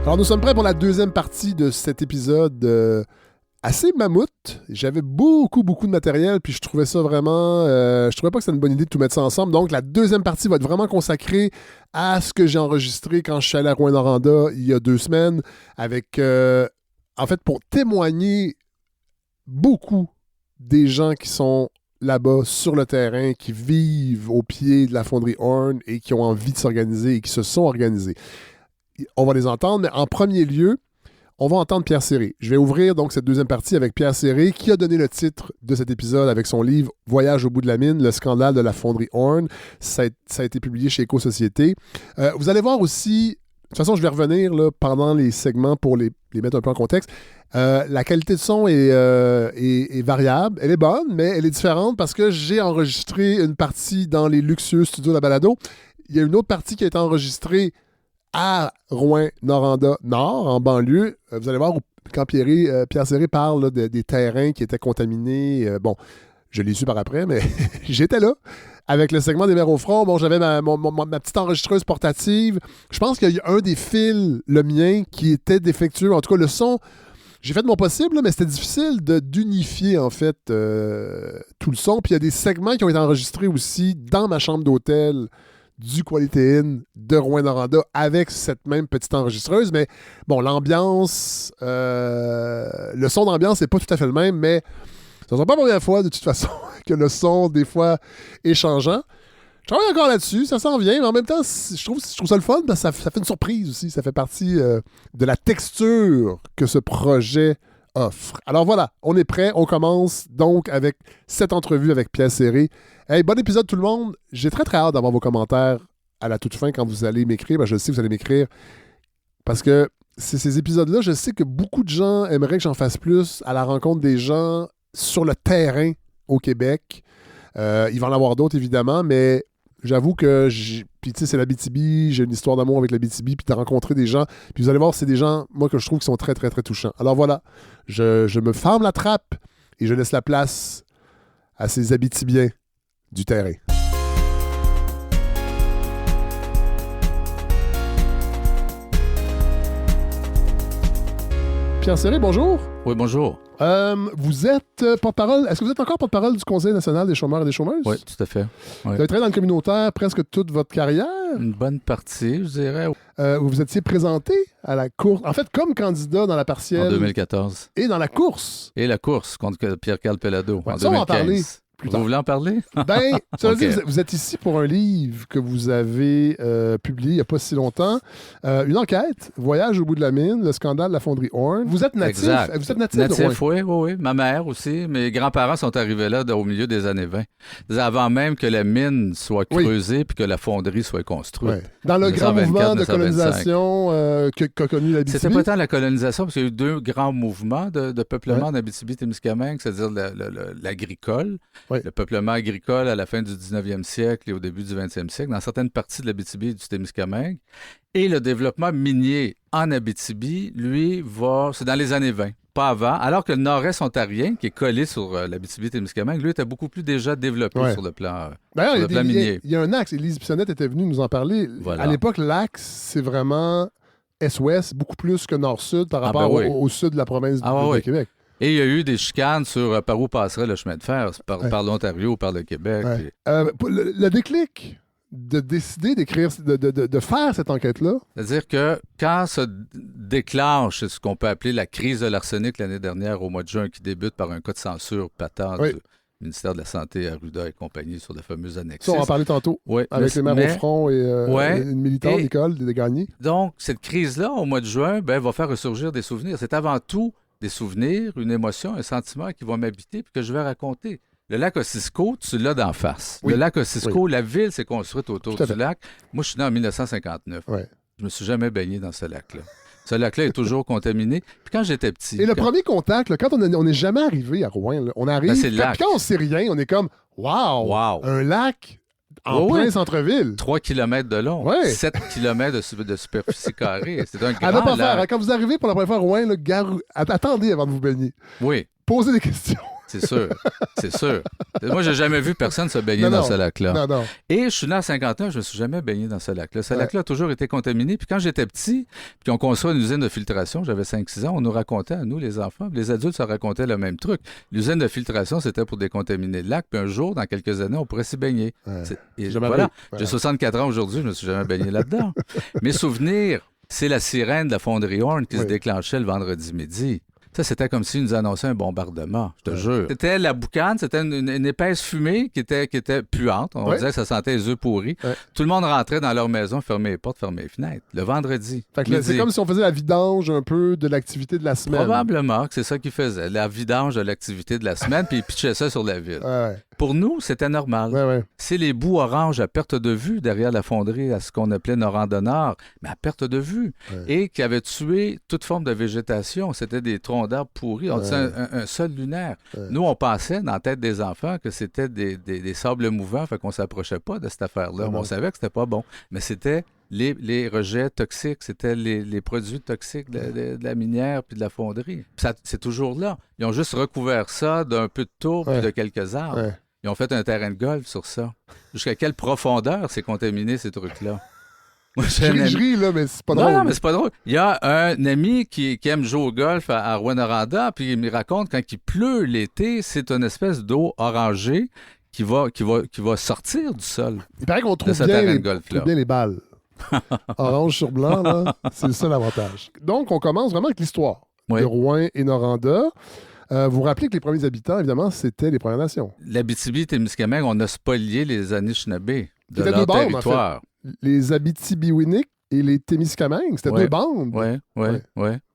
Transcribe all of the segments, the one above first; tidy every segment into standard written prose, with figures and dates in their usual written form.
Alors, nous sommes prêts pour la deuxième partie de cet épisode assez mammouth. J'avais beaucoup de matériel, puis je trouvais ça vraiment... je trouvais pas que c'était une bonne idée de tout mettre ça ensemble. Donc, la deuxième partie va être vraiment consacrée à ce que j'ai enregistré quand je suis allé à Rouyn-Noranda il y a 2 semaines, avec... en fait, pour témoigner beaucoup des gens qui sont là-bas, sur le terrain, qui vivent au pied de la fonderie Horn et qui ont envie de s'organiser et qui se sont organisés. On va les entendre, mais en premier lieu, on va entendre Pierre Serré. Je vais ouvrir donc cette deuxième partie avec Pierre Serré, qui a donné le titre de cet épisode avec son livre « Voyage au bout de la mine, le scandale de la fonderie Horn ». Ça a été publié chez Éco-Société. Vous allez voir aussi, de toute façon, je vais revenir là, pendant les segments pour les mettre un peu en contexte. La qualité de son est variable. Elle est bonne, mais elle est différente parce que j'ai enregistré une partie dans les luxueux studios de la Balado. Il y a une autre partie qui a été enregistrée à Rouyn-Noranda-Nord, en banlieue. Vous allez voir quand Pierre Serré parle là, des terrains qui étaient contaminés. Bon, je l'ai su par après, mais j'étais là. Avec le segment des mers au front, bon, j'avais ma petite enregistreuse portative. Je pense qu'il y a un des fils, le mien, qui était défectueux. En tout cas, le son, j'ai fait de mon possible, là, mais c'était difficile d'unifier, en fait, tout le son. Puis il y a des segments qui ont été enregistrés aussi dans ma chambre d'hôtel du Quality Inn de Rouyn-Noranda avec cette même petite enregistreuse. Mais bon, l'ambiance, le son d'ambiance n'est pas tout à fait le même, mais ça ne sera pas la première fois, de toute façon, que le son, des fois, est changeant. Je travaille encore là-dessus, ça s'en vient, mais en même temps, je trouve ça le fun parce que ça fait une surprise aussi. Ça fait partie de la texture que ce projet offre. Alors voilà, on est prêt. On commence donc avec cette entrevue avec Pierre Serré. Hey, bon épisode tout le monde. J'ai très hâte d'avoir vos commentaires à la toute fin quand vous allez m'écrire. Ben, je sais que vous allez m'écrire parce que ces épisodes-là, je sais que beaucoup de gens aimeraient que j'en fasse plus à la rencontre des gens sur le terrain au Québec. Il va en avoir d'autres, évidemment, mais j'avoue que puis tu sais, c'est l'Abitibi, j'ai une histoire d'amour avec l'Abitibi, puis de rencontrer des gens. Puis vous allez voir, c'est des gens, moi, que je trouve qui sont très, très, très touchants. Alors voilà, je me ferme la trappe et je laisse la place à ces Abitibiens du terrain. Pierre Serré, bonjour. Oui, bonjour. Vous êtes porte-parole. Est-ce que vous êtes encore porte-parole du Conseil national des chômeurs et des chômeuses? Oui, tout à fait. Vous avez travaillé dans le communautaire presque toute votre carrière. Une bonne partie, je dirais. Vous vous étiez présenté à la course, en fait, comme candidat dans la partielle. En 2014. Et dans la course. Et la course contre Pierre-Carl Pellado en 2015. On va en parler. Vous voulez en parler? Ben, ça veut Okay. dire, vous êtes ici pour un livre que vous avez publié il n'y a pas si longtemps. Une enquête, Voyage au bout de la mine, le scandale de la fonderie Horn. Vous êtes natif. Exact. Vous êtes natif de Rouyn. Oui. Ma mère aussi. Mes grands-parents sont arrivés là au milieu des années 20. Avant même que la mine soit creusée puis que la fonderie soit construite. Ouais. Dans le grand 1924, mouvement de colonisation qu'a connu l'Abitibi. C'était pas tant la colonisation, parce qu'il y a eu 2 grands mouvements de peuplement d'Abitibi-Témiscamingue, c'est-à-dire l'agricole. Oui. Le peuplement agricole à la fin du 19e siècle et au début du 20e siècle, dans certaines parties de l'Abitibi et du Témiscamingue. Et le développement minier en Abitibi, lui, c'est dans les années 20, pas avant. Alors que le nord-est ontarien, qui est collé sur l'Abitibi-Témiscamingue, lui, était beaucoup plus déjà développé sur le plan, minier. Il y a un axe. Élise Bissonnette était venue nous en parler. Voilà. À l'époque, l'axe, c'est vraiment est-ouest, beaucoup plus que nord-sud par rapport au sud de la province de Québec. Et il y a eu des chicanes sur par où passerait le chemin de fer, par l'Ontario ou par le Québec. Ouais. Le déclic de décider d'écrire, de faire cette enquête-là. C'est-à-dire que quand se déclenche ce qu'on peut appeler la crise de l'arsenic l'année dernière au mois de juin, qui débute par un cas de censure patent du ministère de la Santé, Arruda et compagnie sur la fameuse annexe. Ça, on va en parler tantôt, avec les maires au front et une militante, Nicole, des Gagné. Donc, cette crise-là, au mois de juin, va faire ressurgir des souvenirs. C'est avant tout des souvenirs, une émotion, un sentiment qui va m'habiter puis que je vais raconter. Le lac Ossisco, tu l'as d'en face. Oui. Le lac Ossisco, la ville s'est construite autour du lac. Moi, je suis né en 1959. Ouais. Je me suis jamais baigné dans ce lac-là. Ce lac-là est toujours contaminé. Puis quand j'étais petit... Et le premier contact, là, quand on n'est jamais arrivé à Rouyn, là, on arrive... c'est le lac. Puis quand on sait rien, on est comme « Wow! Un lac en plein centre-ville. » 3 km de long, 7 km de superficie carrée. C'est un grand lac. Quand vous arrivez pour la première fois à Rouyn, là, attendez avant de vous baigner. Oui. Posez des questions. C'est sûr. C'est sûr. Moi, j'ai jamais vu personne se baigner dans ce lac-là. Non. Et je suis né à 51, je me suis jamais baigné dans ce lac-là. Ce lac-là a toujours été contaminé. Puis quand j'étais petit, puis on construit une usine de filtration, j'avais 5-6 ans, on nous racontait, à nous, les enfants, les adultes se racontaient le même truc. L'usine de filtration, c'était pour décontaminer le lac. Puis un jour, dans quelques années, on pourrait s'y baigner. Et voilà. J'ai 64 ans aujourd'hui, je me suis jamais baigné là-dedans. Mes souvenirs, c'est la sirène de la fonderie Horn qui se déclenchait le vendredi midi. Ça, c'était comme s'ils nous annonçaient un bombardement, je te jure. C'était la boucane, c'était une épaisse fumée qui était puante. On disait que ça sentait les œufs pourris. Tout le monde rentrait dans leur maison, fermait les portes, fermait les fenêtres. Le vendredi. Fait que c'est comme si on faisait la vidange un peu de l'activité de la semaine. Probablement que c'est ça qu'ils faisaient. La vidange de l'activité de la semaine, puis ils pitchaient ça sur la ville. Pour nous, c'était normal. C'est les bouts oranges à perte de vue derrière la fonderie, à ce qu'on appelait Noranda Nord, mais à perte de vue. Et qui avait tué toute forme de végétation. C'était des troncs d'arbres pourris. On disait un sol lunaire. Nous, on pensait, dans la tête des enfants, que c'était des sables mouvants, fait qu'on ne s'approchait pas de cette affaire-là. On savait que c'était pas bon. Mais c'était les rejets toxiques, c'était les produits toxiques de la minière puis de la fonderie. Puis c'est toujours là. Ils ont juste recouvert ça d'un peu de tourbe puis de quelques arbres. Ils ont fait un terrain de golf sur ça. Jusqu'à quelle profondeur c'est contaminé, ces trucs-là? Je ris, là, mais c'est pas drôle. Non, mais c'est pas drôle. Il y a un ami qui aime jouer au golf à Rouyn-Noranda, puis il me raconte quand il pleut l'été, c'est une espèce d'eau orangée qui va sortir du sol. Il paraît qu'on trouve bien les balles. Orange sur blanc, là, c'est ça l'avantage. Donc, on commence vraiment avec l'histoire de Rouyn et Noranda. Vous vous rappelez que les premiers habitants, évidemment, c'était les Premières Nations. L'Abitibi-Témiscamingue, on a spolié les Anishinaabe de leur territoire. En fait. Les Abitibi-Winnik et les Témiscamingues, c'était deux bandes. Oui.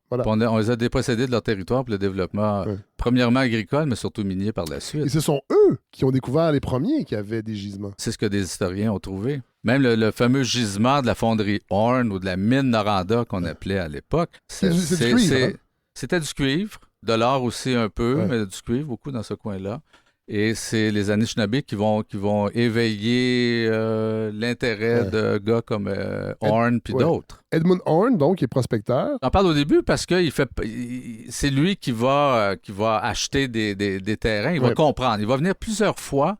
Voilà. On les a dépossédés de leur territoire pour le développement, premièrement agricole, mais surtout minier par la suite. Et ce sont eux qui ont découvert les premiers qui avaient des gisements. C'est ce que des historiens ont trouvé. Même le fameux gisement de la fonderie Horn ou de la mine Noranda qu'on appelait à l'époque. C'est du cuivre. C'était du cuivre, de l'or aussi un peu, mais du cuivre beaucoup dans ce coin-là. Et c'est les Anishinaabe qui vont éveiller l'intérêt de gars comme Horn puis d'autres. Edmund Horn, donc, est prospecteur. On parle au début parce que c'est lui qui va acheter des terrains. Il va comprendre. Il va venir plusieurs fois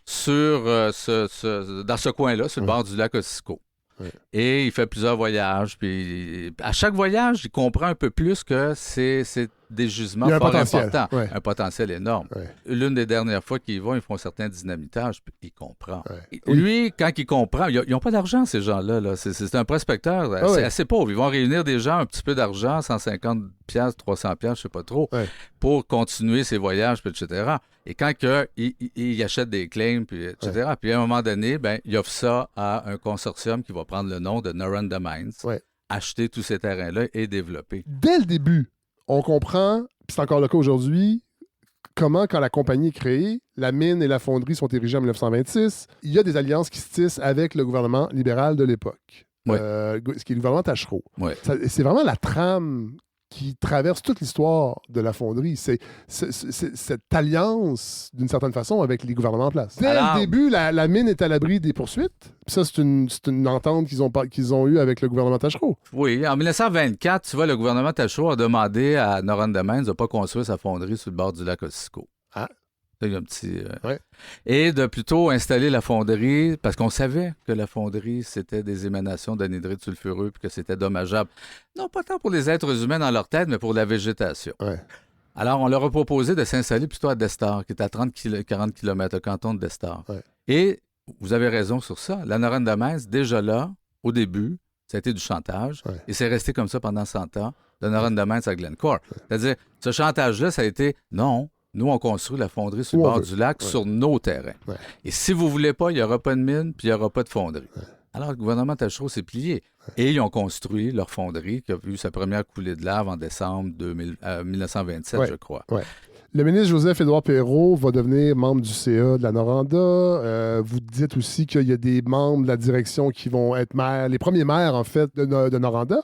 dans ce coin-là, sur le bord du lac Otsiko. Et il fait plusieurs voyages. Puis à chaque voyage, il comprend un peu plus que c'est des gisements fort importants. Un potentiel énorme. L'une des dernières fois qu'ils y vont, ils font certains dynamitages, puis il comprend. Lui, quand il comprend, ils n'ont pas d'argent, ces gens-là. Là. C'est un prospecteur assez pauvre. Ils vont réunir des gens, un petit peu d'argent, 150$, 300$, je ne sais pas trop, pour continuer ses voyages, puis etc. Et quand il achète des claims, puis etc., puis à un moment donné, il offre ça à un consortium qui va prendre le nom de Noranda Mines, acheter tous ces terrains-là et développer. Dès le début, on comprend, puis c'est encore le cas aujourd'hui, comment, quand la compagnie est créée, la mine et la fonderie sont érigées en 1926, il y a des alliances qui se tissent avec le gouvernement libéral de l'époque, ce qui est le gouvernement Taschereau. C'est vraiment la trame qui traverse toute l'histoire de la fonderie. C'est cette alliance, d'une certaine façon, avec les gouvernements en place. Dès le début, la mine est à l'abri des poursuites. Ça, c'est une entente qu'ils ont eue avec le gouvernement Taschereau. Oui, en 1924, tu vois, le gouvernement Taschereau a demandé à Noranda Mines de ne pas construire sa fonderie sur le bord du lac Otsiko. Il y a un petit, et de plutôt installer la fonderie, parce qu'on savait que la fonderie, c'était des émanations d'anhydride sulfureux puis que c'était dommageable. Non pas tant pour les êtres humains dans leur tête, mais pour la végétation. Alors, on leur a proposé de s'installer plutôt à Destar, qui est à 40 km, le canton de Destar. Et vous avez raison sur ça. La Noranda Mines, déjà là, au début, ça a été du chantage. Et c'est resté comme ça pendant 100 ans, de Noranda Mines à Glencore. C'est-à-dire, ce chantage-là, ça a été non. Nous, on construit la fonderie sur le bord du lac, sur nos terrains. Et si vous ne voulez pas, il n'y aura pas de mine, puis il n'y aura pas de fonderie. Alors, le gouvernement Taschereau s'est plié. Et ils ont construit leur fonderie, qui a eu sa première coulée de lave en décembre 1927, je crois. Le ministre Joseph-Édouard Perrault va devenir membre du CA de la Noranda. Vous dites aussi qu'il y a des membres de la direction qui vont être maires. Les premiers maires, en fait, de Noranda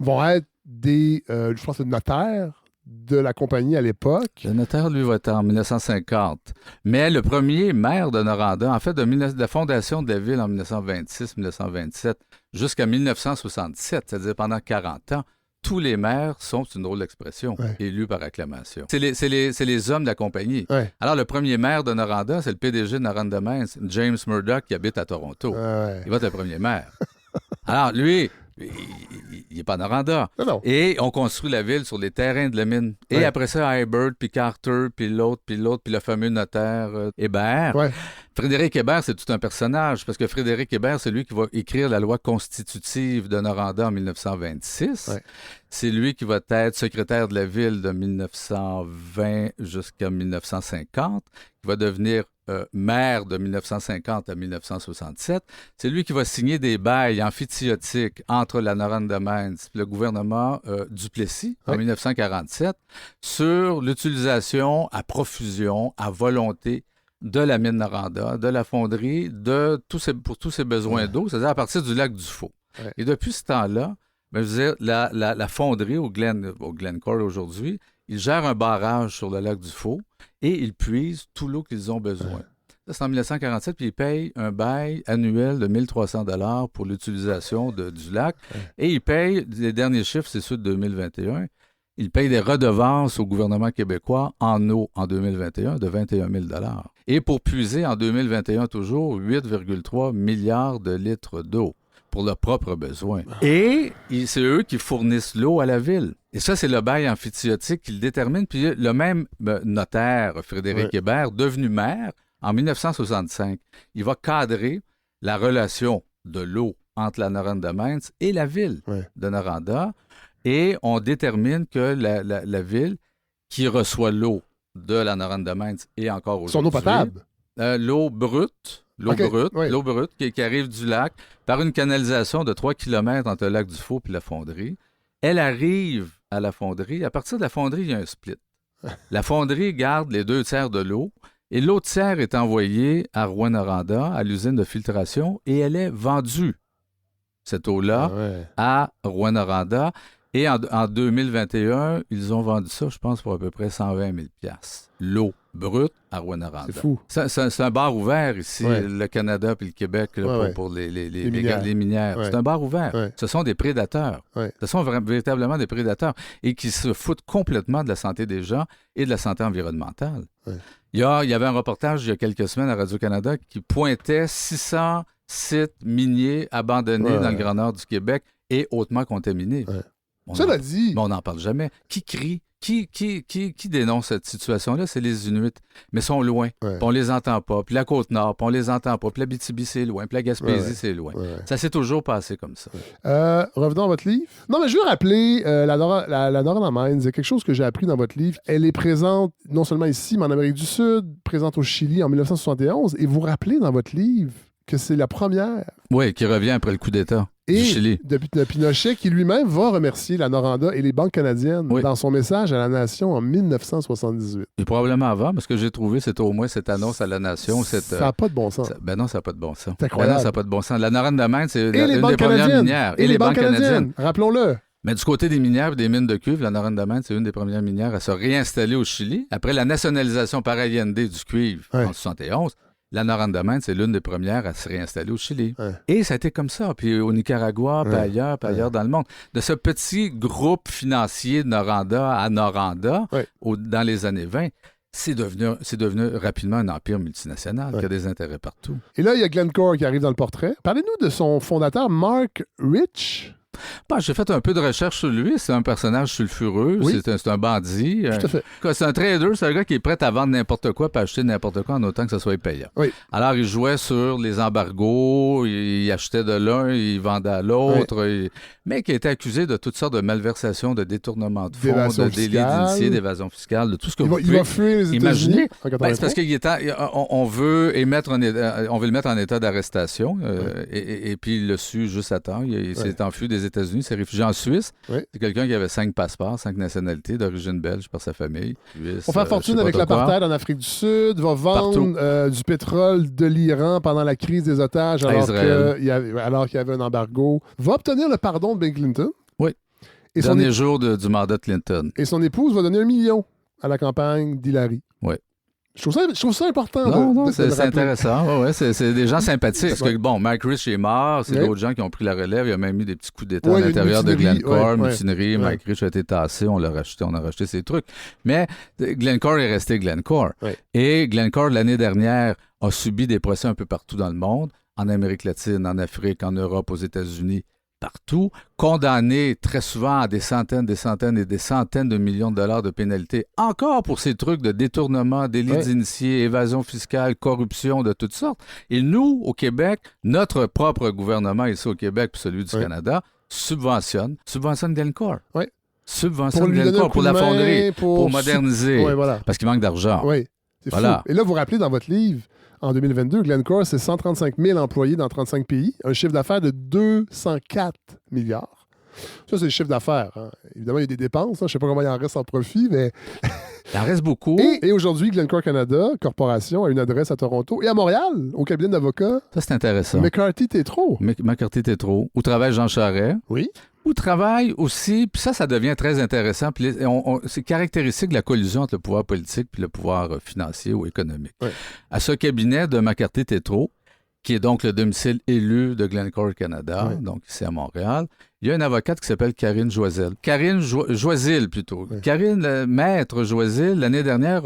vont être je pense, des notaires de la compagnie à l'époque. Le notaire, lui, va être en 1950. Mais le premier maire de Noranda, en fait, de la fondation de la ville en 1926-1927 jusqu'à 1967, c'est-à-dire pendant 40 ans, tous les maires sont, c'est une drôle d'expression, élus par acclamation. C'est les hommes de la compagnie. Ouais. Alors, le premier maire de Noranda, c'est le PDG de Noranda Mines, James Murdoch, qui habite à Toronto. Il va être le premier maire. Alors, lui, il n'est pas Noranda. Non. Et on construit la ville sur les terrains de la mine. Et après ça, Hybert, puis Carter, puis l'autre, puis le fameux notaire Hébert. Ouais. Frédéric Hébert, c'est tout un personnage, parce que Frédéric Hébert, c'est lui qui va écrire la loi constitutive de Noranda en 1926. Ouais. C'est lui qui va être secrétaire de la ville de 1920 jusqu'à 1950, qui va devenir maire de 1950 à 1967. C'est lui qui va signer des bails amphithéotiques entre la Noranda Mines et le gouvernement Duplessis en 1947 sur l'utilisation à profusion, à volonté de la mine Noranda, de la fonderie, pour tous ses besoins d'eau, c'est-à-dire à partir du lac du Faux. Ouais. Et depuis ce temps-là, je veux dire, la fonderie au Glencore aujourd'hui, ils gèrent un barrage sur le lac du Faux et ils puisent tout l'eau qu'ils ont besoin. Ça, c'est en 1947, puis ils payent un bail annuel de 1 300 $ pour l'utilisation du lac. Et ils payent, les derniers chiffres, c'est ceux de 2021, ils payent des redevances au gouvernement québécois en eau en 2021 de 21 000 $. Et pour puiser en 2021 toujours 8,3 milliards de litres d'eau pour leurs propres besoins. Et c'est eux qui fournissent l'eau à la ville. Et ça, c'est le bail amphithéotique qui le détermine. Puis le même notaire, Frédéric Hébert, devenu maire en 1965, il va cadrer la relation de l'eau entre la Noranda Mines et la ville de Noranda. Et on détermine que la ville qui reçoit l'eau de la Noranda Mines et encore aujourd'hui... Son eau potable? L'eau brute. L'eau brute qui arrive du lac par une canalisation de 3 km entre le lac du Faux et la fonderie. Elle arrive à la fonderie. À partir de la fonderie, il y a un split. La fonderie garde les 2 tiers de l'eau et l'autre tiers est envoyée à Rouyn-Noranda, à l'usine de filtration, et elle est vendue, cette eau-là, à Rouyn-Noranda. Et en 2021, ils ont vendu ça, je pense, pour à peu près 120 000 $. L'eau brute à Rouyn-Noranda. C'est fou. C'est un bar ouvert ici, le Canada puis le Québec, là, pour les minières. C'est un bar ouvert. Ce sont des prédateurs. Ce sont véritablement des prédateurs et qui se foutent complètement de la santé des gens et de la santé environnementale. Il y avait un reportage il y a quelques semaines à Radio-Canada qui pointait 600 sites miniers abandonnés dans le Grand Nord du Québec et hautement contaminés. Cela dit... Mais on n'en parle jamais. Qui crie? Qui dénonce cette situation-là? C'est les Inuits. Mais ils sont loin. Puis on les entend pas. Puis la Côte-Nord, puis on les entend pas. Puis la Abitibi, c'est loin. Puis la Gaspésie, c'est loin. Ça s'est toujours passé comme ça. Revenons à votre livre. Non, mais je veux rappeler la Noranda Mines. Il y a quelque chose que j'ai appris dans votre livre. Elle est présente non seulement ici, mais en Amérique du Sud, présente au Chili en 1971. Et vous rappelez dans votre livre que c'est la première. Oui, qui revient après le coup d'État du Chili. De Pinochet, qui lui-même va remercier la Noranda et les banques canadiennes dans son message à la Nation en 1978. Et probablement avant, parce que j'ai trouvé, c'était au moins cette annonce à la Nation. Ça n'a pas de bon sens. Non, ça n'a pas de bon sens. C'est incroyable. Non, ça n'a pas de bon sens. La Noranda Mines, c'est une des premières minières. Et les banques canadiennes. Rappelons-le. Mais du côté des minières et des mines de cuivre, la Noranda Mines, c'est une des premières minières à se réinstaller au Chili. Après la nationalisation par Allende du cuivre en 1971, la Noranda Mines, c'est l'une des premières à se réinstaller au Chili. Et ça a été comme ça. Puis au Nicaragua, puis ailleurs dans le monde. De ce petit groupe financier de Noranda à Noranda, dans les années 20, c'est devenu rapidement un empire multinational qui a des intérêts partout. Et là, il y a Glencore qui arrive dans le portrait. Parlez-nous de son fondateur, Mark Rich. J'ai fait un peu de recherche sur lui. C'est un personnage sulfureux. C'est un bandit. Tout à fait. C'est un trader. C'est un gars qui est prêt à vendre n'importe quoi et à acheter n'importe quoi en autant que ça soit payant. Alors, il jouait sur les embargos. Il achetait de l'un, il vendait à l'autre. Mais qui a été accusé de toutes sortes de malversations, de détournement de fonds, de délits d'initiés, d'évasion fiscale, de tout ce que vous pouvez il va fuir les imaginer. C'est parce qu'on veut le mettre en état d'arrestation. Et puis, il l'a su juste à temps. Il s'est enfui des États-Unis, s'est réfugié en Suisse. C'est quelqu'un qui avait 5 passeports, 5 nationalités, d'origine belge par sa famille. On fait fortune avec l'apartheid en Afrique du Sud, va vendre du pétrole de l'Iran pendant la crise des otages alors qu'il y avait un embargo. Va obtenir le pardon de Bill Clinton. Et dernier jour du mandat de Clinton. Et son épouse va donner 1 million à la campagne d'Hillary. Je trouve ça important. Non, c'est intéressant. Ouais, c'est des gens sympathiques. Parce que, bon, Mike Rich est mort, c'est d'autres gens qui ont pris la relève. Il y a même eu des petits coups d'État à l'intérieur de Glencore, mutinerie. Mike Rich a été tassé, on l'a racheté, on a racheté ses trucs. Mais Glencore est resté Glencore. Ouais. Et Glencore, l'année dernière, a subi des procès un peu partout dans le monde, en Amérique latine, en Afrique, en Europe, aux États-Unis, partout, condamné très souvent à des centaines et des centaines de millions de dollars de pénalités, encore pour ces trucs de détournement, délit d'initiés, évasion fiscale, corruption de toutes sortes. Et nous, au Québec, notre propre gouvernement ici au Québec, puis celui du Canada, subventionne Glencore. Oui. Subventionne Glencore pour la fonderie, pour moderniser, parce qu'il manque d'argent. Oui, c'est fou. Et là, vous vous rappelez dans votre livre, en 2022, Glencore, c'est 135 000 employés dans 35 pays, un chiffre d'affaires de 204 milliards. Ça, c'est le chiffre d'affaires. Hein. Évidemment, il y a des dépenses. Je ne sais pas comment il en reste en profit, mais... Il en reste beaucoup. Et aujourd'hui, Glencore Canada, corporation, a une adresse à Toronto et à Montréal, au cabinet d'avocats. Ça, c'est intéressant. McCarthy-Tétrault. McCarthy-Tétrault, où travaille Jean Charest. Oui. Où travaille aussi, puis ça devient très intéressant, puis c'est caractéristique de la collusion entre le pouvoir politique puis le pouvoir financier ou économique. Oui. À ce cabinet de McCarthy-Tétrault, qui est donc le domicile élu de Glencore Canada, donc ici à Montréal, il y a une avocate qui s'appelle Karine Joisel. Karine Joisel, plutôt. Oui. Karine, maître Joisel, l'année dernière,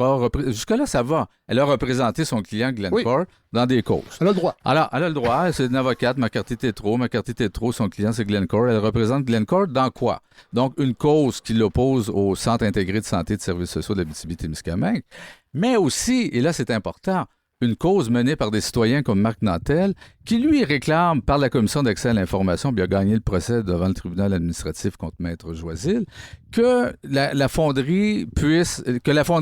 jusque-là, ça va. Elle a représenté son client Glencore dans des causes. Elle a le droit. Alors, elle a le droit. C'est une avocate, McCarthy-Tétrault. McCarthy-Tétrault, son client, c'est Glencore. Elle représente Glencore dans quoi? Donc, une cause qui l'oppose au Centre intégré de santé et de services sociaux de l'Abitibi-Témiscamingue. Mais aussi, et là, c'est important, une cause menée par des citoyens comme Marc Nantel, qui lui réclame par la Commission d'accès à l'information, puis a gagné le procès devant le tribunal administratif contre Maître Joisel, que la fonderie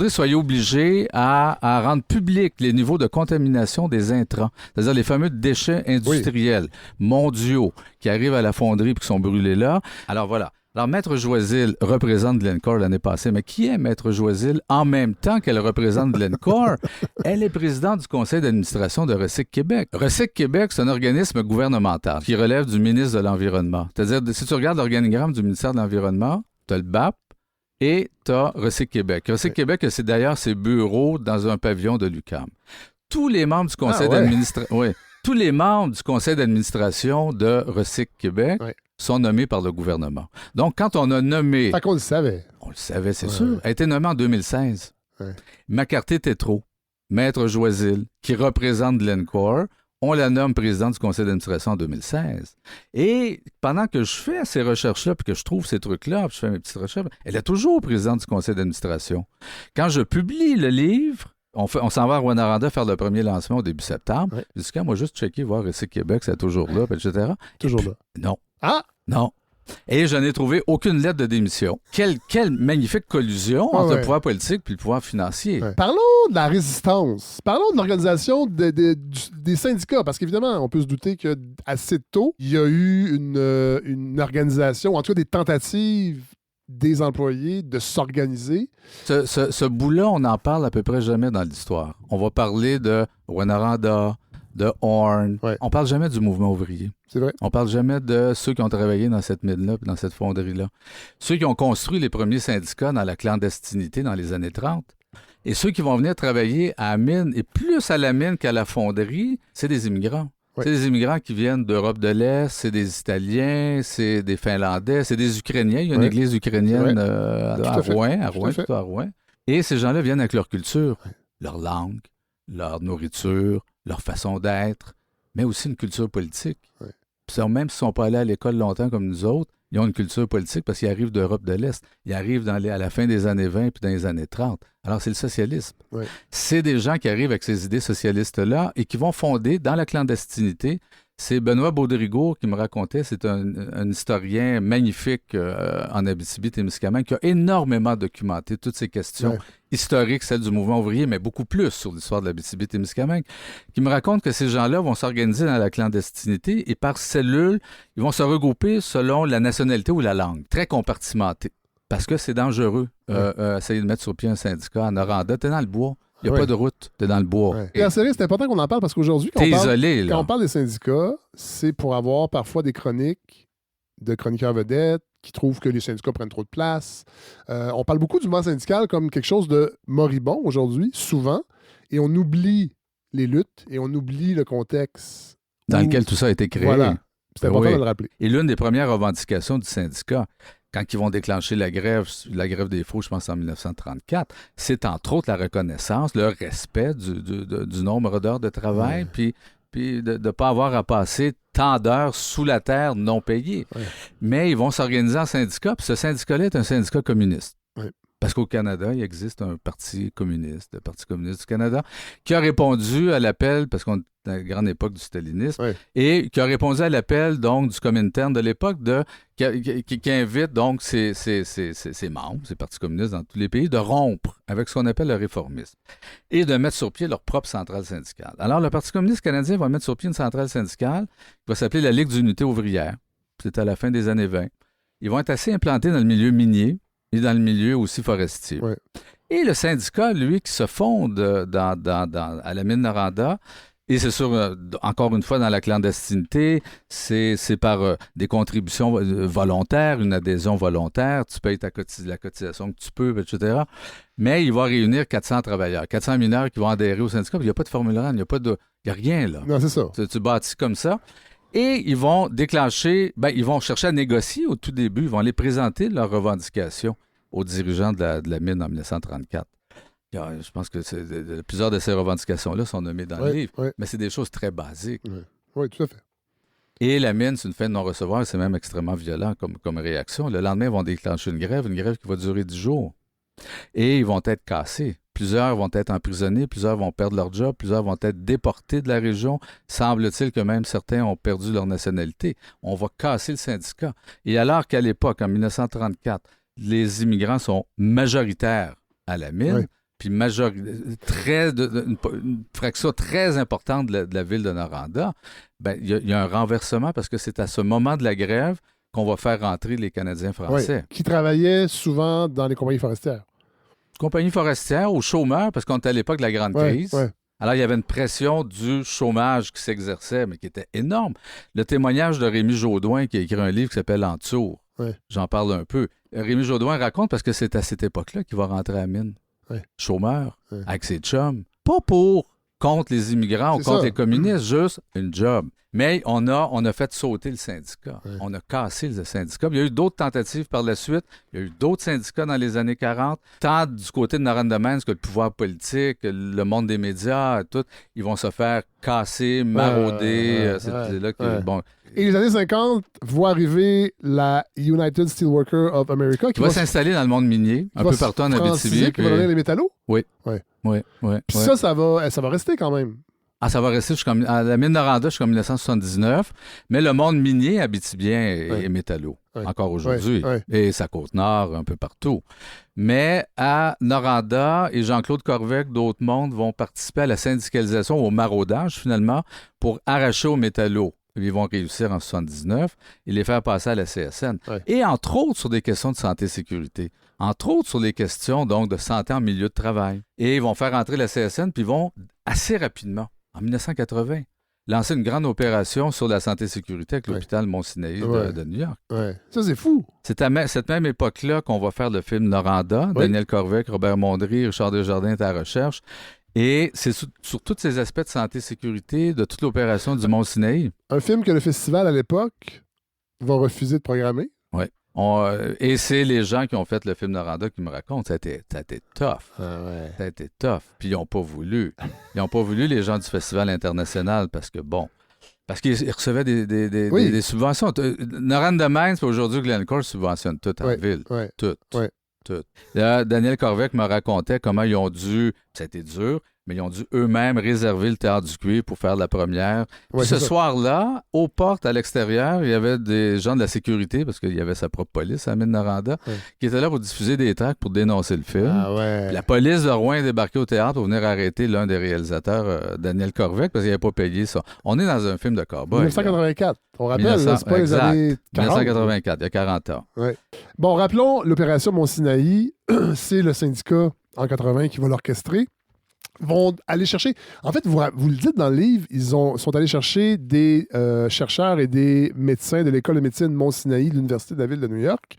soit obligée à rendre public les niveaux de contamination des intrants, c'est-à-dire les fameux déchets industriels mondiaux qui arrivent à la fonderie et qui sont brûlés là. Alors voilà. Alors, Maître Joisel représente Glencore l'année passée, mais qui est Maître Joisel en même temps qu'elle représente Glencore? Elle est présidente du conseil d'administration de Recyc Québec. Recyc Québec, c'est un organisme gouvernemental qui relève du ministre de l'Environnement. C'est-à-dire, si tu regardes l'organigramme du ministère de l'Environnement, tu as le BAP et tu as Recyc Québec. Recyc Québec, c'est d'ailleurs ses bureaux dans un pavillon de l'UQAM. Tous les membres du conseil d'administration... Tous les membres du conseil d'administration de Recyc Québec sont nommés par le gouvernement. Donc, quand on a nommé... Fait qu'on le savait. On le savait, c'est sûr. Elle a été nommée en 2016. McCarthy-Tétrault, Maître Joisel, qui représente Glencore, on la nomme présidente du conseil d'administration en 2016. Et pendant que je fais ces recherches-là, puis que je trouve ces trucs-là, puis je fais mes petites recherches, elle est toujours présidente du conseil d'administration. Quand je publie le livre... On s'en va à Rwanda faire le premier lancement au début septembre. Je dis, moi, juste checker, voir Recyc Québec, c'est toujours là, etc. Toujours là. Non. Ah! Non. Et je n'ai trouvé aucune lettre de démission. Quelle magnifique collusion entre le pouvoir politique et le pouvoir financier. Parlons de la résistance. Parlons de l'organisation des syndicats, parce qu'évidemment, on peut se douter qu'assez tôt, il y a eu une organisation, en tout cas des tentatives des employés de s'organiser. Ce bout-là, on n'en parle à peu près jamais dans l'histoire. On va parler de Rwanda, de Horn. On parle jamais du mouvement ouvrier. C'est vrai. On parle jamais de ceux qui ont travaillé dans cette mine-là, dans cette fonderie-là. Ceux qui ont construit les premiers syndicats dans la clandestinité dans les années 30. Et ceux qui vont venir travailler à la mine, et plus à la mine qu'à la fonderie, c'est des immigrants. C'est des immigrants qui viennent d'Europe de l'Est, c'est des Italiens, c'est des Finlandais, c'est des Ukrainiens. Il y a une église ukrainienne à Rouen. Et ces gens-là viennent avec leur culture, leur langue, leur nourriture, leur façon d'être, mais aussi une culture politique. Même s'ils ne sont pas allés à l'école longtemps comme nous autres, ils ont une culture politique parce qu'ils arrivent d'Europe de l'Est. Ils arrivent à la fin des années 20 puis dans les années 30. Alors, c'est le socialisme. C'est des gens qui arrivent avec ces idées socialistes-là et qui vont fonder dans la clandestinité. C'est Benoît Baudrigour qui me racontait, c'est un historien magnifique en Abitibi-Témiscamingue qui a énormément documenté toutes ces questions historiques, celles du mouvement ouvrier, mais beaucoup plus sur l'histoire de l'Abitibi-Témiscamingue, qui me raconte que ces gens-là vont s'organiser dans la clandestinité et par cellules, ils vont se regrouper selon la nationalité ou la langue, très compartimentés, parce que c'est dangereux. Essayer de mettre sur pied un syndicat en Noranda, t'es dans le bois. Il n'y a pas de route, t'es dans le bois. Et en série, c'est important qu'on en parle parce qu'aujourd'hui, quand on parle des syndicats, c'est pour avoir parfois des chroniques de chroniqueurs vedettes qui trouvent que les syndicats prennent trop de place. On parle beaucoup du mouvement syndical comme quelque chose de moribond aujourd'hui, souvent, et on oublie les luttes et on oublie le contexte dans lequel tout ça a été créé. Voilà. C'est important de le rappeler. Et l'une des premières revendications du syndicat, quand ils vont déclencher la grève des faux, je pense en 1934, c'est entre autres la reconnaissance, le respect du nombre d'heures de travail, puis de ne pas avoir à passer tant d'heures sous la terre non payées. Ouais. Mais ils vont s'organiser en syndicat, puis ce syndicat-là est un syndicat communiste. Ouais. Parce qu'au Canada, il existe un parti communiste, le Parti communiste du Canada, qui a répondu à l'appel, parce qu'on est à la grande époque du stalinisme, et qui a répondu à l'appel donc du Comintern de l'époque qui invite donc ses membres, ces partis communistes dans tous les pays, de rompre avec ce qu'on appelle le réformisme et de mettre sur pied leur propre centrale syndicale. Alors, le Parti communiste canadien va mettre sur pied une centrale syndicale qui va s'appeler la Ligue d'unité ouvrière. C'est à la fin des années 20. Ils vont être assez implantés dans le milieu minier et dans le milieu aussi forestier. Ouais. Et le syndicat, lui, qui se fonde à la mine Noranda, et c'est sûr, encore une fois, dans la clandestinité, c'est par des contributions volontaires, une adhésion volontaire, tu payes la cotisation que tu peux, etc. Mais il va réunir 400 travailleurs, 400 mineurs qui vont adhérer au syndicat, il n'y a pas de formulaire, il n'y a rien, là. Non, c'est ça. Tu bâtis comme ça. Et ils vont déclencher, ils vont chercher à négocier au tout début, ils vont aller présenter leurs revendications aux dirigeants de la mine en 1934. Je pense que plusieurs de ces revendications-là sont nommées dans le livre, mais c'est des choses très basiques. Oui, tout à fait. Et la mine, c'est une fin de non-recevoir, c'est même extrêmement violent comme réaction. Le lendemain, ils vont déclencher une grève qui va durer 10 jours. Et ils vont être cassés. Plusieurs vont être emprisonnés, plusieurs vont perdre leur job, plusieurs vont être déportés de la région. Semble-t-il que même certains ont perdu leur nationalité. On va casser le syndicat. Et alors qu'à l'époque, en 1934, les immigrants sont majoritaires à la mine, puis une fraction très importante de la ville de Noranda, il y a un renversement parce que c'est à ce moment de la grève qu'on va faire rentrer les Canadiens français. Qui travaillaient souvent dans les compagnies forestières. Compagnies forestières, aux chômeurs, parce qu'on était à l'époque de la grande crise. Alors, il y avait une pression du chômage qui s'exerçait, mais qui était énorme. Le témoignage de Rémi Jaudoin, qui a écrit un livre qui s'appelle L'Entour, j'en parle un peu. Rémi Jaudoin raconte parce que c'est à cette époque-là qu'il va rentrer à la mine. Chômeur, avec ses chums. Pas contre les immigrants ou contre les communistes, juste une job. Mais on a fait sauter le syndicat. On a cassé le syndicat. Il y a eu d'autres tentatives par la suite. Il y a eu d'autres syndicats dans les années 40. Tant du côté de Noranda Mines que le pouvoir politique, le monde des médias, tout, ils vont se faire casser, marauder. C'est là que, bon... Et les années 50 voient arriver la United Steelworkers of America qui va s'installer dans le monde minier, un peu partout en Abitibi. Qui va donner les métallos? Oui. Puis ça va rester quand même. Ah, ça va rester à la mine Noranda jusqu'en 1979, mais le monde minier abitibien est métallo, encore aujourd'hui, et sa Côte-Nord, un peu partout. Mais à Noranda, et Jean-Claude Corvec, d'autres mondes vont participer à la syndicalisation, au maraudage, finalement, pour arracher aux métallos. Ils vont réussir en 1979 et les faire passer à la CSN. Et entre autres sur des questions de santé-sécurité. Entre autres sur les questions donc de santé en milieu de travail. Et ils vont faire entrer la CSN, puis ils vont assez rapidement, en 1980, lancer une grande opération sur la santé-sécurité avec l'hôpital Mont-Sinaï de New York. Ça, c'est fou. C'est à cette même époque-là qu'on va faire le film Noranda. Daniel Corvec, Robert Mondry, Richard Desjardins est à la recherche. Et c'est sur tous ces aspects de santé-sécurité, de toute l'opération du Mont-Sinaï. Un film que le festival, à l'époque, va refuser de programmer. Oui. Et c'est les gens qui ont fait le film Noranda qui me racontent. Ça a été tough. Ça a été tough. Puis ils n'ont pas voulu. Ils n'ont pas voulu, les gens du Festival international, parce qu'ils recevaient des subventions. Noranda Mines, aujourd'hui, Glencore subventionne tout en ville. Tout. Là, Daniel Corvec me racontait comment ils ont dû, ça a été dur, mais ils ont dû eux-mêmes réserver le Théâtre du Cuivre pour faire la première. Puis ce soir-là, aux portes à l'extérieur, il y avait des gens de la sécurité, parce qu'il y avait sa propre police à la mine Noranda, qui étaient là pour diffuser des tracts pour dénoncer le film. Puis la police de Rouen est débarquée au théâtre pour venir arrêter l'un des réalisateurs, Daniel Corvec, parce qu'il n'avait pas payé ça. On est dans un film de cowboy. 1984. On rappelle, c'est pas les années 40. 1984, il y a 40 ans. Bon, rappelons l'opération Mont-Sinaï. C'est le syndicat en 80 qui va l'orchestrer. vont aller chercher... En fait, vous le dites dans le livre, ils sont allés chercher des chercheurs et des médecins de l'École de médecine Mont-Sinaï de l'Université de la Ville de New York,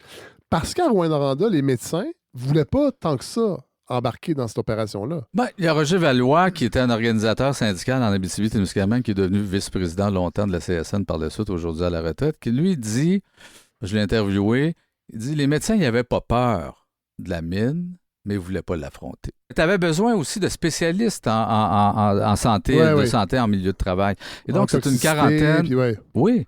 parce qu'à Rouyn-Noranda, les médecins ne voulaient pas tant que ça embarquer dans cette opération-là. Ben, il y a Roger Valois, qui était un organisateur syndical en Abitibi-Témiscamingue, qui est devenu vice-président longtemps de la CSN par la suite, aujourd'hui à la retraite, qui lui dit, je l'ai interviewé, il dit, les médecins, ils n'avaient pas peur de la mine, mais ils ne voulaient pas l'affronter. Tu avais besoin aussi de spécialistes en santé, santé en milieu de travail. Et donc, c'est une quarantaine. Puis oui.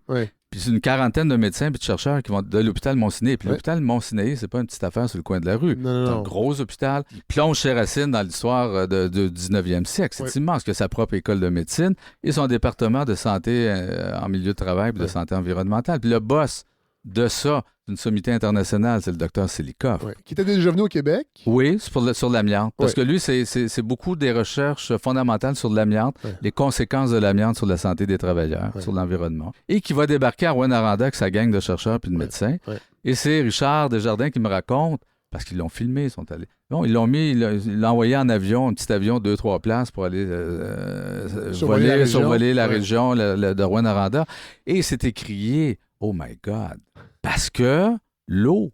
Puis c'est une quarantaine de médecins et de chercheurs qui vont de l'hôpital Mont-Sinaï. Puis l'hôpital Mont-Sinaï, c'est pas une petite affaire sur le coin de la rue. Non. C'est un gros hôpital. Il plonge ses racines dans l'histoire du 19e siècle. C'est immense que sa propre école de médecine et son département de santé en milieu de travail et de santé environnementale. Puis le boss de ça, d'une sommité internationale, c'est le docteur Selikoff. Qui était déjà venu au Québec. Oui, sur l'amiante. Parce que lui, c'est beaucoup des recherches fondamentales sur l'amiante, les conséquences de l'amiante sur la santé des travailleurs, sur l'environnement. Et qui va débarquer à Rouyn-Noranda avec sa gang de chercheurs puis de médecins. Et c'est Richard Desjardins qui me raconte, parce qu'ils l'ont filmé, ils sont allés. Bon, ils l'ont envoyé en avion, un petit avion, 2-3 places pour aller survoler la région de Rouyn-Noranda. Et c'est écrié, oh my God, parce que l'eau,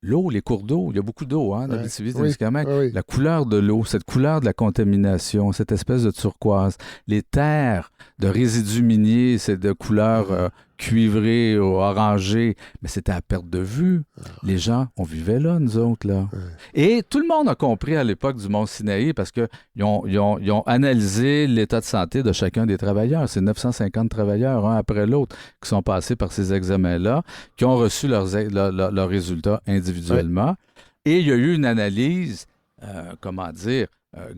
les cours d'eau, il y a beaucoup d'eau dans Abitibi-Témiscamingue. La couleur de l'eau, cette couleur de la contamination, cette espèce de turquoise, les terres de résidus miniers, c'est de couleur cuivrée ou orangée, mais c'était à perte de vue. Les gens, on vivait là, nous autres, là. Et tout le monde a compris à l'époque du Mont-Sinaï parce qu'ils ont analysé l'état de santé de chacun des travailleurs. C'est 950 travailleurs, un après l'autre, qui sont passés par ces examens-là, qui ont reçu leurs résultats individuellement. Et il y a eu une analyse,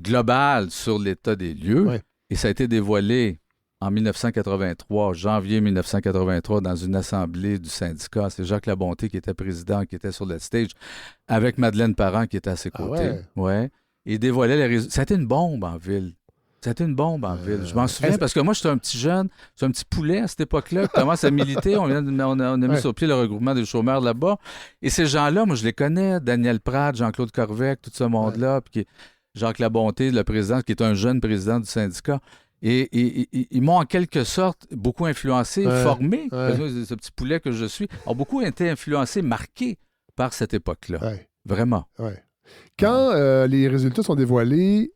globale sur l'état des lieux. Et ça a été dévoilé en 1983, janvier 1983, dans une assemblée du syndicat. C'est Jacques Labonté qui était président, qui était sur le stage, avec Madeleine Parent qui était à ses côtés. Et dévoilait les résultats. Ça a été une bombe en ville. Je m'en souviens parce que moi, j'étais un petit jeune, j'étais un petit poulet à cette époque-là, qui commence à militer. On a mis sur pied le regroupement des chômeurs là-bas. Et ces gens-là, moi, je les connais. Daniel Pratt, Jean-Claude Corvec, tout ce monde-là. Puis Jacques Labonté, le président, qui est un jeune président du syndicat. Et ils m'ont en quelque sorte beaucoup influencé, formé. Ce petit poulet que je suis a beaucoup été influencé, marqué par cette époque-là. Vraiment. Quand les résultats sont dévoilés,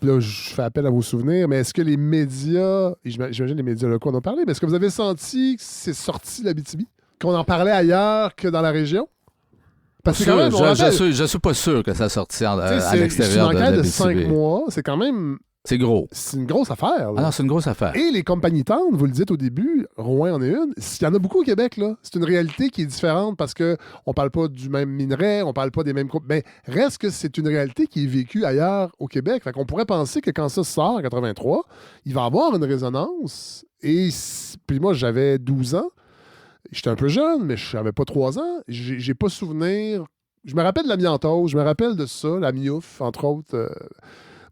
là, je fais appel à vos souvenirs, mais est-ce que les médias, j'imagine les médias locaux en ont parlé, mais est-ce que vous avez senti que c'est sorti de l'Abitibi? Qu'on en parlait ailleurs que dans la région? Parce que quand même, je suis pas sûr que ça sorti à l'extérieur de l'Abitibi. C'est une enquête de 5 mois, c'est quand même... C'est gros. C'est une grosse affaire. Là. Ah non, c'est une grosse affaire. Et les compagnies tendres, vous le dites au début, Rouen en est une. Il y en a beaucoup au Québec, là. C'est une réalité qui est différente parce qu'on ne parle pas du même minerai, on ne parle pas des mêmes groupes. Mais reste que c'est une réalité qui est vécue ailleurs au Québec. Fait qu'on pourrait penser que quand ça sort en 83, il va y avoir une résonance. Et puis moi, j'avais 12 ans. J'étais un peu jeune, mais je n'avais pas 3 ans. J'ai pas souvenir. Je me rappelle de l'amiantose, je me rappelle de ça, la miouf, entre autres.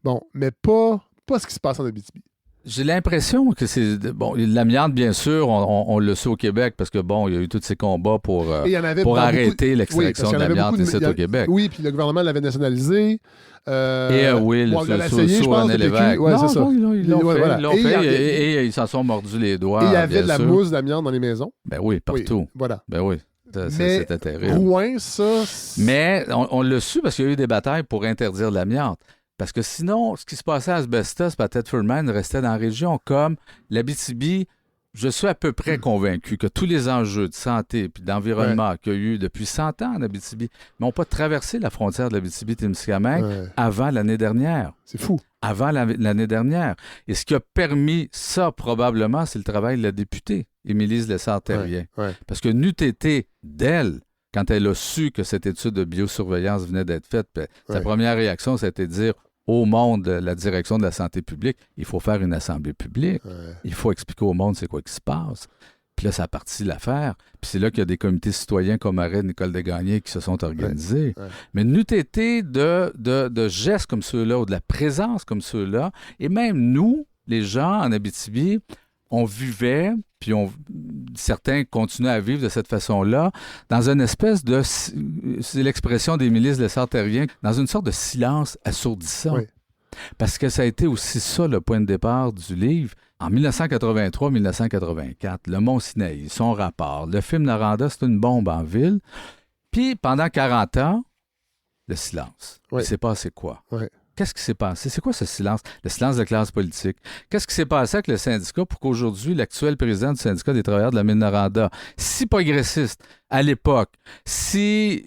Bon, mais pas ce qui se passe en Abitibi. J'ai l'impression que c'est... Bon, l'amiante, bien sûr, on le sait au Québec parce que, bon, il y a eu tous ces combats pour arrêter l'extraction de l'amiante ici au Québec. Oui, puis le gouvernement l'avait nationalisé. Sous René Lévesque. Oui, c'est ça. Ils l'ont fait et ils s'en sont mordus les doigts. Et il y avait de la mousse d'amiante dans les maisons. Ben oui, partout. Oui, voilà. Ben oui. C'était terrible. Rouen, ça... Mais on l'a su parce qu'il y a eu des batailles pour interdire l'amiante. Parce que sinon, ce qui se passait à Asbestos, à Thetford-Mine, restait dans la région comme l'Abitibi. Je suis à peu près convaincu que tous les enjeux de santé et d'environnement qu'il y a eu depuis 100 ans en Abitibi n'ont pas traversé la frontière de l'Abitibi-Témiscamingue avant l'année dernière. C'est fou. Avant l'année dernière. Et ce qui a permis ça, probablement, c'est le travail de la députée, Émilise Lessard-Terrien. Parce que n'eût été d'elle, quand elle a su que cette étude de biosurveillance venait d'être faite, sa première réaction, c'était de dire au monde, la direction de la santé publique, il faut faire une assemblée publique. Il faut expliquer au monde c'est quoi qui se passe. Puis là, ça a parti l'affaire. Puis c'est là qu'il y a des comités citoyens comme Arrêt Nicole Desgagnés qui se sont organisés. Mais n'eût été de gestes comme ceux-là ou de la présence comme ceux-là, et même nous, les gens en Abitibi, on vivait, puis certains continuent à vivre de cette façon-là, dans une espèce de, c'est l'expression d'Émilise Lessard-Terrien, dans une sorte de silence assourdissant. Parce que ça a été aussi ça le point de départ du livre. En 1983-1984, le Mont-Sinaï, son rapport, le film Noranda, c'est une bombe en ville. Puis pendant 40 ans, le silence. Oui. Il s'est passé quoi? Oui. Qu'est-ce qui s'est passé? C'est quoi ce silence? Le silence de la classe politique. Qu'est-ce qui s'est passé avec le syndicat pour qu'aujourd'hui, l'actuel président du syndicat des travailleurs de la mine Noranda, si progressiste à l'époque, si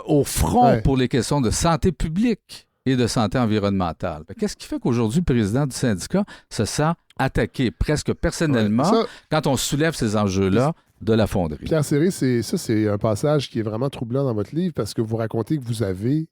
au front pour les questions de santé publique et de santé environnementale, qu'est-ce qui fait qu'aujourd'hui, le président du syndicat se sent attaqué presque personnellement quand on soulève ces enjeux-là de la fonderie? Pierre Serré, c'est un passage qui est vraiment troublant dans votre livre parce que vous racontez que vous avez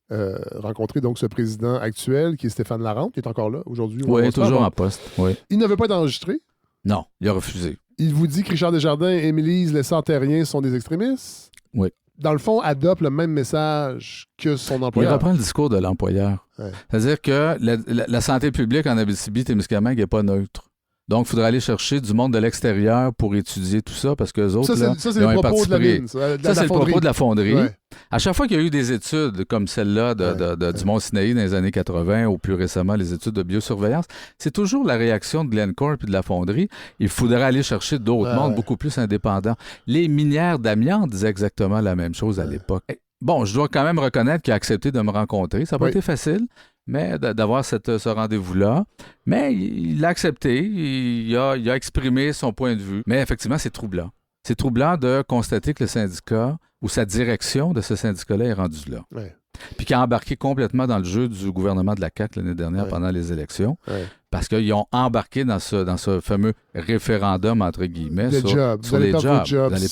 rencontré donc ce président actuel qui est Stéphane Larente, qui est encore là aujourd'hui. Oui, toujours en poste. Oui. Il ne veut pas être enregistré. Non, il a refusé. Il vous dit que Richard Desjardins et Émilise Lessard-Terrien sont des extrémistes. Oui. Dans le fond, adopte le même message que son employeur. Il reprend le discours de l'employeur. Ouais. C'est-à-dire que la santé publique en Abitibi-Témiscamingue n'est pas neutre. Donc, il faudrait aller chercher du monde de l'extérieur pour étudier tout ça, parce qu'eux autres, ça, c'est le propos de la mine. Ça, c'est le propos de la fonderie. Ouais. À chaque fois qu'il y a eu des études comme celle-là du Mont-Sinaï dans les années 80, ou plus récemment, les études de biosurveillance, c'est toujours la réaction de Glencore et de la fonderie. Il faudrait aller chercher d'autres mondes beaucoup plus indépendants. Les minières d'amiante disaient exactement la même chose à l'époque. Bon, je dois quand même reconnaître qu'il a accepté de me rencontrer. Ça n'a pas été facile. Mais d'avoir ce rendez-vous-là. Mais il l'a accepté, il a exprimé son point de vue. Mais effectivement, c'est troublant. C'est troublant de constater que le syndicat ou sa direction de ce syndicat-là est rendue là. Ouais. Puis qu'il a embarqué complètement dans le jeu du gouvernement de la CAQ l'année dernière pendant les élections. Ouais. Parce qu'ils ont embarqué dans ce fameux référendum, entre guillemets, sur les jobs. Vous allez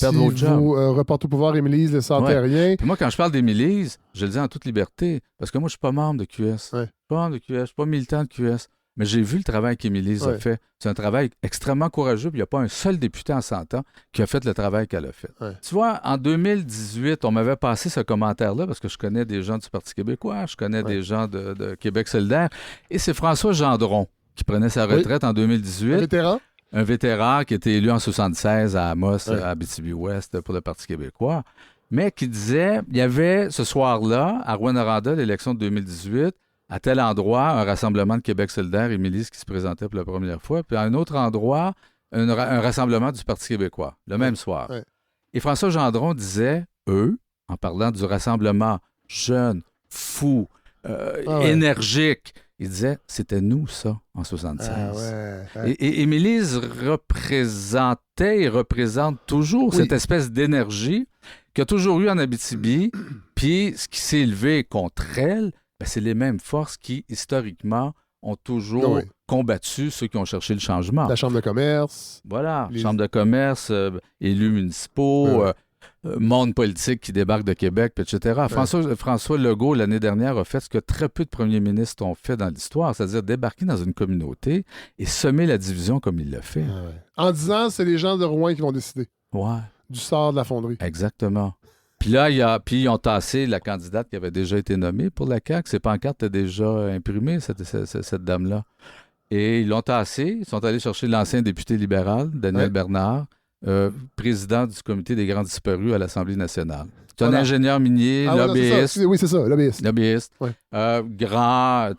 perdre vos jobs. Vous reportez au pouvoir Émilise Lessard-Terrien. Moi, quand je parle d'Émilise, je le dis en toute liberté, parce que moi, je ne suis pas membre de QS. Je ne suis pas membre de QS, je ne suis pas militant de QS. Mais j'ai vu le travail qu'Émilise a fait. C'est un travail extrêmement courageux, puis il n'y a pas un seul député en 100 ans qui a fait le travail qu'elle a fait. Ouais. Tu vois, en 2018, on m'avait passé ce commentaire-là, parce que je connais des gens du Parti québécois, je connais des gens de Québec solidaire, et c'est François Gendron qui prenait sa retraite en 2018. Un vétéran? Un vétéran qui était élu en 1976 à Amos, à Abitibi-Ouest, pour le Parti québécois, mais qui disait, il y avait ce soir-là, à Rouyn-Noranda, l'élection de 2018, à tel endroit, un rassemblement de Québec solidaire, Émilise qui se présentait pour la première fois, puis à un autre endroit, un rassemblement du Parti québécois, le même soir. Ouais. Et François Gendron disait, en parlant du rassemblement jeune, fou, énergique, il disait, c'était nous, ça, en 1976. Et Émilise représentait et représente toujours cette espèce d'énergie qu'il y a toujours eu en Abitibi, puis ce qui s'est élevé contre elle, c'est les mêmes forces qui, historiquement, ont toujours combattu ceux qui ont cherché le changement. La Chambre de commerce. Voilà, Chambre de commerce, élus municipaux, monde politique qui débarque de Québec, etc. François Legault, l'année dernière, a fait ce que très peu de premiers ministres ont fait dans l'histoire, c'est-à-dire débarquer dans une communauté et semer la division comme il l'a fait. En disant, c'est les gens de Rouen qui vont décider du sort de la fonderie. Exactement. Puis là, ils ont tassé la candidate qui avait déjà été nommée pour la CAQ. Ses pancartes étaient déjà imprimées, cette dame-là. Et ils l'ont tassée. Ils sont allés chercher l'ancien député libéral, Daniel Bernard, président du comité des grands disparus à l'Assemblée nationale. C'est un ingénieur minier, lobbyiste. Oui, c'est ça, lobbyiste. Grand,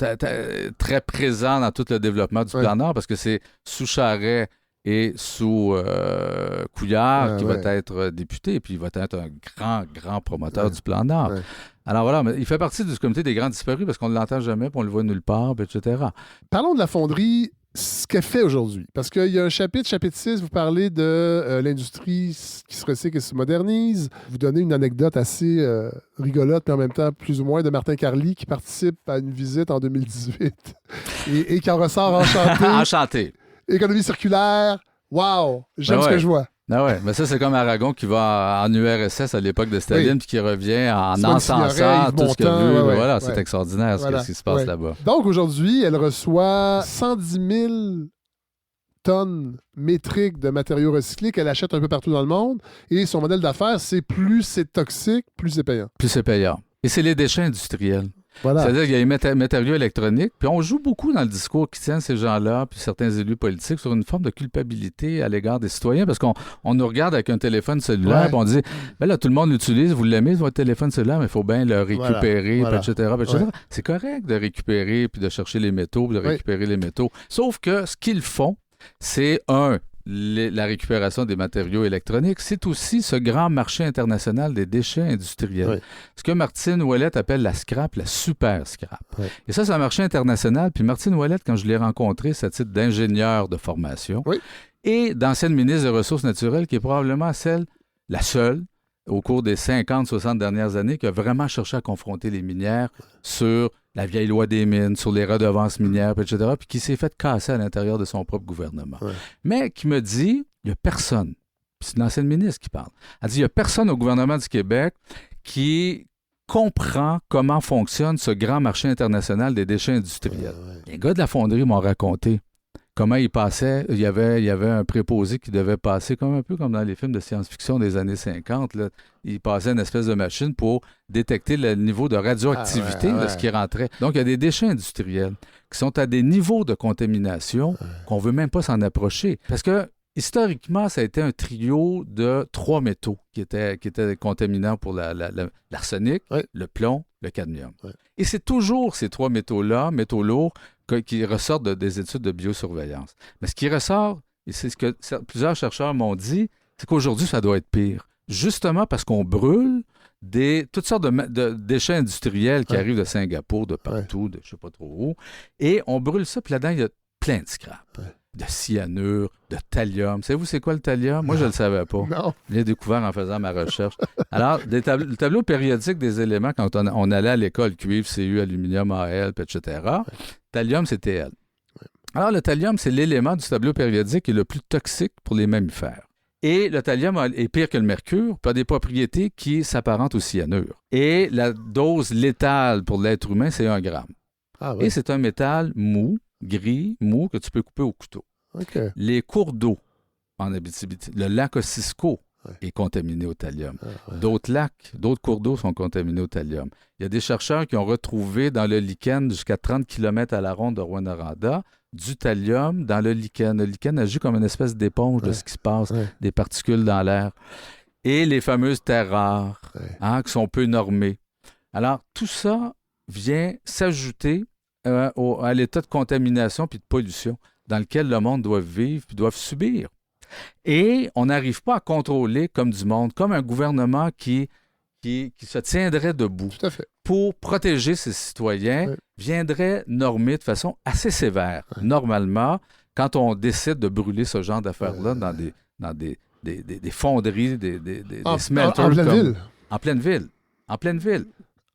très présent dans tout le développement du Plan Nord, parce que c'est sous Charest et sous Couillard qui va être député, puis il va être un grand promoteur du Plan Nord. Alors voilà, mais il fait partie du comité des grands disparus parce qu'on ne l'entend jamais, puis on le voit nulle part, etc. Parlons de la fonderie, ce qu'elle fait aujourd'hui. Parce qu'il y a un chapitre 6, vous parlez de l'industrie qui se recycle et se modernise. Vous donnez une anecdote assez rigolote, mais en même temps plus ou moins, de Martin Carly qui participe à une visite en 2018 et qui en ressort enchanté. Enchanté. Économie circulaire, wow, j'aime ce que je vois. Ah ouais, mais ça, c'est comme Aragon qui va en URSS à l'époque de Staline puis qui revient en encensant tout ce qu'il a vu. Voilà, c'est extraordinaire ce qui se passe là-bas. Donc aujourd'hui, elle reçoit 110 000 tonnes métriques de matériaux recyclés qu'elle achète un peu partout dans le monde. Et son modèle d'affaires, c'est plus c'est toxique, plus c'est payant. Plus c'est payant. Et c'est les déchets industriels. Voilà. C'est-à-dire qu'il y a les matériaux électroniques, puis on joue beaucoup dans le discours qui tient ces gens-là, puis certains élus politiques, sur une forme de culpabilité à l'égard des citoyens, parce qu'on nous regarde avec un téléphone cellulaire, puis on dit, ben là, tout le monde l'utilise, vous l'aimez, votre téléphone cellulaire, mais il faut bien le récupérer, etc. Ouais. C'est correct de récupérer, puis de chercher les métaux, puis de récupérer les métaux. Sauf que ce qu'ils font, c'est la récupération des matériaux électroniques, c'est aussi ce grand marché international des déchets industriels. Oui. Ce que Martine Ouellette appelle la scrap, la super scrap. Oui. Et ça, c'est un marché international. Puis Martine Ouellette, quand je l'ai rencontrée, c'est à titre d'ingénieur de formation et d'ancienne ministre des Ressources naturelles, qui est probablement la seule, au cours des 50-60 dernières années, qui a vraiment cherché à confronter les minières sur la vieille loi des mines, sur les redevances minières, etc., puis qui s'est fait casser à l'intérieur de son propre gouvernement. Ouais. Mais qui me dit, il n'y a personne, puis c'est l'ancienne ministre qui parle, elle dit, il n'y a personne au gouvernement du Québec qui comprend comment fonctionne ce grand marché international des déchets industriels. Les gars de la fonderie m'ont raconté comment il passait, il y avait un préposé qui devait passer, un peu comme dans les films de science-fiction des années 50, là. Il passait une espèce de machine pour détecter le niveau de radioactivité de ce qui rentrait. Donc, il y a des déchets industriels qui sont à des niveaux de contamination qu'on ne veut même pas s'en approcher. Parce que, historiquement, ça a été un trio de 3 métaux qui étaient contaminants pour l'arsenic, le plomb, le cadmium. Et c'est toujours ces 3 métaux-là, métaux lourds, qui ressortent des études de biosurveillance. Mais ce qui ressort, et c'est ce que plusieurs chercheurs m'ont dit, c'est qu'aujourd'hui, ça doit être pire. Justement parce qu'on brûle toutes sortes de déchets industriels qui arrivent de Singapour, de partout, de je ne sais pas trop où, et on brûle ça, puis là-dedans, il y a plein de scrap. De cyanure, de thallium. Savez-vous c'est quoi le thallium? Moi, je ne le savais pas. Non. Je l'ai découvert en faisant ma recherche. Alors, le tableau périodique des éléments, quand on allait à l'école, cuivre, Cu, aluminium, Al, etc., thallium, c'est Tl. Alors, le thallium, c'est l'élément du tableau périodique qui est le plus toxique pour les mammifères. Et le thallium est pire que le mercure, puis a des propriétés qui s'apparentent au cyanure. Et la dose létale pour l'être humain, c'est 1 gramme. Et c'est un métal gris, mou, que tu peux couper au couteau. Okay. Les cours d'eau en Abitibi, le lac Ossisco est contaminé au thallium. D'autres lacs, d'autres cours d'eau sont contaminés au thallium. Il y a des chercheurs qui ont retrouvé dans le lichen jusqu'à 30 km à la ronde de Rouyn-Noranda du thallium dans le lichen. Le lichen agit comme une espèce d'éponge de ce qui se passe, des particules dans l'air. Et les fameuses terres rares, qui sont peu normées. Alors, tout ça vient s'ajouter à l'état de contamination puis de pollution dans lequel le monde doit vivre puis doit subir. Et on n'arrive pas à contrôler comme du monde, comme un gouvernement qui se tiendrait debout pour protéger ses citoyens, viendrait normer de façon assez sévère. Normalement, quand on décide de brûler ce genre d'affaires-là dans des fonderies, des smelters. En pleine ville.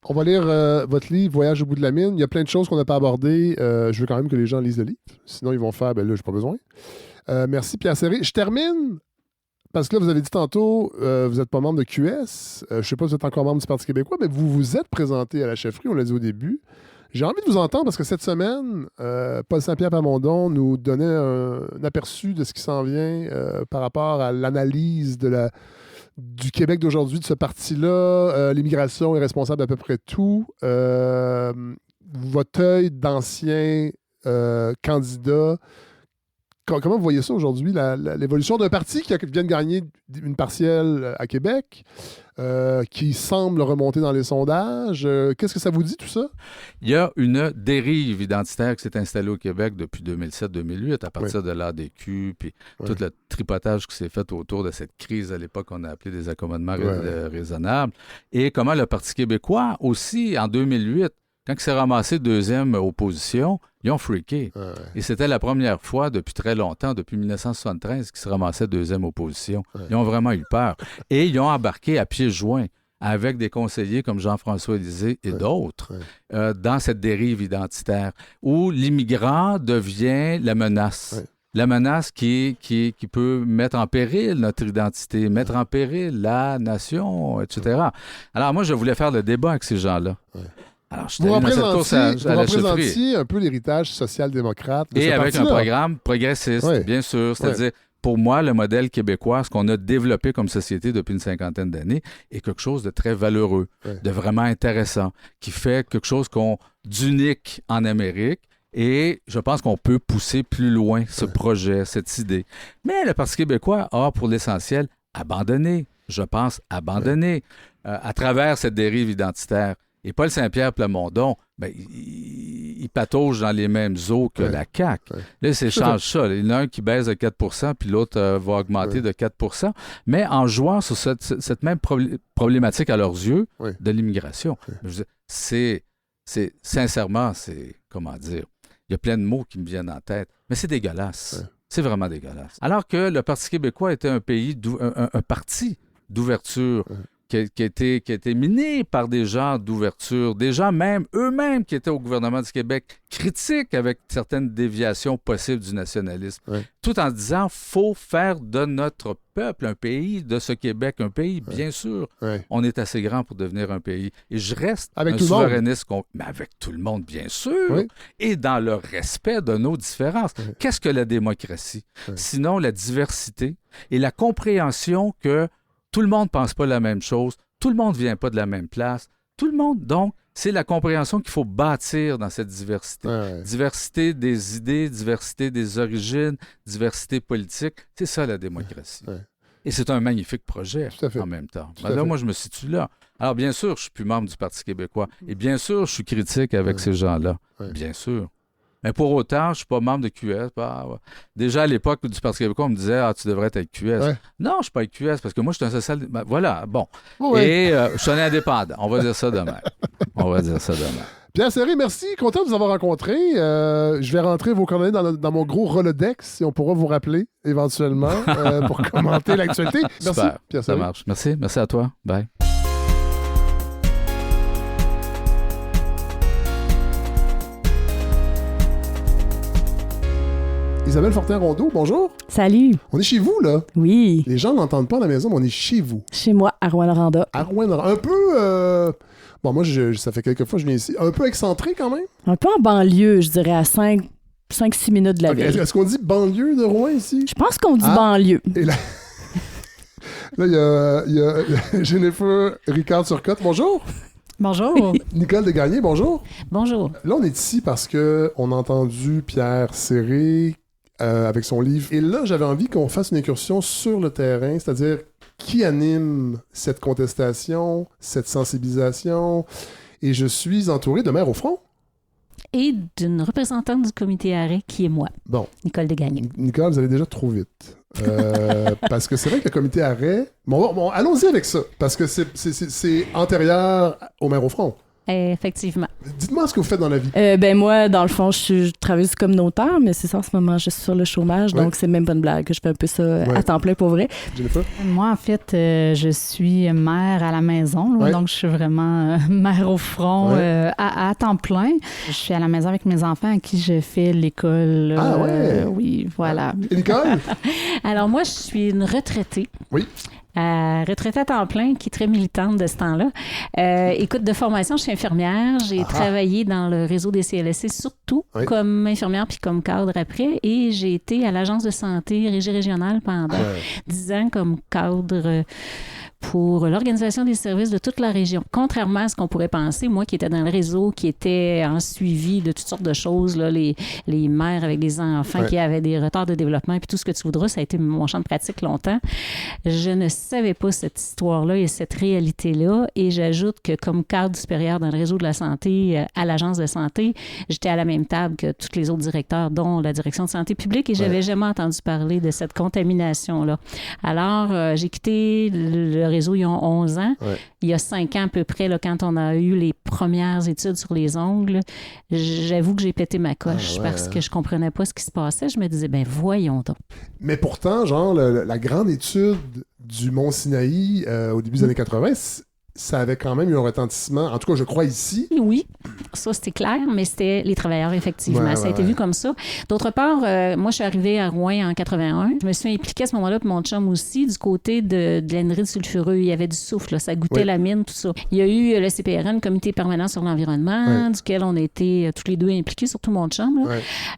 On va lire votre livre « Voyage au bout de la mine ». Il y a plein de choses qu'on n'a pas abordées. Je veux quand même que les gens lisent le livre. Sinon, ils vont faire « ben là, j'ai pas besoin ». Merci, Pierre Serré. Je termine, parce que là, vous avez dit tantôt, vous n'êtes pas membre de QS. Je ne sais pas si vous êtes encore membre du Parti québécois, mais vous vous êtes présenté à la chefferie, on l'a dit au début. J'ai envie de vous entendre, parce que cette semaine, Paul Saint-Pierre Plamondon nous donnait un aperçu de ce qui s'en vient par rapport à l'analyse du Québec d'aujourd'hui, de ce parti-là. L'immigration est responsable d'à peu près tout. Votre œil d'ancien candidat, comment vous voyez ça aujourd'hui, l'évolution d'un parti qui vient de gagner une partielle à Québec, qui semble remonter dans les sondages? Qu'est-ce que ça vous dit, tout ça? Il y a une dérive identitaire qui s'est installée au Québec depuis 2007-2008, à partir de l'ADQ, puis tout le tripotage qui s'est fait autour de cette crise à l'époque qu'on a appelé des accommodements raisonnables. Et comment le Parti québécois, aussi, en 2008, quand il s'est ramassé deuxième opposition, ils ont freaké. Et c'était la première fois depuis très longtemps, depuis 1973, qu'ils se ramassaient deuxième opposition. Ils ont vraiment eu peur. Et ils ont embarqué à pieds joints avec des conseillers comme Jean-François Lisée et d'autres dans cette dérive identitaire où l'immigrant devient la menace. La menace qui peut mettre en péril notre identité, mettre en péril la nation, etc. Alors moi, je voulais faire le débat avec ces gens-là. Alors, vous représentiez un peu l'héritage social-démocrate de et ce avec parti-là. Un programme progressiste, bien sûr. C'est-à-dire pour moi, le modèle québécois, ce qu'on a développé comme société depuis une cinquantaine d'années, est quelque chose de très valeureux, de vraiment intéressant, qui fait quelque chose d'unique en Amérique. Et je pense qu'on peut pousser plus loin ce projet, cette idée. Mais le Parti québécois a, pour l'essentiel, abandonné, je pense, à travers cette dérive identitaire. Et Paul Saint-Pierre Plamondon, il patauge dans les mêmes eaux que la CAQ. Là, il s'échange ça. Il y en a un qui baisse de 4 puis l'autre va augmenter de 4 mais en jouant sur cette même problématique à leurs yeux de l'immigration. Sincèrement, comment dire, il y a plein de mots qui me viennent en tête, mais c'est dégueulasse. C'est vraiment dégueulasse. Alors que le Parti québécois était un parti d'ouverture qui a été miné par des gens d'ouverture, des gens même eux-mêmes qui étaient au gouvernement du Québec, critiques avec certaines déviations possibles du nationalisme, tout en disant faut faire de notre peuple un pays, de ce Québec un pays, bien sûr. On est assez grand pour devenir un pays. Et je reste un souverainiste, mais avec tout le monde, bien sûr, et dans le respect de nos différences. Qu'est-ce que la démocratie? Sinon la diversité et la compréhension que tout le monde ne pense pas la même chose, tout le monde ne vient pas de la même place, tout le monde, donc, c'est la compréhension qu'il faut bâtir dans cette diversité. Diversité des idées, diversité des origines, diversité politique, c'est ça la démocratie. Et c'est un magnifique projet en même temps. Moi, je me situe là. Alors, bien sûr, je ne suis plus membre du Parti québécois. Et bien sûr, je suis critique avec ces gens-là. Bien sûr. Mais pour autant, je ne suis pas membre de QS. Déjà, à l'époque du Parti québécois, on me disait « Ah, tu devrais être avec QS. » Non, je ne suis pas avec QS parce que moi, je suis un social... voilà, bon. Et je suis un indépendant. On va dire ça demain. Pierre Serré, merci. Content de vous avoir rencontré. Je vais rentrer vos coordonnées dans mon gros Rolodex et on pourra vous rappeler éventuellement pour commenter l'actualité. Merci, super, Pierre Serré. Ça marche. Merci. Merci à toi. Bye. Isabelle Fortin-Rondeau, bonjour. Salut. On est chez vous, là. Oui. Les gens n'entendent pas à la maison, mais on est chez vous. Chez moi, à Rouyn-Noranda. À Rouyn-Noranda. Un peu... Bon, moi, ça fait quelques fois que je viens ici. Un peu excentré, quand même. Un peu en banlieue, je dirais, à 5-6 minutes de la ville. Est-ce qu'on dit banlieue de Rouen, ici? Je pense qu'on dit banlieue. Et là, il y a Jennifer Ricard-Turcotte. Bonjour. Bonjour. Nicole Desgagnés, bonjour. Bonjour. Là, on est ici parce qu'on a entendu Pierre Serré avec son livre. Et là, j'avais envie qu'on fasse une incursion sur le terrain, c'est-à-dire qui anime cette contestation, cette sensibilisation. Et je suis entouré de Mères au front. Et d'une représentante du comité arrêt qui est moi, Nicole Desgagnés. Nicole, vous allez déjà trop vite. Parce que c'est vrai que le comité arrêt... Bon, allons-y avec ça, parce que c'est antérieur aux Mères au front. Effectivement. Dites-moi ce que vous faites dans la vie. Moi, dans le fond, je travaille comme communautaire, mais c'est ça, en ce moment, je suis sur le chômage, donc c'est même pas une blague que je fais un peu ça à temps plein pour vrai. Jennifer? Moi, en fait, je suis mère à la maison, donc je suis vraiment mère au front à temps plein. Je suis à la maison avec mes enfants à qui je fais l'école. Oui, voilà. Et Nicole? Alors moi, je suis une retraitée. Oui. Retraitée à temps plein, qui est très militante de ce temps-là. Écoute, de formation, je suis infirmière. J'ai travaillé dans le réseau des CLSC, surtout comme infirmière puis comme cadre après. Et j'ai été à l'Agence de santé Régie régionale pendant 10 ans comme cadre pour l'organisation des services de toute la région. Contrairement à ce qu'on pourrait penser, moi qui étais dans le réseau, qui était en suivi de toutes sortes de choses, là, les mères avec des enfants qui avaient des retards de développement, puis tout ce que tu voudras, ça a été mon champ de pratique longtemps. Je ne savais pas cette histoire-là et cette réalité-là. Et j'ajoute que comme cadre supérieur dans le réseau de la santé à l'Agence de santé, j'étais à la même table que tous les autres directeurs, dont la direction de santé publique, et j'avais jamais entendu parler de cette contamination-là. Alors, j'ai quitté le réseau il y a 11 ans. Il y a 5 ans à peu près, là, quand on a eu les premières études sur les ongles, j'avoue que j'ai pété ma coche parce que je comprenais pas ce qui se passait. Je me disais, voyons donc. Mais pourtant, genre, la grande étude du Mont-Sinaï au début des années 80, ça avait quand même eu un retentissement, en tout cas, je crois ici. Oui. Ça, c'était clair, mais c'était les travailleurs, effectivement. Ça a été vu comme ça. D'autre part, moi, je suis arrivée à Rouen en 81. Je me suis impliquée à ce moment-là, puis mon chum aussi, du côté de l'anhydride sulfureux. Il y avait du soufre, là, ça goûtait la mine, tout ça. Il y a eu le CPRN, Comité permanent sur l'environnement, duquel on a été tous les deux impliqués, surtout mon chum.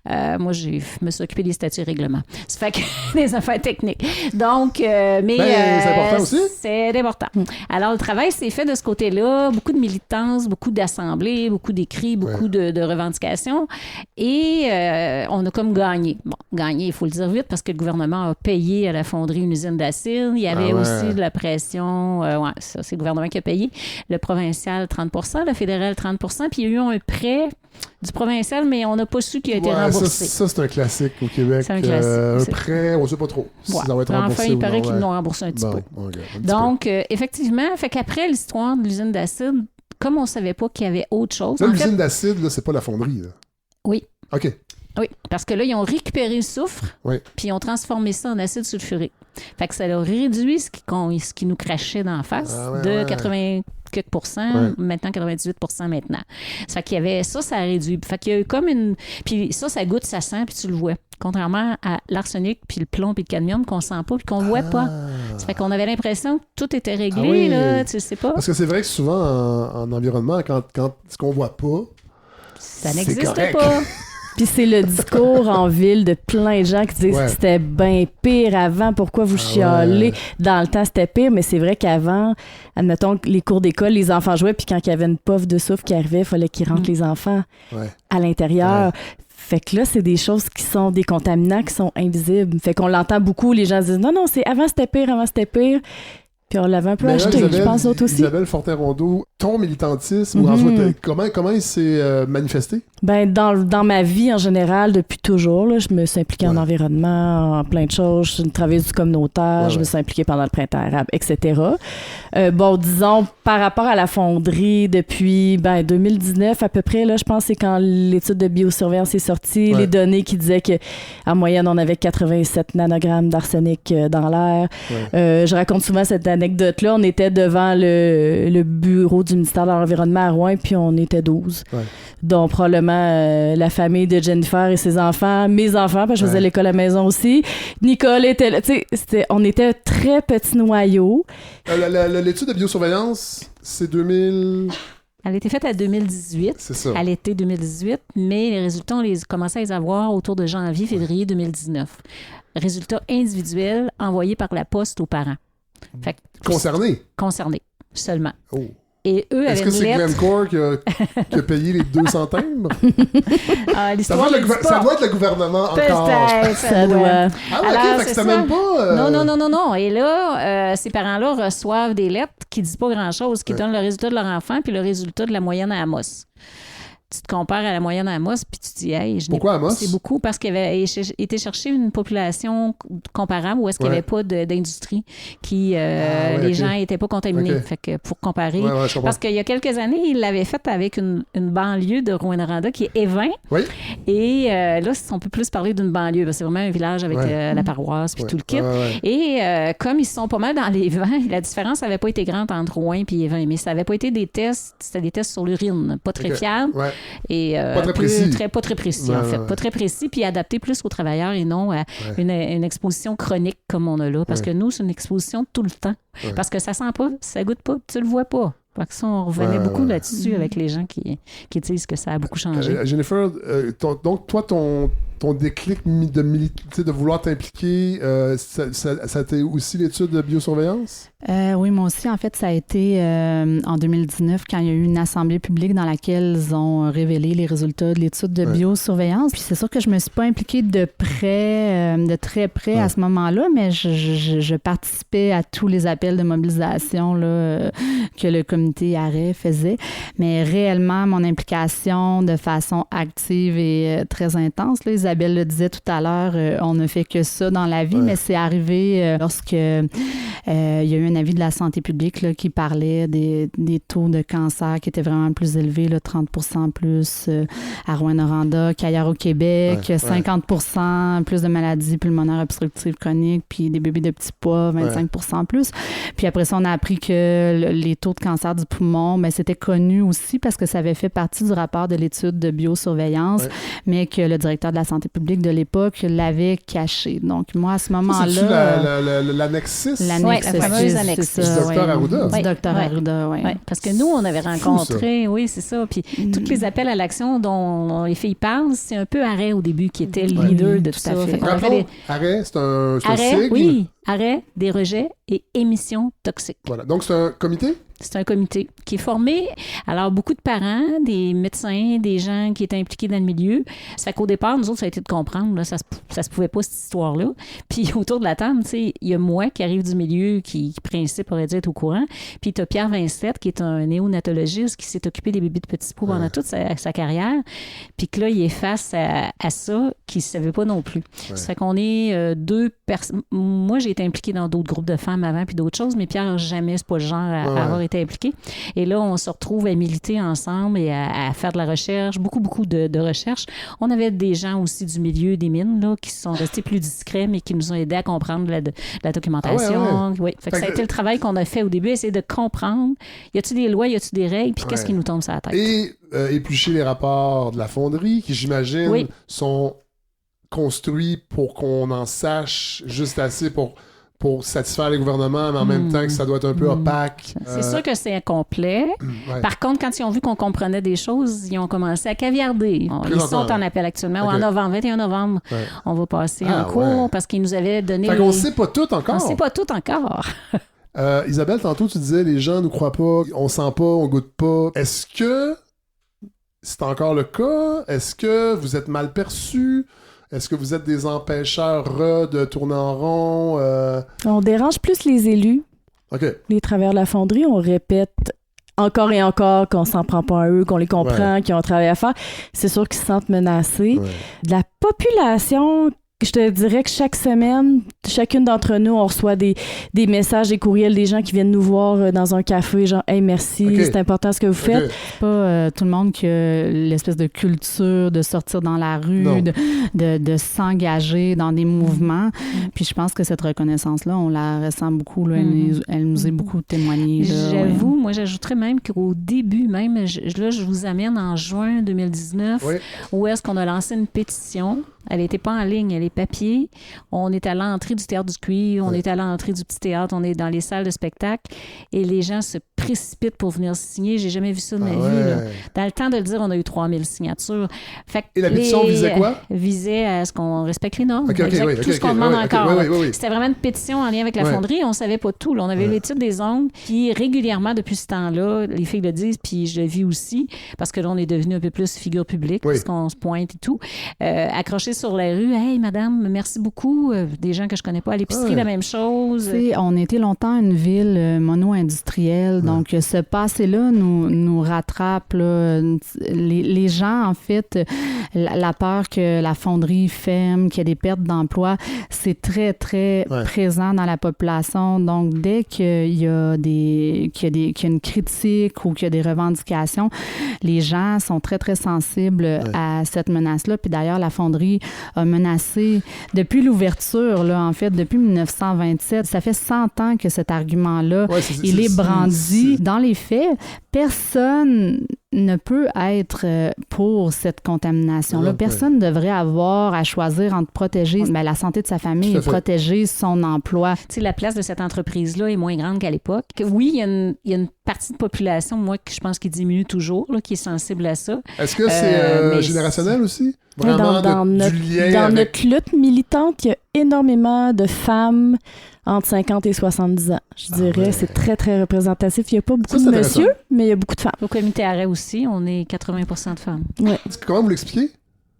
Moi, je me suis occupée des statuts et règlements. Ça fait que des affaires techniques. Donc, mais c'est important aussi. C'est important. Alors, le travail s'est fait de ce côté-là. Beaucoup de militance, beaucoup d'assemblées, beaucoup d'écrits, beaucoup de revendications. Et on a comme gagné. Bon, gagné, il faut le dire vite, parce que le gouvernement a payé à la fonderie une usine d'acide. Il y avait aussi de la pression. Ça, c'est le gouvernement qui a payé. Le provincial, 30 %, le fédéral, 30 %. Puis il y a eu un prêt du provincial, mais on n'a pas su qu'il a été remboursé. Ça, c'est un classique au Québec. C'est un classique. Un prêt, on ne sait pas trop si ça va être remboursé. Enfin, il paraît qu'ils l'ont remboursé un petit peu. Donc, effectivement, fait qu'après l'histoire de l'usine d'acide, comme on ne savait pas qu'il y avait autre chose... L'usine d'acide, là, c'est pas la fonderie. Là. Oui. OK. Oui, parce que là, ils ont récupéré le soufre, puis ils ont transformé ça en acide sulfurique. Fait que ça a réduit ce qui nous crachait d'en face de 80 quelques %, maintenant 98 % maintenant. Ça fait qu'il y avait ça a réduit. Fait qu'il y a eu comme une... Puis ça goûte, ça sent, puis tu le vois. Contrairement à l'arsenic, puis le plomb, puis le cadmium qu'on sent pas, puis qu'on voit pas. Ça fait qu'on avait l'impression que tout était réglé, là, tu sais pas. Parce que c'est vrai que souvent, en environnement, quand ce qu'on voit pas, ça n'existe pas. Puis c'est le discours en ville de plein de gens qui disent que c'était bien pire avant, pourquoi vous chialez? Dans le temps, c'était pire, mais c'est vrai qu'avant, admettons, les cours d'école, les enfants jouaient, puis quand il y avait une puff de soufre qui arrivait, il fallait qu'ils rentrent les enfants à l'intérieur. Fait que là, c'est des choses qui sont des contaminants qui sont invisibles. Fait qu'on l'entend beaucoup, les gens disent « Non, c'est avant c'était pire. » Puis on l'avait un peu acheté, Isabelle, je pense, d'autres aussi. Isabelle Fortin-Rondeau, ton militantisme, ou en soit, comment il s'est manifesté? Ben, dans ma vie en général, depuis toujours, là, je me suis impliquée en environnement, en plein de choses. Je suis une travailleuse du communautaire, je me suis impliquée pendant le printemps arabe, etc. Bon, disons, par rapport à la fonderie, depuis 2019 à peu près, là, je pense que c'est quand l'étude de biosurveillance est sortie, les données qui disaient qu'en moyenne, on avait 87 nanogrammes d'arsenic dans l'air. Je raconte souvent cette anecdote-là. On était devant le bureau du ministère de l'Environnement à Rouen, puis on était 12. Donc, probablement la famille de Jennifer et ses enfants, mes enfants, parce que je faisais l'école à la maison aussi. Nicole était là. Tu sais, on était un très petit noyau. L'étude de biosurveillance, c'est 2000... Elle a été faite en 2018, à l'été 2018, mais les résultats, on les commençait à les avoir autour de janvier-février 2019. Résultats individuels envoyés par la poste aux parents. Fait que, concernés, seulement. Et eux Est-ce que c'est Glencore qui a payé les 200 timbres? Ça doit être le gouvernement encore. Ça doit. Ah ouais, alors, OK, fait que c'était même pas... Non. Et là, ces parents-là reçoivent des lettres qui disent pas grand-chose, qui donnent le résultat de leur enfant puis le résultat de la moyenne à Amos. Tu te compares à la moyenne à Amos, puis tu te dis, hey, pourquoi Amos? C'est beaucoup parce qu'il avait été chercher une population comparable où est-ce qu'il n'y avait pas d'industrie, les gens n'étaient pas contaminés. Fait que pour comparer, parce qu'il y a quelques années, il l'avait fait avec une banlieue de Rouyn-Noranda qui est Évin. Et là, on peut plus parler d'une banlieue, parce que c'est vraiment un village avec la paroisse puis tout le kit. Et comme ils sont pas mal dans les vents, la différence n'avait pas été grande entre Rouen et Évin, mais ça n'avait pas été des tests, c'était des tests sur l'urine, pas très fiables. Et pas très précis. Pas très précis, en fait. Pas très précis, puis adapté plus aux travailleurs et non à une exposition chronique comme on a là. Parce que nous, c'est une exposition tout le temps. Parce que ça sent pas, ça goûte pas, tu le vois pas. Fait que ça, on revenait beaucoup là-dessus avec les gens qui disent que ça a beaucoup changé. Jennifer, donc toi, ton déclic de vouloir t'impliquer, ça a été aussi l'étude de biosurveillance? Oui, moi aussi. En fait, ça a été en 2019 quand il y a eu une assemblée publique dans laquelle ils ont révélé les résultats de l'étude de biosurveillance. Puis c'est sûr que je me suis pas impliquée de très près à ce moment-là, mais je participais à tous les appels de mobilisation là, que le comité Arrêt faisait. Mais réellement, mon implication de façon active et très intense, là, Isabelle le disait tout à l'heure, on ne fait que ça dans la vie, mais c'est arrivé lorsque il y a eu un avis de la santé publique là, qui parlait des taux de cancer qui étaient vraiment plus élevés, là, 30% plus à Rouyn-Noranda qu'ailleurs au Québec, 50% plus de maladies pulmonaires obstructives chroniques, puis des bébés de petits pois, 25% plus. Puis après ça, on a appris que les taux de cancer du poumon, ben, c'était connu aussi parce que ça avait fait partie du rapport de l'étude de biosurveillance, mais que le directeur de la santé publique de l'époque l'avait caché. Donc, moi, à ce moment-là... C'est-tu l'annexe 6? La fameuse annexe 6. Du docteur Arruda. Du docteur Arruda, oui. Parce que nous, on avait rencontré... Oui, c'est ça. Puis tous les appels à l'action dont les filles parlent, c'est un peu Arrêt au début qui était le leader de tout ça. Arrêt, c'est un sigle? Oui, Arrêt des rejets et émissions toxiques. Voilà. Donc, c'est un comité? C'est un comité qui est formé, alors beaucoup de parents, des médecins, des gens qui étaient impliqués dans le milieu. Ça fait qu'au départ, nous autres, ça a été de comprendre, là, ça se pouvait pas, cette histoire-là. Puis autour de la table, tu sais, il y a moi qui arrive du milieu, qui principe aurait dû être au courant. Puis tu as Pierre Vincette, qui est un néonatologiste qui s'est occupé des bébés de petits pots pendant toute sa carrière. Puis que là, il est face à ça, qu'il ne savait pas non plus. Ça fait qu'on est deux personnes. Moi, j'ai été impliquée dans d'autres groupes de femmes avant, puis d'autres choses, mais Pierre, jamais, c'est pas le genre à avoir été impliqué. Et là, on se retrouve à militer ensemble et à faire de la recherche, beaucoup de recherche. On avait des gens aussi du milieu des mines là, qui sont restés plus discrets, mais qui nous ont aidés à comprendre la documentation. Oui. Fait que ça a été le travail qu'on a fait au début, essayer de comprendre, y a-t-il des lois, y a-t-il des règles, puis qu'est-ce qui nous tombe sur la tête. Et éplucher les rapports de la fonderie, qui, j'imagine, sont construits pour qu'on en sache juste assez pour satisfaire les gouvernements, mais en même temps que ça doit être un peu opaque. C'est sûr que c'est incomplet. Par contre, quand ils ont vu qu'on comprenait des choses, ils ont commencé à caviarder. Ils sont en appel actuellement. Ou en novembre, 21 novembre, on va passer en cours parce qu'ils nous avaient donné... Fait qu'on ne sait pas tout encore. On ne sait pas tout encore. Isabelle, tantôt, tu disais, les gens ne nous croient pas, on sent pas, on goûte pas. Est-ce que c'est encore le cas? Est-ce que vous êtes mal perçus? Est-ce que vous êtes des empêcheurs de tourner en rond? On dérange plus les élus. OK. Les travailleurs de la fonderie, on répète encore et encore qu'on s'en prend pas à eux, qu'on les comprend, qu'ils ont un travail à faire. C'est sûr qu'ils se sentent menacés. De la population... Je te dirais que chaque semaine, chacune d'entre nous, on reçoit des messages, des courriels, des gens qui viennent nous voir dans un café, genre « Hey, merci, c'est important ce que vous faites. » C'est pas tout le monde qui a l'espèce de culture de sortir dans la rue, de s'engager dans des mouvements. Puis je pense que cette reconnaissance-là, on la ressent beaucoup. Là, elle nous est beaucoup témoignée. J'avoue, moi, j'ajouterais même qu'au début, même, je vous amène en juin 2019, où est-ce qu'on a lancé une pétition. Elle n'était pas en ligne, elle est papier. On est à l'entrée du Théâtre du Cuivre, on est à l'entrée du Petit Théâtre, on est dans les salles de spectacle et les gens se précipitent pour venir signer. J'ai jamais vu ça de ma vie. Là. Dans le temps de le dire, on a eu 3000 signatures. Fait que et la pétition visait quoi? Visait à ce qu'on respecte les normes. Tout ce qu'on demande encore. C'était vraiment une pétition en lien avec la fonderie. On ne savait pas tout. Là. On avait l'étude des ongles qui, régulièrement, depuis ce temps-là, les filles le disent, puis je le vis aussi, parce que là, on est devenu un peu plus figure publique, parce qu'on se pointe et tout. Accroché sur la rue, « Hey, madame, merci beaucoup. » Des gens que je connais pas à l'épicerie, la même chose. On était longtemps une ville mono-industrielle, donc ce passé-là nous rattrape. Là. Les gens, en fait, la peur que la fonderie ferme, qu'il y ait des pertes d'emploi, c'est très, très présent dans la population. Donc, dès qu'il y a une critique ou qu'il y a des revendications, les gens sont très, très sensibles à cette menace-là. Puis d'ailleurs, la fonderie a menacé depuis l'ouverture, là, en fait, depuis 1927. Ça fait 100 ans que cet argument-là, il est brandi. Dans les faits, personne ne peut être pour cette contamination-là. Personne ne devrait avoir à choisir entre protéger la santé de sa famille et protéger son emploi. Tu sais, la place de cette entreprise-là est moins grande qu'à l'époque. Oui, il y a une partie de population, moi, que je pense qui diminue toujours, là, qui est sensible à ça. Est-ce que c'est générationnel aussi? Vraiment dans notre lutte militante, il y a énormément de femmes entre 50 et 70 ans. Je dirais, c'est très, très représentatif. Il n'y a pas beaucoup de monsieur, mais il y a beaucoup de femmes. Au comité Arrêt aussi, on est 80% de femmes. Comment vous l'expliquez?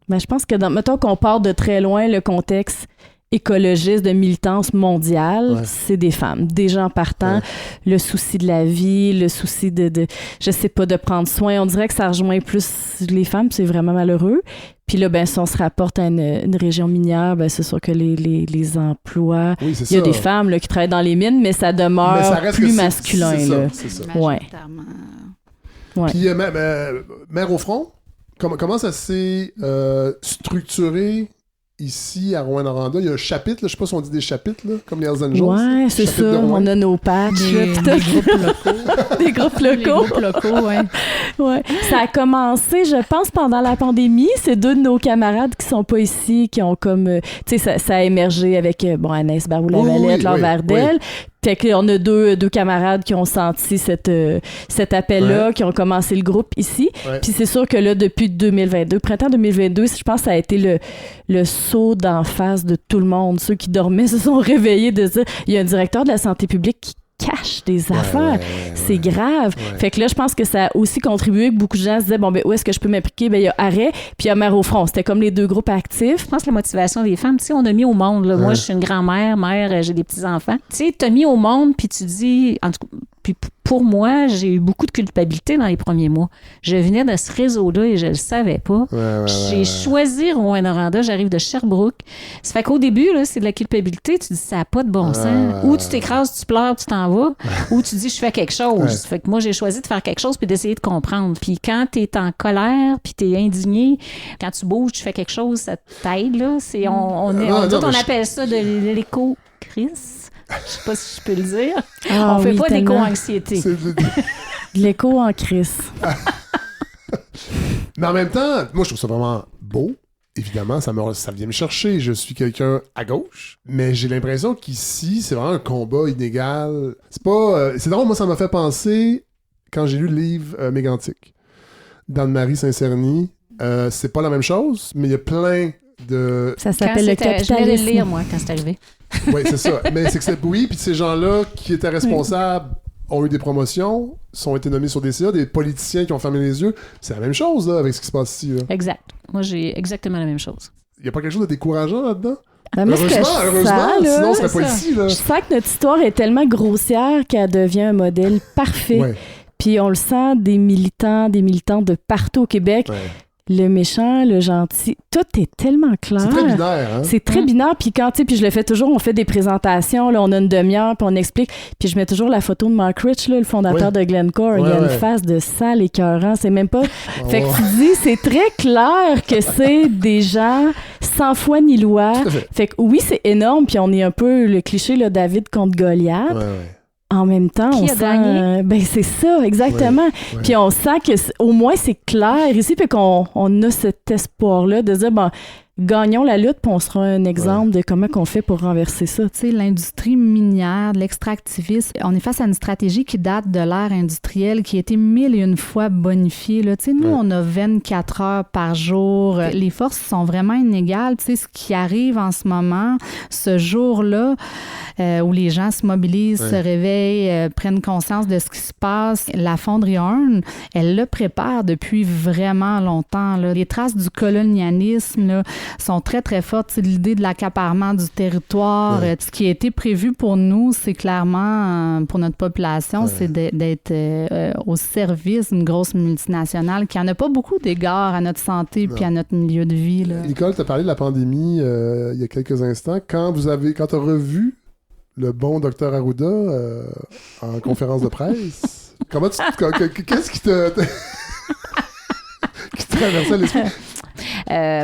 Ben, je pense que, mettons qu'on part de très loin, le contexte écologistes de militance mondiale, c'est des femmes. Déjà en partant, le souci de la vie, le souci de je sais pas, de prendre soin. On dirait que ça rejoint plus les femmes, c'est vraiment malheureux. Puis là, ben, si on se rapporte à une région minière, ben, c'est sûr que les emplois... Oui, il y a des femmes là, qui travaillent dans les mines, mais ça demeure plus masculin. C'est ça. Ouais. Puis, Mère au front, comment ça s'est structuré ici à Rouyn-Noranda? Il y a un chapitre, là, je sais pas si on dit des chapitres, là, comme les Hells Angels. Ouais, c'est ça. On a nos patchs. Des groupes locaux. Des groupes locaux. Ouais. Ça a commencé, je pense, pendant la pandémie. C'est 2 de nos camarades qui sont pas ici, qui ont comme... tu sais, ça a émergé avec Anaïs Barou-Lavalette, Laure Vardel. Fait qu'on a deux camarades qui ont senti cet appel-là, qui ont commencé le groupe ici. Puis c'est sûr que là, depuis 2022, printemps 2022, je pense que ça a été le saut d'en face de tout le monde. Ceux qui dormaient se sont réveillés de dire, il y a un directeur de la santé publique qui cache des affaires. C'est grave. Fait que là, je pense que ça a aussi contribué que beaucoup de gens se disaient, bon, ben, où est-ce que je peux m'impliquer? Ben, il y a Arrêt, puis il y a Mère au front. C'était comme les 2 groupes actifs. Je pense que la motivation des femmes, tu sais, on a mis au monde, là. Moi, je suis une grand-mère, mère, j'ai des petits-enfants. Tu sais, t'as mis au monde, puis tu dis, en tout cas, puis pour moi, j'ai eu beaucoup de culpabilité dans les premiers mois. Je venais de ce réseau-là et je le savais pas. J'ai choisi Rouyn-Noranda, j'arrive de Sherbrooke. Ça fait qu'au début, là, c'est de la culpabilité. Tu dis, ça n'a pas de bon sens. Ou tu t'écrases, tu pleures, tu t'en vas. Ou tu dis, je fais quelque chose. Fait que moi, j'ai choisi de faire quelque chose puis d'essayer de comprendre. Puis quand tu es en colère puis tu es indigné, quand tu bouges, tu fais quelque chose, ça t'aide, là. On appelle ça de l'éco-crise. Je sais pas si je peux le dire. On fait pas d'éco-anxiété. De l'éco en crise. Mais en même temps, moi, je trouve ça vraiment beau. Évidemment, ça vient me chercher. Je suis quelqu'un à gauche. Mais j'ai l'impression qu'ici, c'est vraiment un combat inégal. C'est pas... c'est drôle, moi, ça m'a fait penser quand j'ai lu le livre Mégantic d'Anne-Marie Saint-Cerny. C'est pas la même chose, mais il y a plein de... Ça s'appelle le capitalisme. Je voulais le lire, moi, quand c'est arrivé. Oui, c'est ça. Mais c'est que puis ces gens-là qui étaient responsables ont eu des promotions, ont été nommés sur des CA, des politiciens qui ont fermé les yeux. C'est la même chose, là, avec ce qui se passe ici. Là. Exact. Moi, j'ai exactement la même chose. Il n'y a pas quelque chose de décourageant là-dedans? Ben, heureusement, sinon on serait pas ici. Là. Je sens que notre histoire est tellement grossière qu'elle devient un modèle parfait. Puis on le sent des militants, des militantes de partout au Québec. Le méchant, le gentil, tout est tellement clair. C'est très binaire, hein? C'est très binaire, puis quand, tu sais, puis je le fais toujours, on fait des présentations, là, on a une demi-heure, puis on explique, puis je mets toujours la photo de Mark Rich, là, le fondateur de Glencore. Il a une face de sale écœurant, c'est même pas... Fait que tu dis, c'est très clair que c'est des gens sans foi ni loi. Fait que oui, c'est énorme, puis on est un peu le cliché, là, David contre Goliath. En même temps, on sent... ben c'est ça, exactement. Puis on sent que au moins c'est clair ici, puis qu'on a cet espoir-là de dire, bon, gagnons la lutte, puis on sera un exemple de comment on fait pour renverser ça. Tu sais, l'industrie minière, l'extractivisme, on est face à une stratégie qui date de l'ère industrielle, qui a été 1001 fois bonifiée. Tu sais, nous, on a 24 heures par jour. Les forces sont vraiment inégales. Tu sais, ce qui arrive en ce moment, ce jour-là, où les gens se mobilisent, se réveillent, prennent conscience de ce qui se passe. La fonderie Hearne, elle le prépare depuis vraiment longtemps. Là. Les traces du colonialisme là, sont très, très fortes. C'est l'idée de l'accaparement du territoire. Ce qui a été prévu pour nous, c'est clairement, pour notre population, c'est d'être au service d'une grosse multinationale qui n'en a pas beaucoup d'égard à notre santé puis à notre milieu de vie. Là. Nicole, tu as parlé de la pandémie il y a quelques instants. Quand tu as revu le bon Dr Arruda en conférence de presse. Qu'est-ce qui te traversait l'esprit?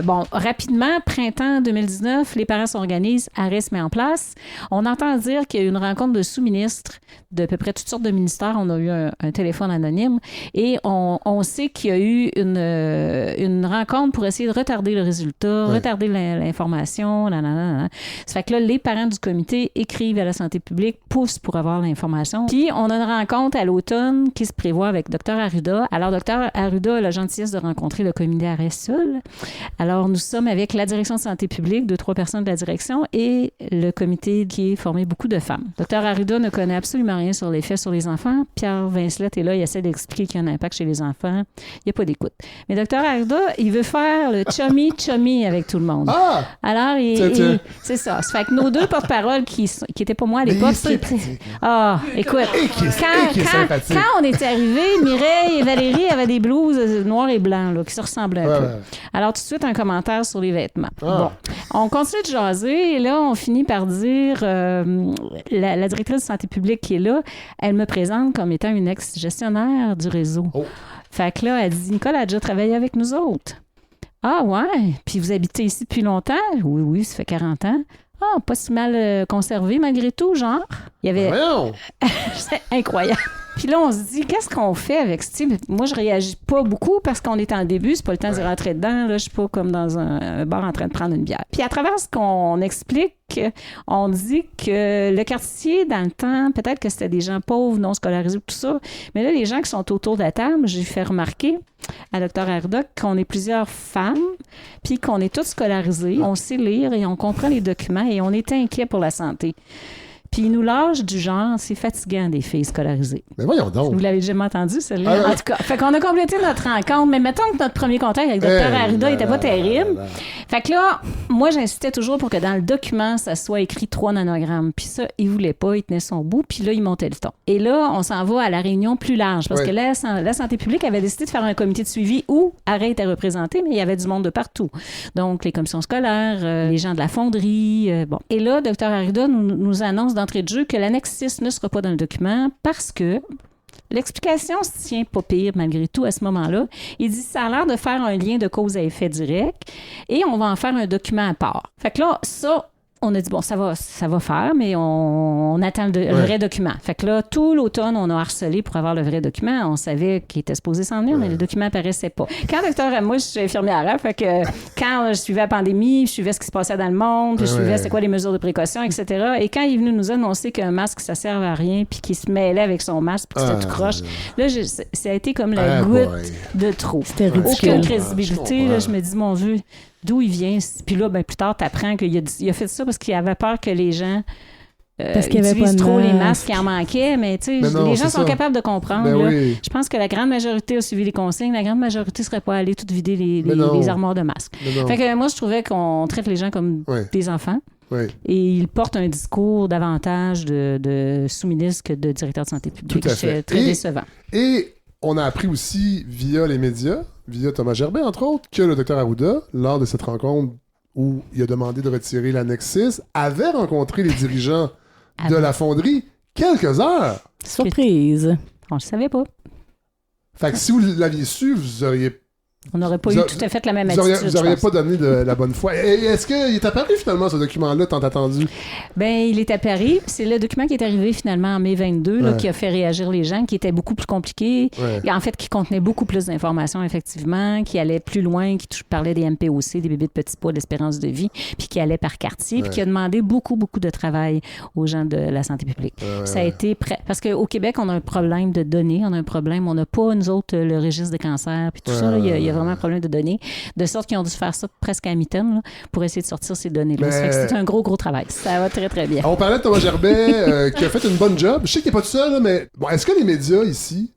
Bon, rapidement, printemps 2019, les parents s'organisent, Arrêt se met en place. On entend dire qu'il y a eu une rencontre de sous-ministres de à peu près toutes sortes de ministères. On a eu un téléphone anonyme et on sait qu'il y a eu une rencontre pour essayer de retarder le résultat, retarder l'information. Ça fait que là, les parents du comité écrivent à la santé publique, poussent pour avoir l'information. Puis, on a une rencontre à l'automne qui se prévoit avec Dr Arruda. Alors, Dr Arruda a la gentillesse de rencontrer le comité Arrêt seul. Alors, nous sommes avec la direction de santé publique, 2-3 personnes de la direction, et le comité qui est formé beaucoup de femmes. Dr Arruda ne connaît absolument rien sur l'effet sur les enfants. Pierre Vincelette est là, il essaie d'expliquer qu'il y a un impact chez les enfants. Il n'y a pas d'écoute. Mais Dr Arruda, il veut faire le chummy avec tout le monde. Ah! Alors, c'est ça. Ça fait que nos deux porte-paroles qui n'étaient pas moi à l'époque. Écoute, quand on est arrivé, Mireille et Valérie avaient des blouses noirs et blancs là, qui se ressemblaient un peu. Alors, tout de suite, un commentaire sur les vêtements. Bon, on continue de jaser et là, on finit par dire la directrice de santé publique qui est là, elle me présente comme étant une ex-gestionnaire du réseau. Fait que là, elle dit, Nicole a déjà travaillé avec nous autres. Ah ouais? Puis vous habitez ici depuis longtemps? Oui, ça fait 40 ans. Ah, pas si mal conservé malgré tout, genre. Il y avait... C'est incroyable. Puis là, on se dit, qu'est-ce qu'on fait avec Steve? Moi, je réagis pas beaucoup parce qu'on est en début, c'est pas le temps d'y rentrer dedans. Là, je suis pas comme dans un bar en train de prendre une bière. Puis à travers ce qu'on explique, on dit que le quartier, dans le temps, peut-être que c'était des gens pauvres, non scolarisés, tout ça. Mais là, les gens qui sont autour de la table, j'ai fait remarquer à Dr Arruda qu'on est plusieurs femmes, puis qu'on est toutes scolarisées, on sait lire et on comprend les documents et on est inquiet pour la santé. Puis ils nous lâchent du genre, c'est fatigant des filles scolarisées. Mais voyons donc. Vous l'avez jamais entendu, celle-là? En tout cas, fait qu'on a complété notre rencontre, mais mettons que notre premier contact avec Dr Arruda n'était pas terrible. Fait que là, moi, j'insistais toujours pour que dans le document, ça soit écrit 3 nanogrammes. Puis ça, il voulait pas, il tenait son bout, puis là, il montait le ton. Et là, on s'en va à la réunion plus large, parce que la santé publique avait décidé de faire un comité de suivi où Arrêt était représenté, mais il y avait du monde de partout. Donc, les commissions scolaires, les gens de la fonderie, bon. Et là, Dr Arruda nous annonce d'entrée de jeu que l'annexe 6 ne sera pas dans le document parce que l'explication se tient pas pire malgré tout à ce moment-là. Il dit ça a l'air de faire un lien de cause à effet direct et on va en faire un document à part. Fait que là, ça, on a dit, bon, ça va faire, mais on attend le vrai document. Fait que là, tout l'automne, on a harcelé pour avoir le vrai document. On savait qu'il était supposé s'en venir, mais le document apparaissait pas. Moi, je suis infirmière, fait que quand je suivais la pandémie, je suivais ce qui se passait dans le monde, puis je suivais c'est quoi les mesures de précaution, etc. Et quand il est venu nous annoncer qu'un masque, ça sert à rien, puis qu'il se mêlait avec son masque, puis que c'était tout croche, là, ça a été comme la goutte de trop. C'était ridicule. Aucune crédibilité. Là, je me dis, mon Dieu, d'où il vient? Puis là, plus tard, tu apprends qu'il a fait ça parce qu'il avait peur que les gens utilisent trop les masques, qu'il en manquait. Mais tu sais, les gens sont capables de comprendre. Là. Oui. Je pense que la grande majorité a suivi les consignes. La grande majorité ne serait pas allée tout vider les armoires de masques. Fait que moi, je trouvais qu'on traite les gens comme des enfants. Oui. Et il porte un discours davantage de sous-ministre que de directeur de santé publique. C'est très décevant. Et on a appris aussi via les médias, via Thomas Gerbet, entre autres, que le Dr Arruda, lors de cette rencontre où il a demandé de retirer l'annexe 6, avait rencontré les dirigeants de la fonderie quelques heures. Surprise. On ne le savait pas. Fait que si vous l'aviez su, vous auriez... On n'aurait pas eu tout à fait la même attitude. Vous n'auriez pas donné de la bonne foi. Et est-ce qu'il est apparu finalement, ce document-là, tant attendu? Bien, il est apparu. C'est le document qui est arrivé finalement en mai 22, là, qui a fait réagir les gens, qui était beaucoup plus compliqué. Et en fait, qui contenait beaucoup plus d'informations, effectivement, qui allait plus loin, qui parlait des MPOC, des bébés de petits poids, d'espérance de vie, puis qui allait par quartier, puis qui a demandé beaucoup, beaucoup de travail aux gens de la santé publique. Ça a été parce qu'au Québec, on a un problème de données, on n'a pas, nous autres, le registre des cancers, puis tout ça. Il y a vraiment un problème de données, de sorte qu'ils ont dû faire ça presque à mi-temps là, pour essayer de sortir ces données-là. Ça fait que c'est un gros, gros travail. Ça va très, très bien. On parlait de Thomas Gerbet qui a fait une bonne job. Je sais qu'il n'est pas tout seul, là, mais bon, est-ce que les médias ici...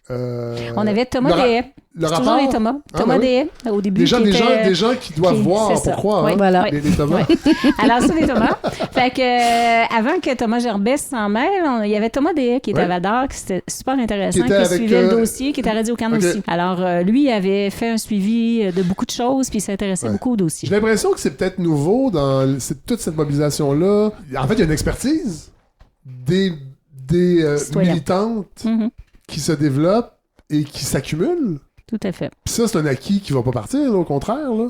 On avait Thomas Dehaye. Le rapport? Toujours les Thomas. Thomas Dehaye, au début. Des gens qui doivent voir pour croire. Oui, hein, voilà. Les Thomas. Oui. Alors, ça, les Thomas. Fait que, avant que Thomas Gerbet s'en mêle, il y avait Thomas Dehaye qui était à Val-d'Or, qui c'était super intéressant, qui suivait le dossier, qui était à Radio-Can aussi. Alors, lui, il avait fait un suivi de beaucoup de choses, puis il s'intéressait beaucoup au dossier. J'ai l'impression que c'est peut-être nouveau dans toute cette mobilisation-là. En fait, il y a une expertise des militantes qui se développent et qui s'accumulent. Tout à fait. Puis ça, c'est un acquis qui va pas partir, là, au contraire, là.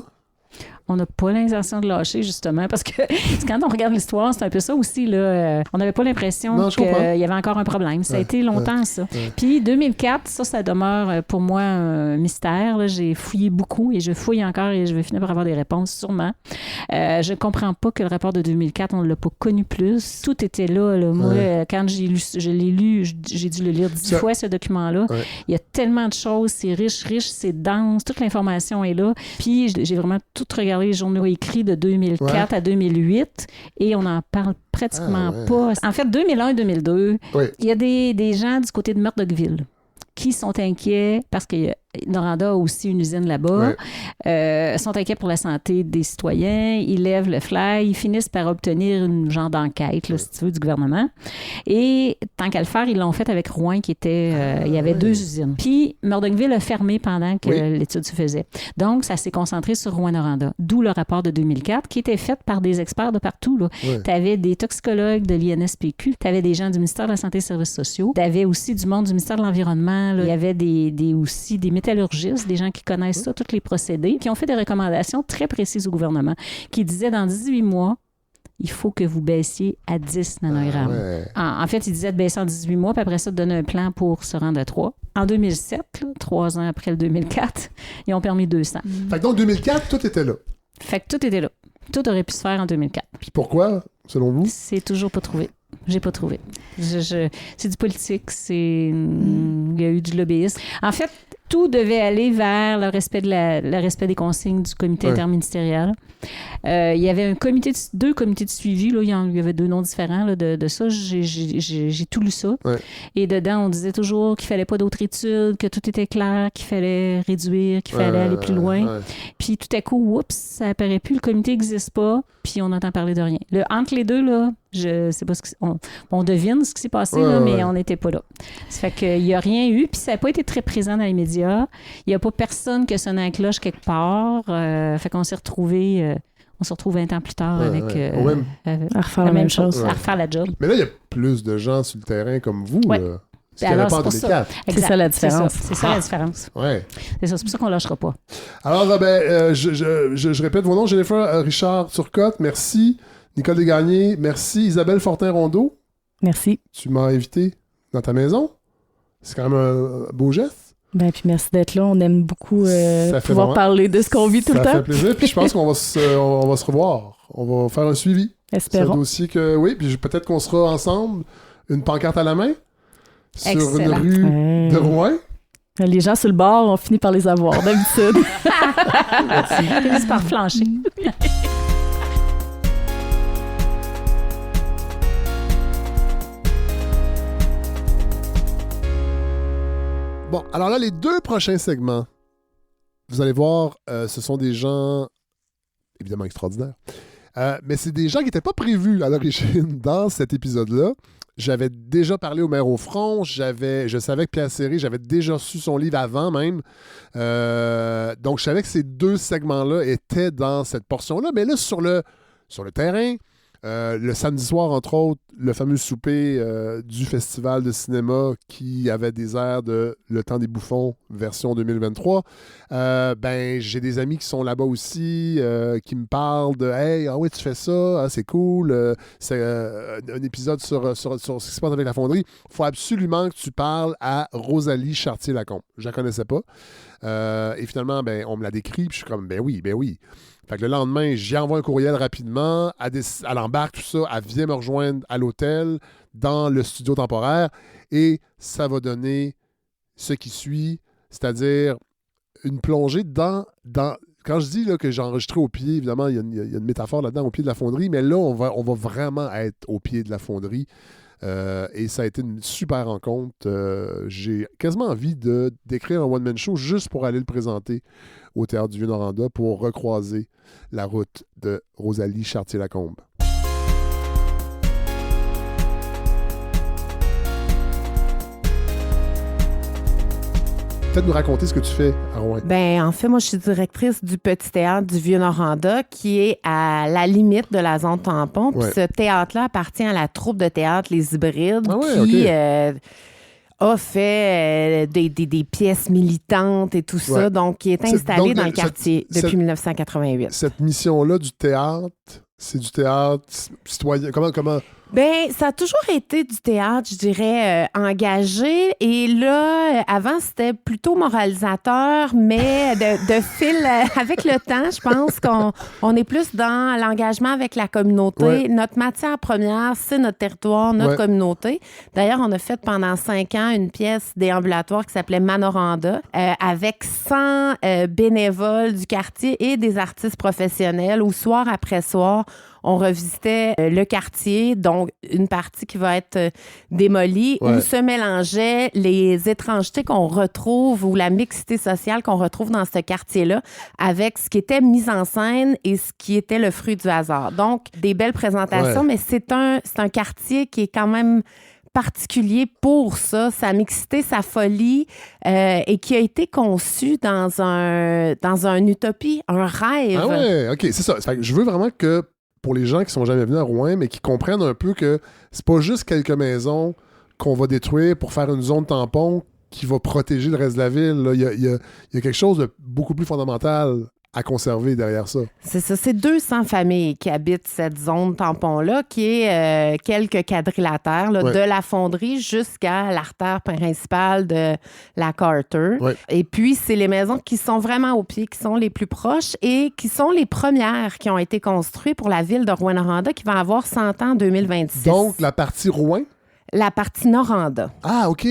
on n'a pas l'intention de lâcher, justement, parce que quand on regarde l'histoire, c'est un peu ça aussi, là. On n'avait pas l'impression qu'il y avait encore un problème. Ça a été longtemps, ça. Puis 2004, ça demeure pour moi un mystère. Là. J'ai fouillé beaucoup et je fouille encore et je vais finir par avoir des réponses, sûrement. Je ne comprends pas que le rapport de 2004, on ne l'a pas connu plus. Tout était là. Moi, quand je l'ai lu, j'ai dû le lire 10 fois, ce document-là. Il y a tellement de choses. C'est riche, c'est dense. Toute l'information est là. Puis j'ai vraiment tout regardé les journaux écrits de 2004 à 2008 et on n'en parle pratiquement pas. En fait, 2001-2002, il y a des gens du côté de Murdochville qui sont inquiets parce que Noranda a aussi une usine là-bas, sont inquiets pour la santé des citoyens, ils lèvent le flag, ils finissent par obtenir une genre d'enquête, là, si tu veux, du gouvernement. Et tant qu'à le faire, ils l'ont fait avec Rouen, qui était... il y avait 2 usines. Puis Murdochville a fermé pendant que l'étude se faisait. Donc, ça s'est concentré sur Rouen-Noranda, d'où le rapport de 2004, qui était fait par des experts de partout. Tu avais des toxicologues de l'INSPQ, tu avais des gens du ministère de la Santé et des Services sociaux, tu avais aussi du monde du ministère de l'Environnement, il y avait aussi des métallurgistes, des gens qui connaissent ça, tous les procédés, qui ont fait des recommandations très précises au gouvernement, qui disaient dans 18 mois, il faut que vous baissiez à 10 nanogrammes. En fait, ils disaient de baisser en 18 mois, puis après ça, de donner un plan pour se rendre à 3. En 2007, 3 ans après le 2004, ils ont permis 200. Fait que donc, 2004, tout était là. Fait que tout était là. Tout aurait pu se faire en 2004. Puis pourquoi, selon vous? C'est toujours pas trouvé. J'ai pas trouvé. C'est du politique, il y a eu du lobbyisme. En fait, tout devait aller vers le respect des consignes du comité interministériel. Il y avait 2 comités de suivi. Là, il y avait 2 noms différents là, de ça. J'ai tout lu ça. Et dedans, on disait toujours qu'il fallait pas d'autres études, que tout était clair, qu'il fallait réduire, qu'il fallait aller plus loin. Puis tout à coup, oups, ça apparaît plus, le comité n'existe pas, puis on n'entend parler de rien. Entre les deux, là, je sais pas on devine ce qui s'est passé, là, mais on n'était pas là. Ça fait qu'il n'y a rien eu, puis ça n'a pas été très présent dans les médias. Il n'y a pas personne qui a sonné la cloche quelque part. Fait qu'on s'est retrouvés... on se retrouve 20 ans plus tard avec à refaire la même chose. À refaire la job. Mais là, il y a plus de gens sur le terrain comme vous. Là. Ce qu'il n'y avait pas en 2004. C'est ça la différence. C'est ça la différence. C'est pour ça qu'on ne lâchera pas. Alors, je répète vos noms. Jennifer Richard Turcotte, merci. Nicole Desgagnés, merci. Isabelle Fortin-Rondeau. Merci. Tu m'as invité dans ta maison. C'est quand même un beau geste. Ben, puis merci d'être là. On aime beaucoup pouvoir parler de ce qu'on vit tout le temps. Ça fait plaisir. Puis je pense qu'on va se revoir. On va faire un suivi. Espérons. C'est un dossier puis peut-être qu'on sera ensemble, une pancarte à la main, sur une rue de Rouen. Les gens sur le bord, on finit par les avoir, d'habitude. Merci. Ils finissent par flancher. Bon, alors là, les 2 prochains segments, vous allez voir, ce sont des gens évidemment extraordinaires. Mais c'est des gens qui n'étaient pas prévus à l'origine dans cet épisode-là. J'avais déjà parlé au maire au front, je savais que Pierre Serré, j'avais déjà reçu son livre avant même. Donc, je savais que ces 2 segments-là étaient dans cette portion-là. Mais là, sur le terrain, le samedi soir, entre autres, le fameux souper du Festival de cinéma qui avait des airs de Le Temps des Bouffons, version 2023. J'ai des amis qui sont là-bas aussi, qui me parlent de « Hey, tu fais ça, c'est cool, c'est un épisode sur ce qui se passe avec la fonderie. Il faut absolument que tu parles à Rosalie Chartier-Lacombe. » Je la connaissais pas. Et finalement, on me l'a décrit, puis je suis comme « Ben oui. » Fait que le lendemain, j'y envoie un courriel rapidement, elle embarque tout ça, elle vient me rejoindre à l'hôtel, dans le studio temporaire, et ça va donner ce qui suit, c'est-à-dire une plongée dans quand je dis là, que j'ai enregistré au pied, évidemment, il y a une métaphore là-dedans, au pied de la fonderie, mais là, on va vraiment être au pied de la fonderie. Et ça a été une super rencontre. J'ai quasiment envie d'écrire un one-man show juste pour aller le présenter au Théâtre du Vieux-Noranda pour recroiser la route de Rosalie Chartier-Lacombe. Peut-être nous raconter ce que tu fais à Rouen. En fait, moi, je suis directrice du Petit Théâtre du Vieux-Noranda, qui est à la limite de la zone tampon. Puis ce théâtre-là appartient à la troupe de théâtre Les Hybrides, qui a fait des pièces militantes et tout ça, donc qui est installé dans le quartier depuis 1988. Cette mission-là du théâtre, c'est du théâtre citoyen. Comment? Ben, ça a toujours été du théâtre, je dirais, engagé. Et là, avant, c'était plutôt moralisateur, mais de fil avec le temps, je pense qu'on est plus dans l'engagement avec la communauté. Ouais. Notre matière première, c'est notre territoire, notre communauté. D'ailleurs, on a fait pendant 5 ans une pièce déambulatoire qui s'appelait Manoranda, avec 100 bénévoles du quartier et des artistes professionnels où, soir après soir, on revisitait le quartier, donc une partie qui va être démolie, où se mélangeaient les étrangetés qu'on retrouve ou la mixité sociale qu'on retrouve dans ce quartier-là avec ce qui était mis en scène et ce qui était le fruit du hasard. Donc, des belles présentations, mais c'est un quartier qui est quand même particulier pour ça, sa mixité, sa folie, et qui a été conçu dans un utopie, un rêve. Ah ouais, OK, c'est ça. Fait que je veux vraiment que pour les gens qui sont jamais venus à Rouen, mais qui comprennent un peu que c'est pas juste quelques maisons qu'on va détruire pour faire une zone tampon qui va protéger le reste de la ville. Là. Il y a quelque chose de beaucoup plus fondamental à conserver derrière ça. C'est ça. C'est 200 familles qui habitent cette zone tampon-là, qui est quelques quadrilatères, là, de la fonderie jusqu'à l'artère principale de la Carter. Ouais. Et puis, c'est les maisons qui sont vraiment au pied, qui sont les plus proches et qui sont les premières qui ont été construites pour la ville de Rouyn-Noranda, qui va avoir 100 ans en 2026. Donc, la partie Rouen? La partie Noranda. Ah, OK.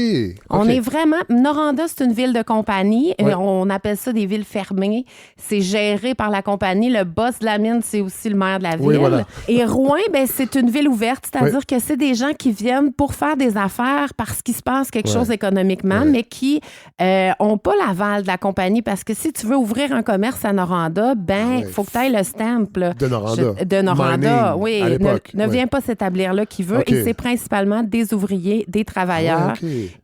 On est vraiment... Noranda, c'est une ville de compagnie. On appelle ça des villes fermées. C'est géré par la compagnie. Le boss de la mine, c'est aussi le maire de la ville. Voilà. Et Rouen, ben, c'est une ville ouverte, c'est-à-dire que c'est des gens qui viennent pour faire des affaires parce qu'il se passe quelque chose économiquement, mais qui n'ont pas l'aval de la compagnie. Parce que si tu veux ouvrir un commerce à Noranda, ben, il faut que tu ailles le stamp. Là. De Noranda. De Noranda, Mining, oui. À l'époque. Ne viens pas s'établir là qui veut. Et c'est principalement des ouvriers, des travailleurs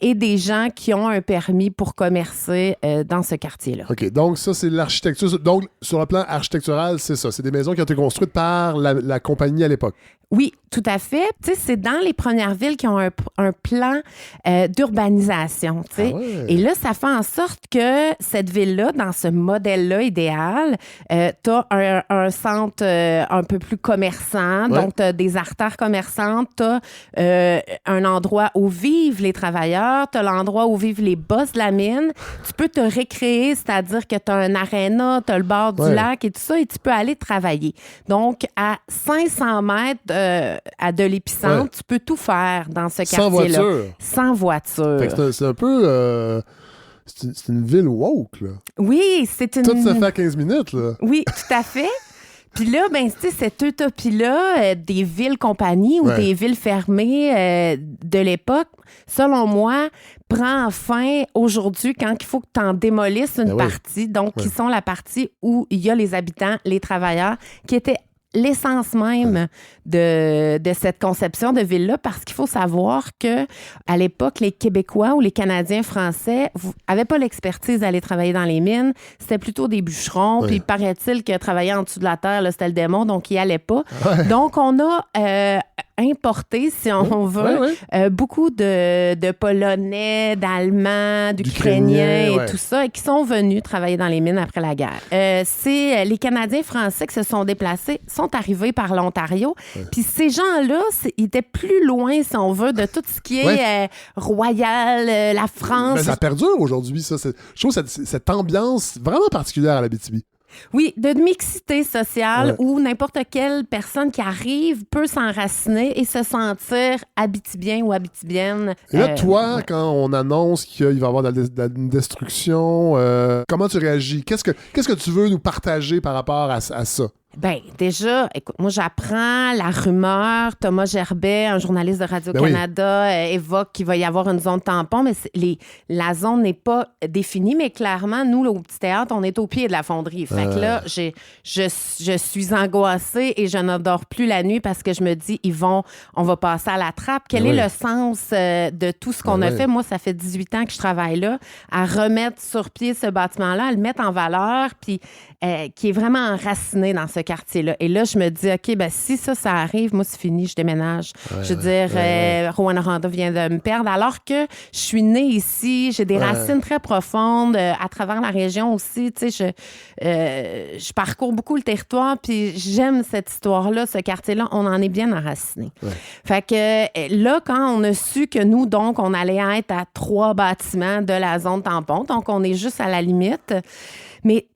et des gens qui ont un permis pour commercer dans ce quartier-là. OK. Donc, ça, c'est l'architecture. Donc, sur le plan architectural, c'est ça. C'est des maisons qui ont été construites par la compagnie à l'époque. Oui, tout à fait. Tu sais, c'est dans les premières villes qui ont un plan d'urbanisation. Tu sais. Ah ouais. Et là, ça fait en sorte que cette ville-là, dans ce modèle-là idéal, tu as un centre un peu plus commerçant. Ouais. Donc, tu as des artères commerçantes. Tu as un endroit où vivent les travailleurs. Tu as l'endroit où vivent les boss de la mine. Tu peux te récréer, c'est-à-dire que tu as un aréna, tu as le bord du lac et tout ça, et tu peux aller travailler. Donc, à 500 mètres de l'épicentre, tu peux tout faire dans ce quartier-là. Sans voiture. Sans voiture. Fait que c'est un peu... c'est une ville woke, là. Oui, c'est une... Tout se fait à 15 minutes, là. Oui, tout à fait. Puis là, ben, tu sais, cette utopie-là des villes-compagnies ou des villes fermées de l'époque, selon moi, prend fin aujourd'hui quand il faut que tu en démolisses une partie, donc qui sont la partie où il y a les habitants, les travailleurs, qui étaient l'essence même de cette conception de ville-là, parce qu'il faut savoir que à l'époque, les Québécois ou les Canadiens français n'avaient pas l'expertise d'aller travailler dans les mines. C'était plutôt des bûcherons. Puis paraît-il que travailler en dessous de la terre, là, c'était le démon, donc ils n'y allaient pas. Donc, on a importé, si on veut, beaucoup de Polonais, d'Allemands, d'Ukrainiens et tout ça, et qui sont venus travailler dans les mines après la guerre. C'est les Canadiens français qui se sont déplacés, sont arrivés par l'Ontario. Puis ces gens-là, ils étaient plus loin, si on veut, de tout ce qui est royal, la France. Mais ça perdure aujourd'hui, ça. Je trouve cette ambiance vraiment particulière à l'Abitibi. Oui, de mixité sociale où n'importe quelle personne qui arrive peut s'enraciner et se sentir abitibien ou abitibienne. Et là, toi, quand on annonce qu'il va y avoir de la destruction, comment tu réagis? Qu'est-ce que tu veux nous partager par rapport à ça? Bien, déjà, écoute, moi, j'apprends la rumeur. Thomas Gerbet, un journaliste de Radio-Canada, évoque qu'il va y avoir une zone tampon, mais la zone n'est pas définie. Mais clairement, nous, là, au Petit Théâtre, on est au pied de la fonderie. Fait que là, je suis angoissée et je n'endors plus la nuit parce que je me dis, on va passer à la trappe. Quel est le sens de tout ce qu'on a fait? Moi, ça fait 18 ans que je travaille là, à remettre sur pied ce bâtiment-là, à le mettre en valeur, puis qui est vraiment enraciné dans ce quartier-là. Et là, je me dis, OK, ben si ça arrive, moi, c'est fini, je déménage. Je veux dire, Rouyn-Noranda vient de me perdre, alors que je suis née ici, j'ai des racines très profondes à travers la région aussi. Tu sais, je parcours beaucoup le territoire, puis j'aime cette histoire-là, ce quartier-là. On en est bien enraciné. Fait que là, quand on a su que nous, donc, on allait être à 3 bâtiments de la zone tampon, donc on est juste à la limite. Mais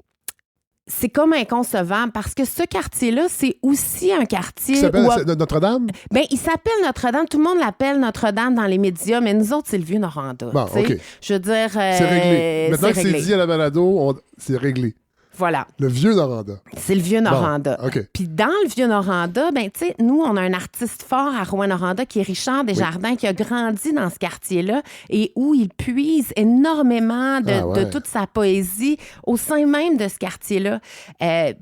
c'est comme inconcevable parce que ce quartier-là, c'est aussi un quartier... Qui s'appelle Notre-Dame? Bien, il s'appelle Notre-Dame. Tout le monde l'appelle Notre-Dame dans les médias, mais nous autres, c'est le Vieux-Noranda. Bon, OK. Je veux dire... c'est réglé. Maintenant que c'est dit à la balado, c'est réglé. Voilà. Le Vieux-Noranda. C'est le Vieux-Noranda. Bon, OK. Puis dans le Vieux-Noranda, ben tu sais, nous, on a un artiste fort à Rouyn-Noranda qui est Richard Desjardins, qui a grandi dans ce quartier-là et où il puise énormément de toute sa poésie au sein même de ce quartier-là.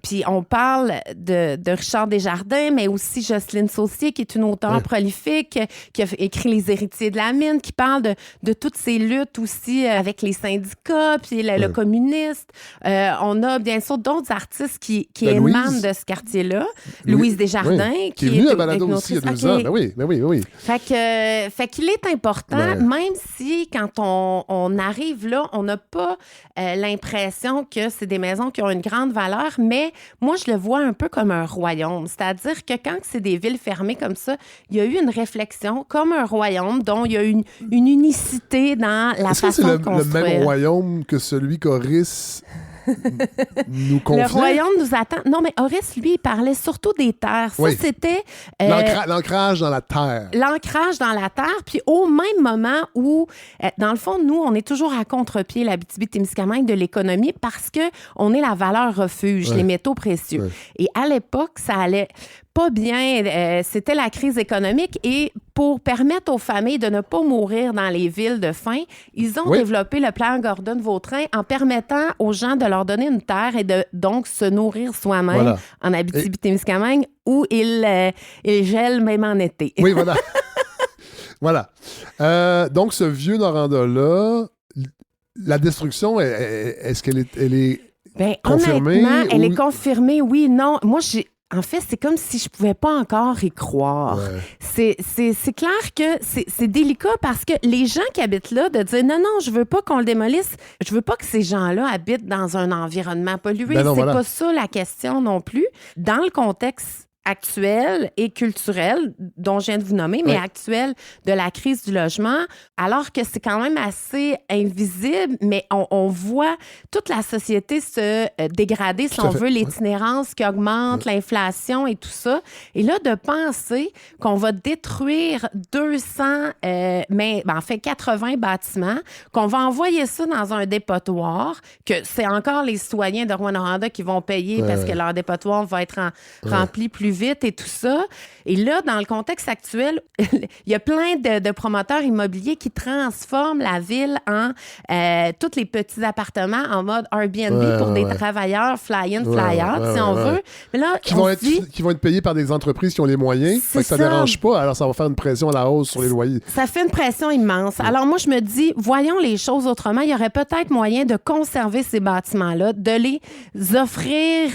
Puis on parle de Richard Desjardins, mais aussi Jocelyne Saucier, qui est une auteure prolifique, qui a écrit Les Héritiers de la Mine, qui parle de toutes ces luttes aussi avec les syndicats, puis le communiste. On a bien sûr d'autres artistes qui émanent de ce quartier-là. Louise Desjardins, qui est venue à balado aussi il y a 2 ans. Ben oui. Fait qu'il est important, même si quand on arrive là, on n'a pas l'impression que c'est des maisons qui ont une grande valeur, mais moi, je le vois un peu comme un royaume. C'est-à-dire que quand c'est des villes fermées comme ça, il y a eu une réflexion comme un royaume dont il y a une unicité dans la façon de construire. Est-ce que c'est le même royaume que celui qu'Horace nous confie? Le royaume nous attend. Non, mais Horace, lui, il parlait surtout des terres. Ça, c'était... l'ancrage dans la terre. L'ancrage dans la terre. Puis au même moment où, dans le fond, nous, on est toujours à contre-pied, l'Abitibi-Témiscamingue, de l'économie parce qu'on est la valeur refuge, les métaux précieux. Et à l'époque, ça allait pas bien. C'était la crise économique et pour permettre aux familles de ne pas mourir dans les villes de faim, ils ont développé le plan Gordon-Vautrin en permettant aux gens de leur donner une terre et de donc se nourrir soi-même en Abitibi-Témiscamingue où ils gèlent même en été. Oui, voilà. Voilà. Donc, ce Vieux-Noranda-là, la destruction, est-ce qu'elle est confirmée? Honnêtement, elle est confirmée, oui, non. Moi, en fait, c'est comme si je pouvais pas encore y croire. C'est clair que c'est délicat parce que les gens qui habitent là, de dire non, je veux pas qu'on le démolisse, je veux pas que ces gens-là habitent dans un environnement pollué. Pas ça la question non plus. Dans le contexte actuel et culturel, dont je viens de vous nommer, mais actuel de la crise du logement, alors que c'est quand même assez invisible, mais on voit toute la société se dégrader, si on veut, l'itinérance qui augmente, l'inflation et tout ça. Et là, de penser qu'on va détruire 80 bâtiments, qu'on va envoyer ça dans un dépotoir, que c'est encore les citoyens de Rouyn-Noranda qui vont payer parce que leur dépotoir va être rempli plus vite et tout ça. Et là, dans le contexte actuel, il y a plein de promoteurs immobiliers qui transforment la ville en tous les petits appartements en mode Airbnb pour des travailleurs fly-in, fly-out, si on veut. Mais là, qui vont être payés par des entreprises qui ont les moyens. Ça ne dérange pas. Alors, ça va faire une pression à la hausse sur les loyers. Ça fait une pression immense. Alors, moi, je me dis, voyons les choses autrement. Il y aurait peut-être moyen de conserver ces bâtiments-là, de les offrir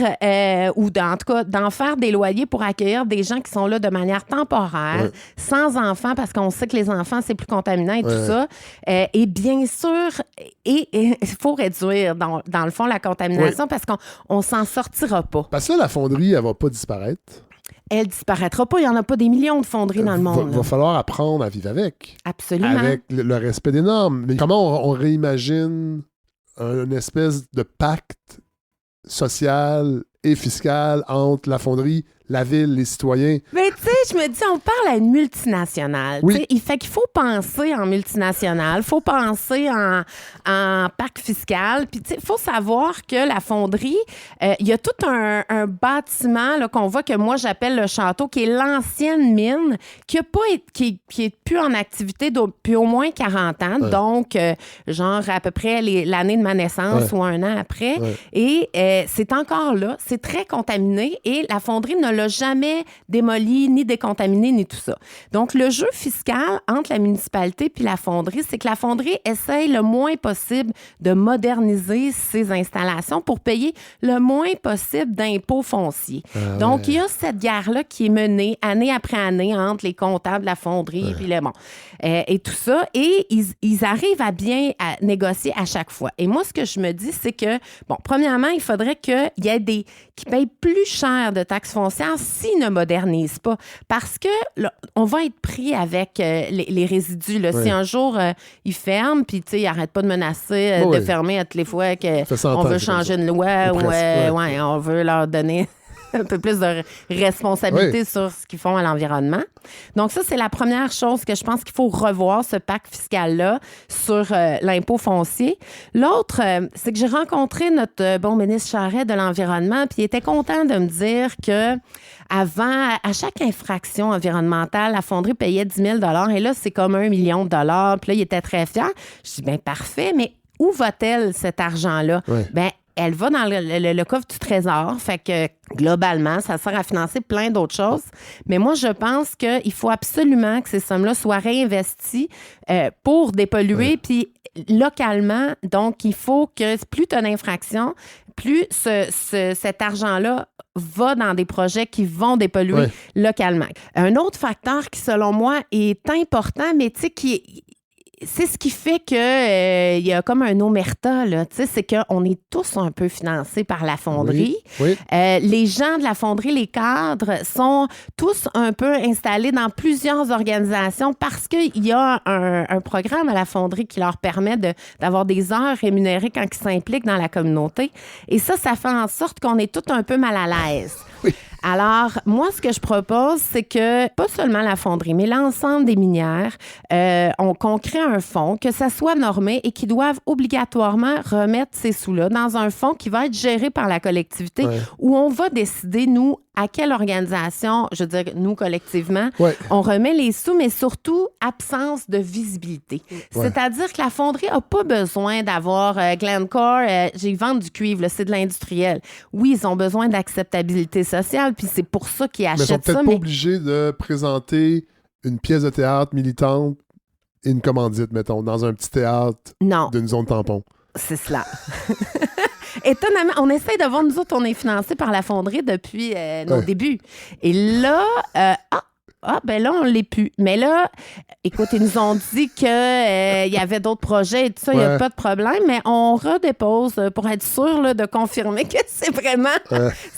ou en tout cas, d'en faire des loyers pour accueillir des gens qui sont là de manière temporaire, sans enfants, parce qu'on sait que les enfants, c'est plus contaminant et tout ça. Et bien sûr, il faut réduire, dans le fond, la contamination parce qu'on ne s'en sortira pas. Parce que là, la fonderie, elle ne va pas disparaître. Elle disparaîtra pas. Il n'y en a pas des millions de fonderies dans le monde. Il va falloir apprendre à vivre avec. Absolument. Avec le respect des normes. Mais comment on réimagine une espèce de pacte social et fiscal entre la fonderie, la ville, les citoyens. Mais tu sais, je me dis, on parle à une multinationale. Oui. Il fait qu'il faut penser en multinationale, il faut penser en pacte fiscal. Puis tu sais, il faut savoir que la fonderie, il y a tout un bâtiment là, qu'on voit que moi j'appelle le château, qui est l'ancienne mine, qui est plus en activité depuis au moins 40 ans. Donc, genre à peu près l'année de ma naissance ou un an après. Et c'est encore là, c'est très contaminé et la fonderie ne l'a jamais démoli, ni décontaminé, ni tout ça. Donc, le jeu fiscal entre la municipalité puis la fonderie, c'est que la fonderie essaye le moins possible de moderniser ses installations pour payer le moins possible d'impôts fonciers. Donc, il y a cette guerre-là qui est menée année après année entre les comptables de la fonderie puis le bon. Et tout ça. Et ils arrivent à bien négocier à chaque fois. Et moi, ce que je me dis, c'est que, bon, premièrement, il faudrait qu'il y ait qui payent plus cher de taxes foncières s'ils ne modernisent pas. Parce que là, on va être pris avec les résidus. Là. Si un jour, ils ferment, puis ils n'arrêtent pas de menacer de fermer à toutes les fois qu'on veut changer une loi ou on veut leur donner un peu plus de responsabilité sur ce qu'ils font à l'environnement. Donc ça, c'est la première chose que je pense qu'il faut revoir, ce pacte fiscal-là sur l'impôt foncier. L'autre, c'est que j'ai rencontré notre bon ministre Charest de l'Environnement, puis il était content de me dire que avant, à chaque infraction environnementale, la fonderie payait 10 000 $, et là, c'est comme 1 million de dollars. Puis là, il était très fier. Je dis, bien, parfait, mais où va-t-elle cet argent-là? Bien, elle va dans le coffre du Trésor. Fait que, globalement, ça sert à financer plein d'autres choses. Mais moi, je pense qu'il faut absolument que ces sommes-là soient réinvesties pour dépolluer. Puis, localement, donc, il faut que plus tu as d'infractions, plus cet argent-là va dans des projets qui vont dépolluer localement. Un autre facteur qui, selon moi, est important, mais tu sais, c'est ce qui fait que il y a comme un omerta, là, tu sais, c'est qu'on est tous un peu financés par la fonderie. Les gens de la fonderie, les cadres, sont tous un peu installés dans plusieurs organisations parce qu'il y a un programme à la fonderie qui leur permet d'avoir des heures rémunérées quand ils s'impliquent dans la communauté. Et ça fait en sorte qu'on est tous un peu mal à l'aise. Alors, moi, ce que je propose, c'est que pas seulement la fonderie, mais l'ensemble des minières, qu'on crée un fonds, que ça soit normé et qu'ils doivent obligatoirement remettre ces sous-là dans un fonds qui va être géré par la collectivité où on va décider, nous, à quelle organisation, je veux dire, nous, collectivement, on remet les sous, mais surtout, absence de visibilité. C'est-à-dire que la fonderie n'a pas besoin d'avoir Glencore, ils vendent du cuivre, là, c'est de l'industriel. Oui, ils ont besoin d'acceptabilité sociale, puis c'est pour ça qu'ils achètent ça. Mais ils sont peut-être pas obligés de présenter une pièce de théâtre militante et une commandite, mettons, dans un petit théâtre d'une zone tampon. C'est cela. Étonnamment, on essaie de voir, nous autres, on est financés par la fonderie depuis nos débuts. Et là, ben là, on l'est plus. Mais là, écoute, ils nous ont dit qu'il y avait d'autres projets et tout ça, il n'y a pas de problème, mais on redépose pour être sûr là, de confirmer que c'est vraiment...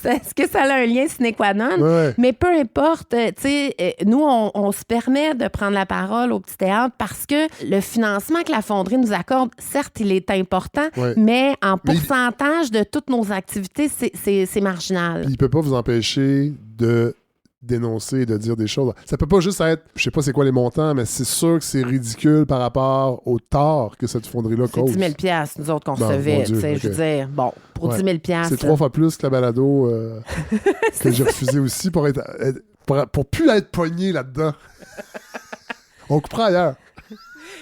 Est-ce que ça a un lien sine qua non? Mais peu importe, tu sais, nous, on se permet de prendre la parole au petit théâtre parce que le financement que la fonderie nous accorde, certes, il est important, mais en pourcentage de toutes nos activités, c'est marginal. Puis il ne peut pas vous empêcher de dénoncer, de dire des choses. Ça peut pas juste être, je sais pas c'est quoi les montants, mais c'est sûr que c'est ridicule par rapport au tort que cette fonderie-là cause. C'est 10 000 $, nous autres, qu'on recevait. Je veux dire, bon, pour 10 000 $. C'est 3 fois plus que la balado que j'ai refusé aussi pour plus être pogné là-dedans. On coupera ailleurs.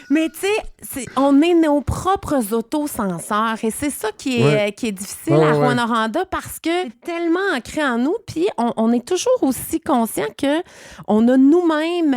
Mais tu sais, on est nos propres autocenseurs et c'est ça qui est difficile à Rouyn-Noranda parce que c'est tellement ancré en nous, puis on est toujours aussi conscient qu'on a nous-mêmes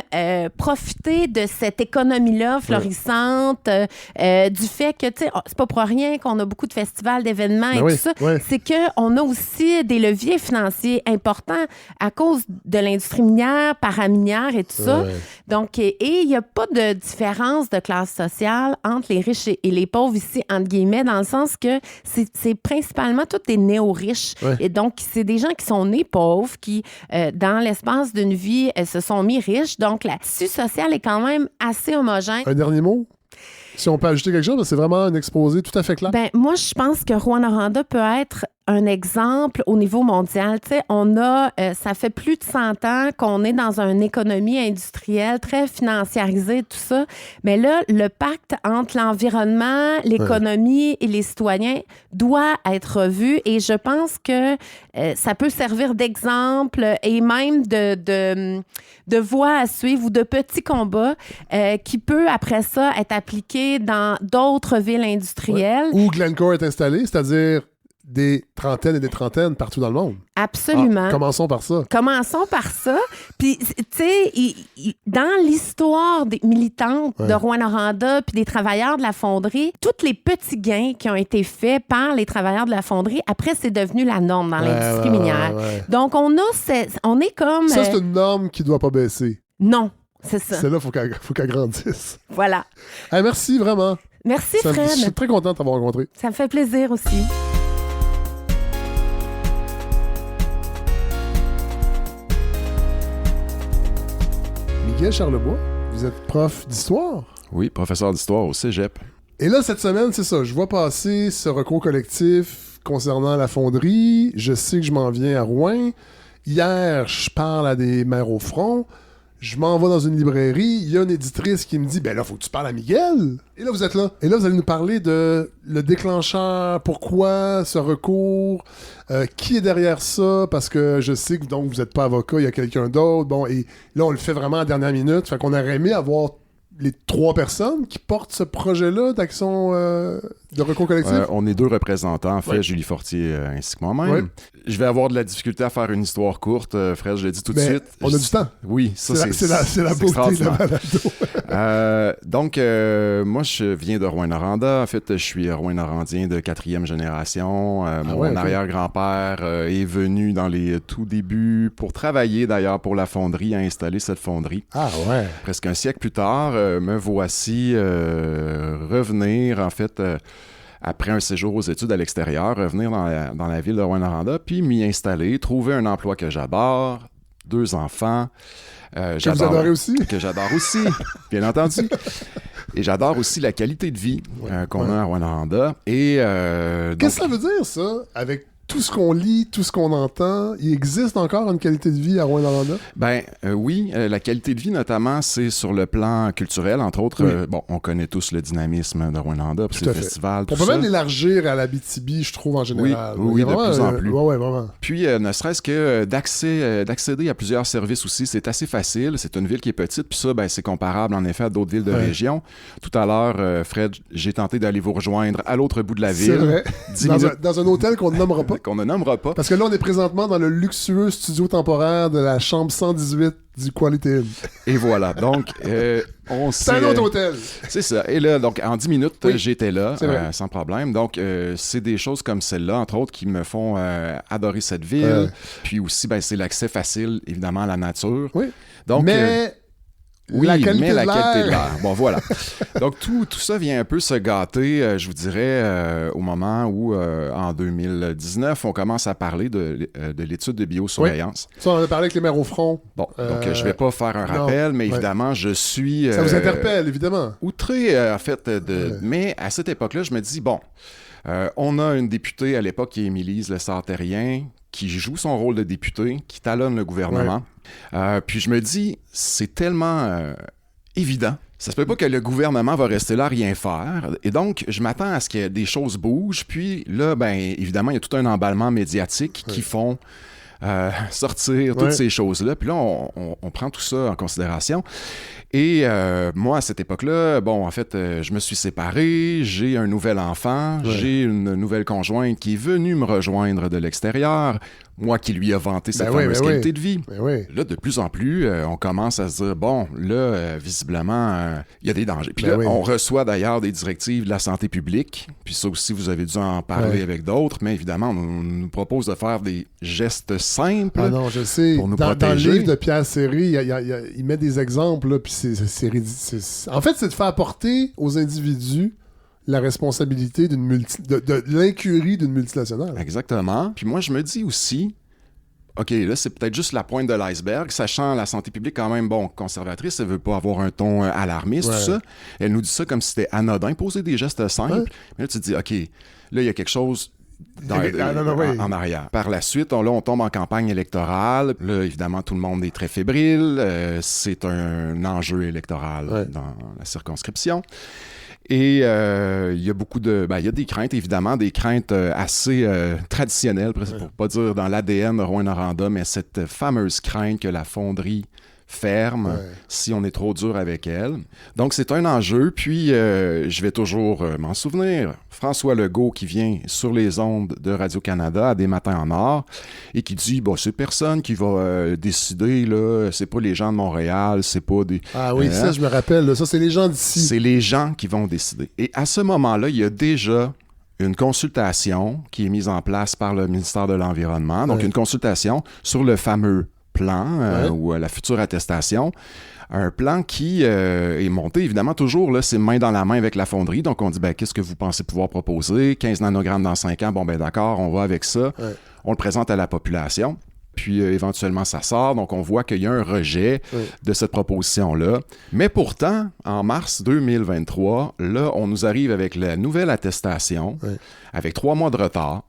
profité de cette économie-là florissante, du fait que, tu sais, c'est pas pour rien qu'on a beaucoup de festivals, d'événements et tout ça. C'est qu'on a aussi des leviers financiers importants à cause de l'industrie minière, paraminière et tout ça. Donc, et il n'y a pas de différence de classe sociale entre les riches et les pauvres ici, entre guillemets, dans le sens que c'est principalement tous des néo-riches. Et donc, c'est des gens qui sont nés pauvres, qui, dans l'espace d'une vie, se sont mis riches. Donc, la tissu social est quand même assez homogène. Un dernier mot? Si on peut ajouter quelque chose, c'est vraiment un exposé tout à fait clair. Ben, moi, je pense que Rouyn-Noranda peut être un exemple au niveau mondial. Tu sais, on a, ça fait plus de 100 ans qu'on est dans une économie industrielle très financiarisée, tout ça. Mais là, le pacte entre l'environnement, l'économie et les citoyens doit être revu. Et je pense que ça peut servir d'exemple et même de voie à suivre ou de petits combats qui peut, après ça, être appliqué dans d'autres villes industrielles. Où Glencore est installé, c'est-à-dire des trentaines et des trentaines partout dans le monde. Absolument. Commençons par ça. Puis, tu sais, dans l'histoire des militantes de Rouyn-Noranda puis des travailleurs de la fonderie, tous les petits gains qui ont été faits par les travailleurs de la fonderie, après, c'est devenu la norme dans l'industrie minière. Donc, on est comme... Ça, c'est une norme qui ne doit pas baisser. Non, c'est ça. Celle-là, il faut qu'elle grandisse. Voilà. Hey, merci, vraiment. Merci, Fred. Je suis très content de t'avoir rencontré. Ça me fait plaisir aussi. Miguel Charlebois, vous êtes prof d'histoire? Oui, professeur d'histoire au cégep. Et là, cette semaine, c'est ça, je vois passer ce recours collectif concernant la fonderie. Je sais que je m'en viens à Rouen. Hier, je parle à des maires au front. Je m'en vais dans une librairie. Il y a une éditrice qui me dit « Ben là, faut que tu parles à Miguel. » Et là, vous êtes là. Et là, vous allez nous parler de le déclencheur, pourquoi ce recours, qui est derrière ça, parce que je sais que donc vous n'êtes pas avocat, il y a quelqu'un d'autre. Bon, et là, on le fait vraiment à la dernière minute. Fait qu'on aurait aimé avoir les 3 personnes qui portent ce projet-là d'action de recours collectif. On est 2 représentants, en fait, Julie Fortier ainsi que moi-même. Ouais. Je vais avoir de la difficulté à faire une histoire courte, Fred, je le dis tout de suite. On a du temps. Oui, ça c'est la beauté de la balado. Donc, moi, je viens de Rouyn-Noranda. En fait, je suis Rouyn-Norandien de 4e génération. Mon arrière-grand-père est venu dans les tout débuts pour travailler, d'ailleurs, pour la fonderie, à installer cette fonderie. Ah ouais. Presque un siècle plus tard, me voici revenir, en fait... après un séjour aux études à l'extérieur, revenir dans la ville de Rouyn-Noranda, puis m'y installer, trouver un emploi que j'adore, 2 enfants. Que vous adorez aussi? Que j'adore aussi, bien entendu. Et j'adore aussi la qualité de vie qu'on a à Rouyn-Noranda. Et qu'est-ce que ça veut dire, ça, avec tout ce qu'on lit, tout ce qu'on entend? Il existe encore une qualité de vie à Rouyn-Noranda? Oui, la qualité de vie, notamment, c'est sur le plan culturel, entre autres. On connaît tous le dynamisme de Rouyn-Noranda, puis c'est le festival, tout ça. On peut même l'élargir à l'Abitibi, je trouve, en général. Oui, de plus en plus. Oui, vraiment. Puis, ne serait-ce que d'accéder à plusieurs services aussi, c'est assez facile. C'est une ville qui est petite, puis ça, c'est comparable, en effet, à d'autres villes de région. Tout à l'heure, Fred, j'ai tenté d'aller vous rejoindre à l'autre bout de la ville. C'est vrai. Dans un hôtel qu'on ne nommera pas. Qu'on ne nommera pas. Parce que là, on est présentement dans le luxueux studio temporaire de la chambre 118 du Quality Inn. Et voilà. Donc, c'est un autre hôtel. C'est ça. Et là, donc, en 10 minutes, j'étais là, sans problème. Donc, c'est des choses comme celle-là, entre autres, qui me font adorer cette ville. Puis aussi, c'est l'accès facile, évidemment, à la nature. Oui. Donc, la qualité de l'air. Bon, voilà. Donc, tout ça vient un peu se gâter, je vous dirais, au moment où, en 2019, on commence à parler de l'étude de biosurveillance. Ça, on en a parlé avec les maires au front. Bon, donc je ne vais pas faire un rappel, mais évidemment, je suis... ça vous interpelle, évidemment. Outré, en fait, mais à cette époque-là, je me dis, on a une députée à l'époque qui est Émilise Lessard-Terrien, qui joue son rôle de députée, qui talonne le gouvernement. Puis je me dis, c'est tellement évident. Ça se peut pas que le gouvernement va rester là à rien faire. Et donc, je m'attends à ce que des choses bougent. Puis là, évidemment, il y a tout un emballement médiatique qui font sortir toutes ces choses-là. Puis là, on prend tout ça en considération. Et moi, à cette époque-là, en fait, je me suis séparé, j'ai un nouvel enfant, j'ai une nouvelle conjointe qui est venue me rejoindre de l'extérieur, moi qui lui a vanté cette fameuse qualité de vie. Là, de plus en plus, on commence à se dire, visiblement, il y a des dangers. Puis là, on reçoit d'ailleurs des directives de la santé publique, puis ça aussi, vous avez dû en parler avec d'autres, mais évidemment, on nous propose de faire des gestes simples je sais. Pour nous protéger. Dans le livre de Pierre Seri, il met des exemples, là, puis c'est ridicule. En fait, c'est de faire porter aux individus la responsabilité de l'incurie d'une multinationale. Exactement. Puis moi, je me dis aussi, OK, là, c'est peut-être juste la pointe de l'iceberg, sachant la santé publique quand même, conservatrice, elle veut pas avoir un ton alarmiste, tout ça. Elle nous dit ça comme si c'était anodin, poser des gestes simples. Mais là, tu te dis, OK, là, il y a quelque chose... en arrière. Par la suite, on tombe en campagne électorale. Là, évidemment, tout le monde est très fébrile. C'est un enjeu électoral dans la circonscription. Et il y a beaucoup de... il y a des craintes, évidemment, des craintes assez traditionnelles, pour pas dire dans l'ADN de Rouyn-Noranda, mais cette fameuse crainte que la fonderie ferme si on est trop dur avec elle. Donc, c'est un enjeu. Puis, je vais toujours m'en souvenir. François Legault qui vient sur les ondes de Radio-Canada à Des Matins en Or et qui dit, c'est personne qui va décider, là, c'est pas les gens de Montréal, c'est pas des... Ah oui, ça, je me rappelle. Là, ça, c'est les gens d'ici. C'est les gens qui vont décider. Et à ce moment-là, il y a déjà une consultation qui est mise en place par le ministère de l'Environnement. Donc, une consultation sur le fameux plan ou la future attestation. Un plan qui est monté, évidemment, toujours, là, c'est main dans la main avec la fonderie. Donc, on dit, qu'est-ce que vous pensez pouvoir proposer? 15 nanogrammes dans 5 ans, d'accord, on va avec ça. Ouais. On le présente à la population. Puis, éventuellement, ça sort. Donc, on voit qu'il y a un rejet de cette proposition-là. Mais pourtant, en mars 2023, là, on nous arrive avec la nouvelle attestation, avec 3 mois de retard.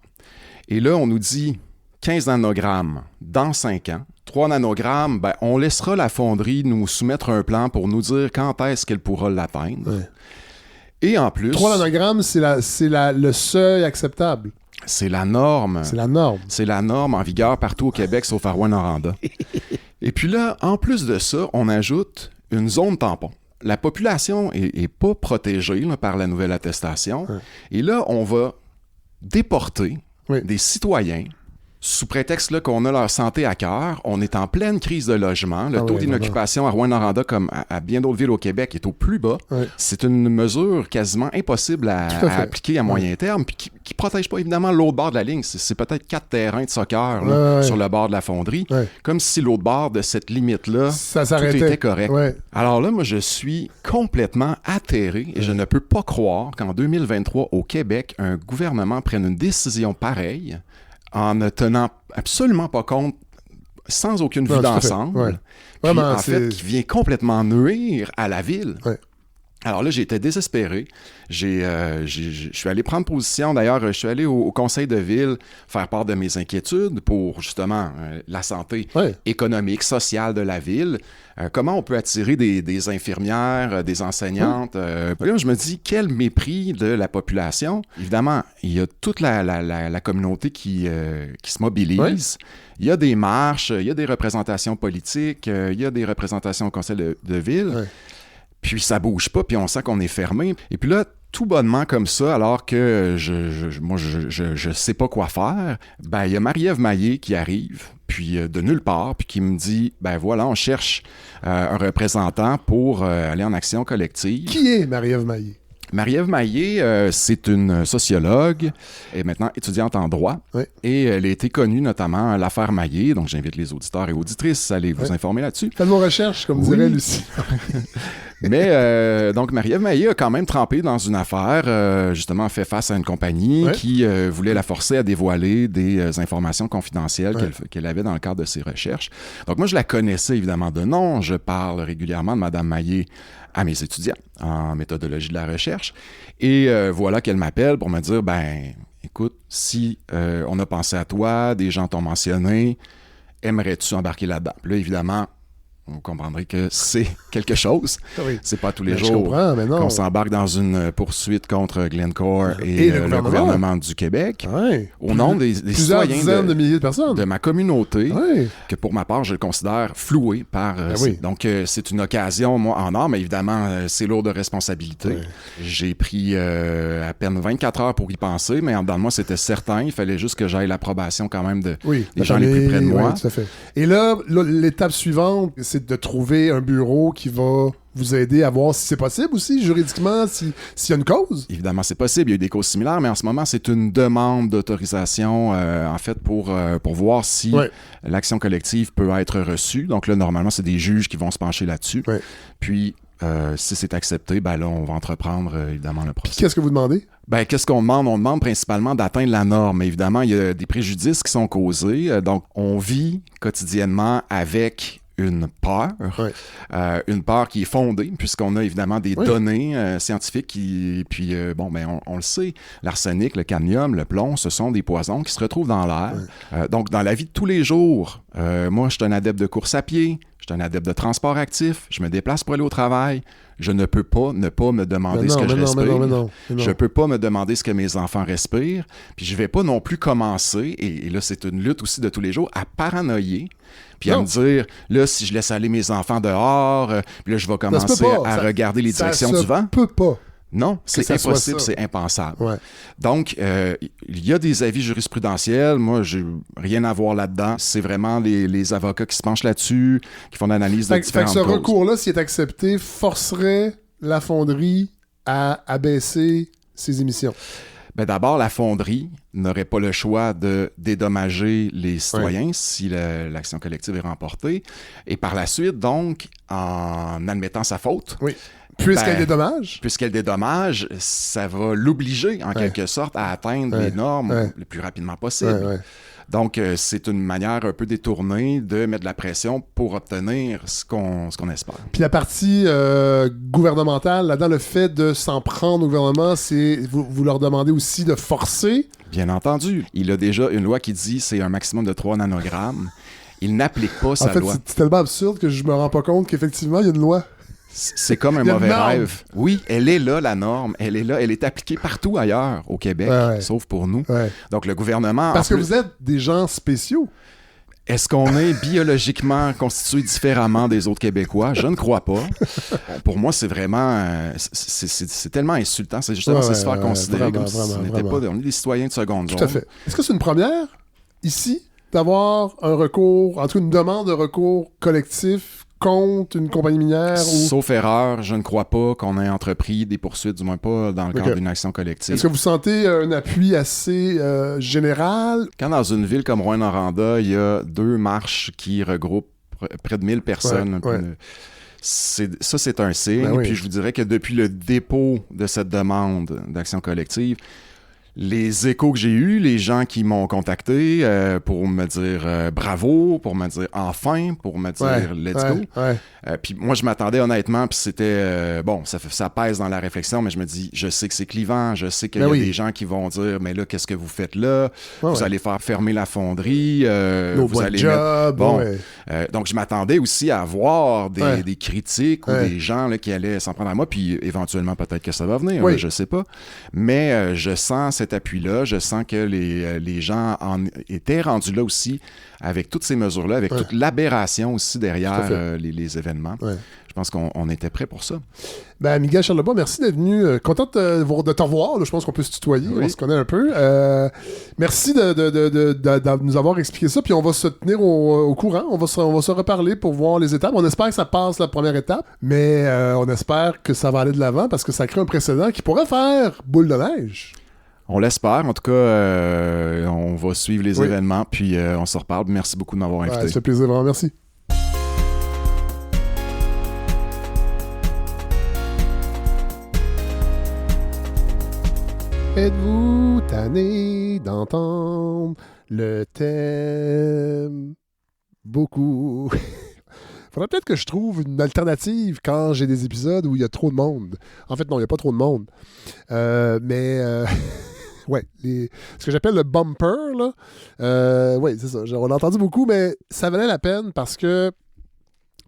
Et là, on nous dit 15 nanogrammes dans 5 ans. 3 nanogrammes, on laissera la fonderie nous soumettre un plan pour nous dire quand est-ce qu'elle pourra l'atteindre. Ouais. Et en plus... 3 nanogrammes, c'est le seuil acceptable. C'est la norme. C'est la norme. C'est la norme en vigueur partout au Québec, sauf à Rouyn-Noranda. Et puis là, en plus de ça, on ajoute une zone tampon. La population est pas protégée là, par la nouvelle attestation. Ouais. Et là, on va déporter des citoyens sous prétexte là, qu'on a leur santé à cœur. On est en pleine crise de logement. Le taux d'inoccupation à Rouyn-Noranda, comme à bien d'autres villes au Québec, est au plus bas. Ouais. C'est une mesure quasiment impossible à appliquer à moyen terme, puis qui ne protège pas évidemment l'autre bord de la ligne. C'est peut-être 4 terrains de soccer là, sur le bord de la fonderie, comme si l'autre bord de cette limite-là, tout était correct. Ouais. Alors là, moi, je suis complètement atterré et je ne peux pas croire qu'en 2023, au Québec, un gouvernement prenne une décision pareille en ne tenant absolument pas compte, sans aucune vue d'ensemble, puis en fait, qui vient complètement nuire à la ville. Ouais. Alors là, j'étais désespéré. Je suis allé prendre position. D'ailleurs, je suis allé au conseil de ville faire part de mes inquiétudes pour, justement, la santé économique, sociale de la ville. Comment on peut attirer des infirmières, des enseignantes. Là, je me dis, quel mépris de la population. Évidemment, il y a toute la communauté qui se mobilise. Il y a des marches, il y a des représentations politiques, il y a des représentations au conseil de ville. Puis ça bouge pas, puis on sent qu'on est fermé. Et puis là, tout bonnement comme ça, alors que je sais pas quoi faire, il y a Marie-Ève Maillé qui arrive, puis de nulle part, puis qui me dit, voilà, on cherche un représentant pour aller en action collective. Qui est Marie-Ève Maillé? Marie-Ève Maillé, c'est une sociologue, et maintenant étudiante en droit, et elle a été connue notamment à l'affaire Maillé, donc j'invite les auditeurs et auditrices à aller vous informer là-dessus. Faites vos recherches, comme dirait Lucie. Mais donc Marie-Ève Maillé a quand même trempé dans une affaire, justement fait face à une compagnie qui voulait la forcer à dévoiler des informations confidentielles qu'elle avait dans le cadre de ses recherches. Donc moi, je la connaissais évidemment de nom, je parle régulièrement de Mme Maillé à mes étudiants en méthodologie de la recherche. Et voilà qu'elle m'appelle pour me dire, écoute, si on a pensé à toi, des gens t'ont mentionné, aimerais-tu embarquer là-dedans? Là, évidemment, vous comprendrez que c'est quelque chose. C'est pas tous les jours qu'on s'embarque dans une poursuite contre Glencore et le gouvernement du Québec. Au nom des citoyens dizaines de milliers de personnes de ma communauté, que pour ma part, je le considère floué par... Donc, c'est une occasion, moi, en or, mais évidemment, c'est lourd de responsabilité. J'ai pris à peine 24 heures pour y penser, mais en dedans de moi, c'était certain. Il fallait juste que j'aille l'approbation quand même des gens les plus près de moi. Tout à fait. Et là, l'étape suivante, c'est de trouver un bureau qui va vous aider à voir si c'est possible aussi, juridiquement, s'il y a une cause? Évidemment, c'est possible. Il y a eu des causes similaires, mais en ce moment, c'est une demande d'autorisation, en fait, pour voir si l'action collective peut être reçue. Donc là, normalement, c'est des juges qui vont se pencher là-dessus. Puis, si c'est accepté, là, on va entreprendre, évidemment, le procès. Puis, qu'est-ce que vous demandez? Qu'est-ce qu'on demande? On demande principalement d'atteindre la norme. Évidemment, il y a des préjudices qui sont causés. Donc, on vit quotidiennement avec une peur qui est fondée, puisqu'on a évidemment des données scientifiques on le sait, l'arsenic, le cadmium, le plomb, ce sont des poisons qui se retrouvent dans l'air. Donc, dans la vie de tous les jours, moi, je suis un adepte de course à pied, Je suis un adepte de transport actif. Je me déplace pour aller au travail. Je ne peux pas ne pas me demander ce que je respire. Je ne peux pas me demander ce que mes enfants respirent. Puis je ne vais pas non plus commencer, et là, c'est une lutte aussi de tous les jours, à paranoïer. Puis à me dire, là, si je laisse aller mes enfants dehors, puis là, je vais commencer à regarder les directions du vent. Ça peut pas. Non, c'est impossible, c'est impensable. Ouais. Donc, il y a des avis jurisprudentiels. Moi, j'ai rien à voir là-dedans. C'est vraiment les avocats qui se penchent là-dessus, qui font l'analyse de différentes causes. Ce recours-là, s'il est accepté, forcerait la fonderie à abaisser ses émissions. Ben d'abord, la fonderie n'aurait pas le choix de dédommager les citoyens si l'action collective est remportée. Et par la suite, donc, en admettant sa faute... Oui. Puisqu'elle dédommage? Puisqu'elle dédommage, ça va l'obliger, en quelque sorte, à atteindre les normes le plus rapidement possible. Donc, c'est une manière un peu détournée de mettre de la pression pour obtenir ce qu'on espère. Puis la partie gouvernementale, là-dedans, le fait de s'en prendre au gouvernement, c'est vous leur demandez aussi de forcer? Bien entendu. Il a déjà une loi qui dit c'est un maximum de 3 nanogrammes. Il n'applique pas sa loi. C'est tellement absurde que je me rends pas compte qu'effectivement, il y a une loi. C'est comme un mauvais rêve. Oui, elle est là, la norme. Elle est là. Elle est appliquée partout ailleurs au Québec, sauf pour nous. Ouais. Donc, le gouvernement... Parce que vous êtes des gens spéciaux. Est-ce qu'on est biologiquement constitué différemment des autres Québécois? Je ne crois pas. Pour moi, c'est vraiment... c'est tellement insultant. C'est justement se faire considérer comme si on n'était pas... On est des citoyens de seconde zone. Tout à fait. Est-ce que c'est une première, ici, d'avoir un recours, en tout cas une demande de recours collectif contre une compagnie minière? Sauf erreur, je ne crois pas qu'on ait entrepris des poursuites, du moins pas dans le cadre d'une action collective. Est-ce que vous sentez un appui assez général? Quand dans une ville comme Rouyn-Noranda, il y a 2 marches qui regroupent près de 1000 personnes, c'est un signe. Ben oui. Puis je vous dirais que depuis le dépôt de cette demande d'action collective, les échos que j'ai eus, les gens qui m'ont contacté pour me dire bravo, pour me dire enfin, pour me dire let's go. Puis moi, je m'attendais honnêtement, puis c'était... ça pèse dans la réflexion, mais je me dis, je sais que c'est clivant, je sais qu'il y a des gens qui vont dire, mais là, qu'est-ce que vous faites là? Vous allez faire fermer la fonderie, vous allez job, donc, je m'attendais aussi à avoir des critiques ou des gens là, qui allaient s'en prendre à moi, puis éventuellement, peut-être que ça va venir, je sais pas. Mais je sens cet appui-là, je sens que les gens étaient rendus là aussi avec toutes ces mesures-là, avec toute l'aberration aussi derrière les événements. Je pense qu'on était prêts pour ça. Ben, Miguel Charlebois, merci d'être venu. Content de te revoir. Là, je pense qu'on peut se tutoyer. On se connaît un peu. Merci de nous avoir expliqué ça. Puis on va se tenir au courant. On va se reparler pour voir les étapes. On espère que ça passe la première étape, mais on espère que ça va aller de l'avant parce que ça crée un précédent qui pourrait faire boule de neige. On l'espère. En tout cas, on va suivre les événements, puis on se reparle. Merci beaucoup de m'avoir invité. Ça fait plaisir, vraiment. Merci. Êtes-vous tanné d'entendre le thème? Beaucoup. Faudrait peut-être que je trouve une alternative quand j'ai des épisodes où il y a trop de monde. En fait, non, il n'y a pas trop de monde. Ouais, ce que j'appelle le bumper, là. Oui, c'est ça. On l'a entendu beaucoup, mais ça valait la peine parce que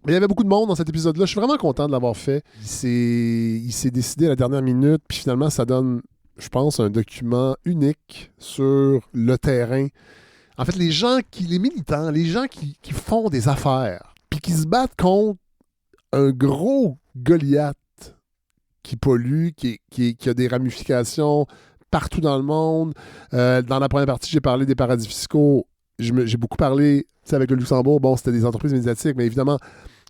il y avait beaucoup de monde dans cet épisode-là. Je suis vraiment content de l'avoir fait. Il s'est décidé à la dernière minute, puis finalement, ça donne, je pense, un document unique sur le terrain. En fait, les militants, les gens qui font des affaires, puis qui se battent contre un gros Goliath qui pollue, qui a des ramifications partout dans le monde. Dans la première partie, j'ai parlé des paradis fiscaux. J'ai beaucoup parlé avec le Luxembourg. Bon, c'était des entreprises médiatiques, mais évidemment,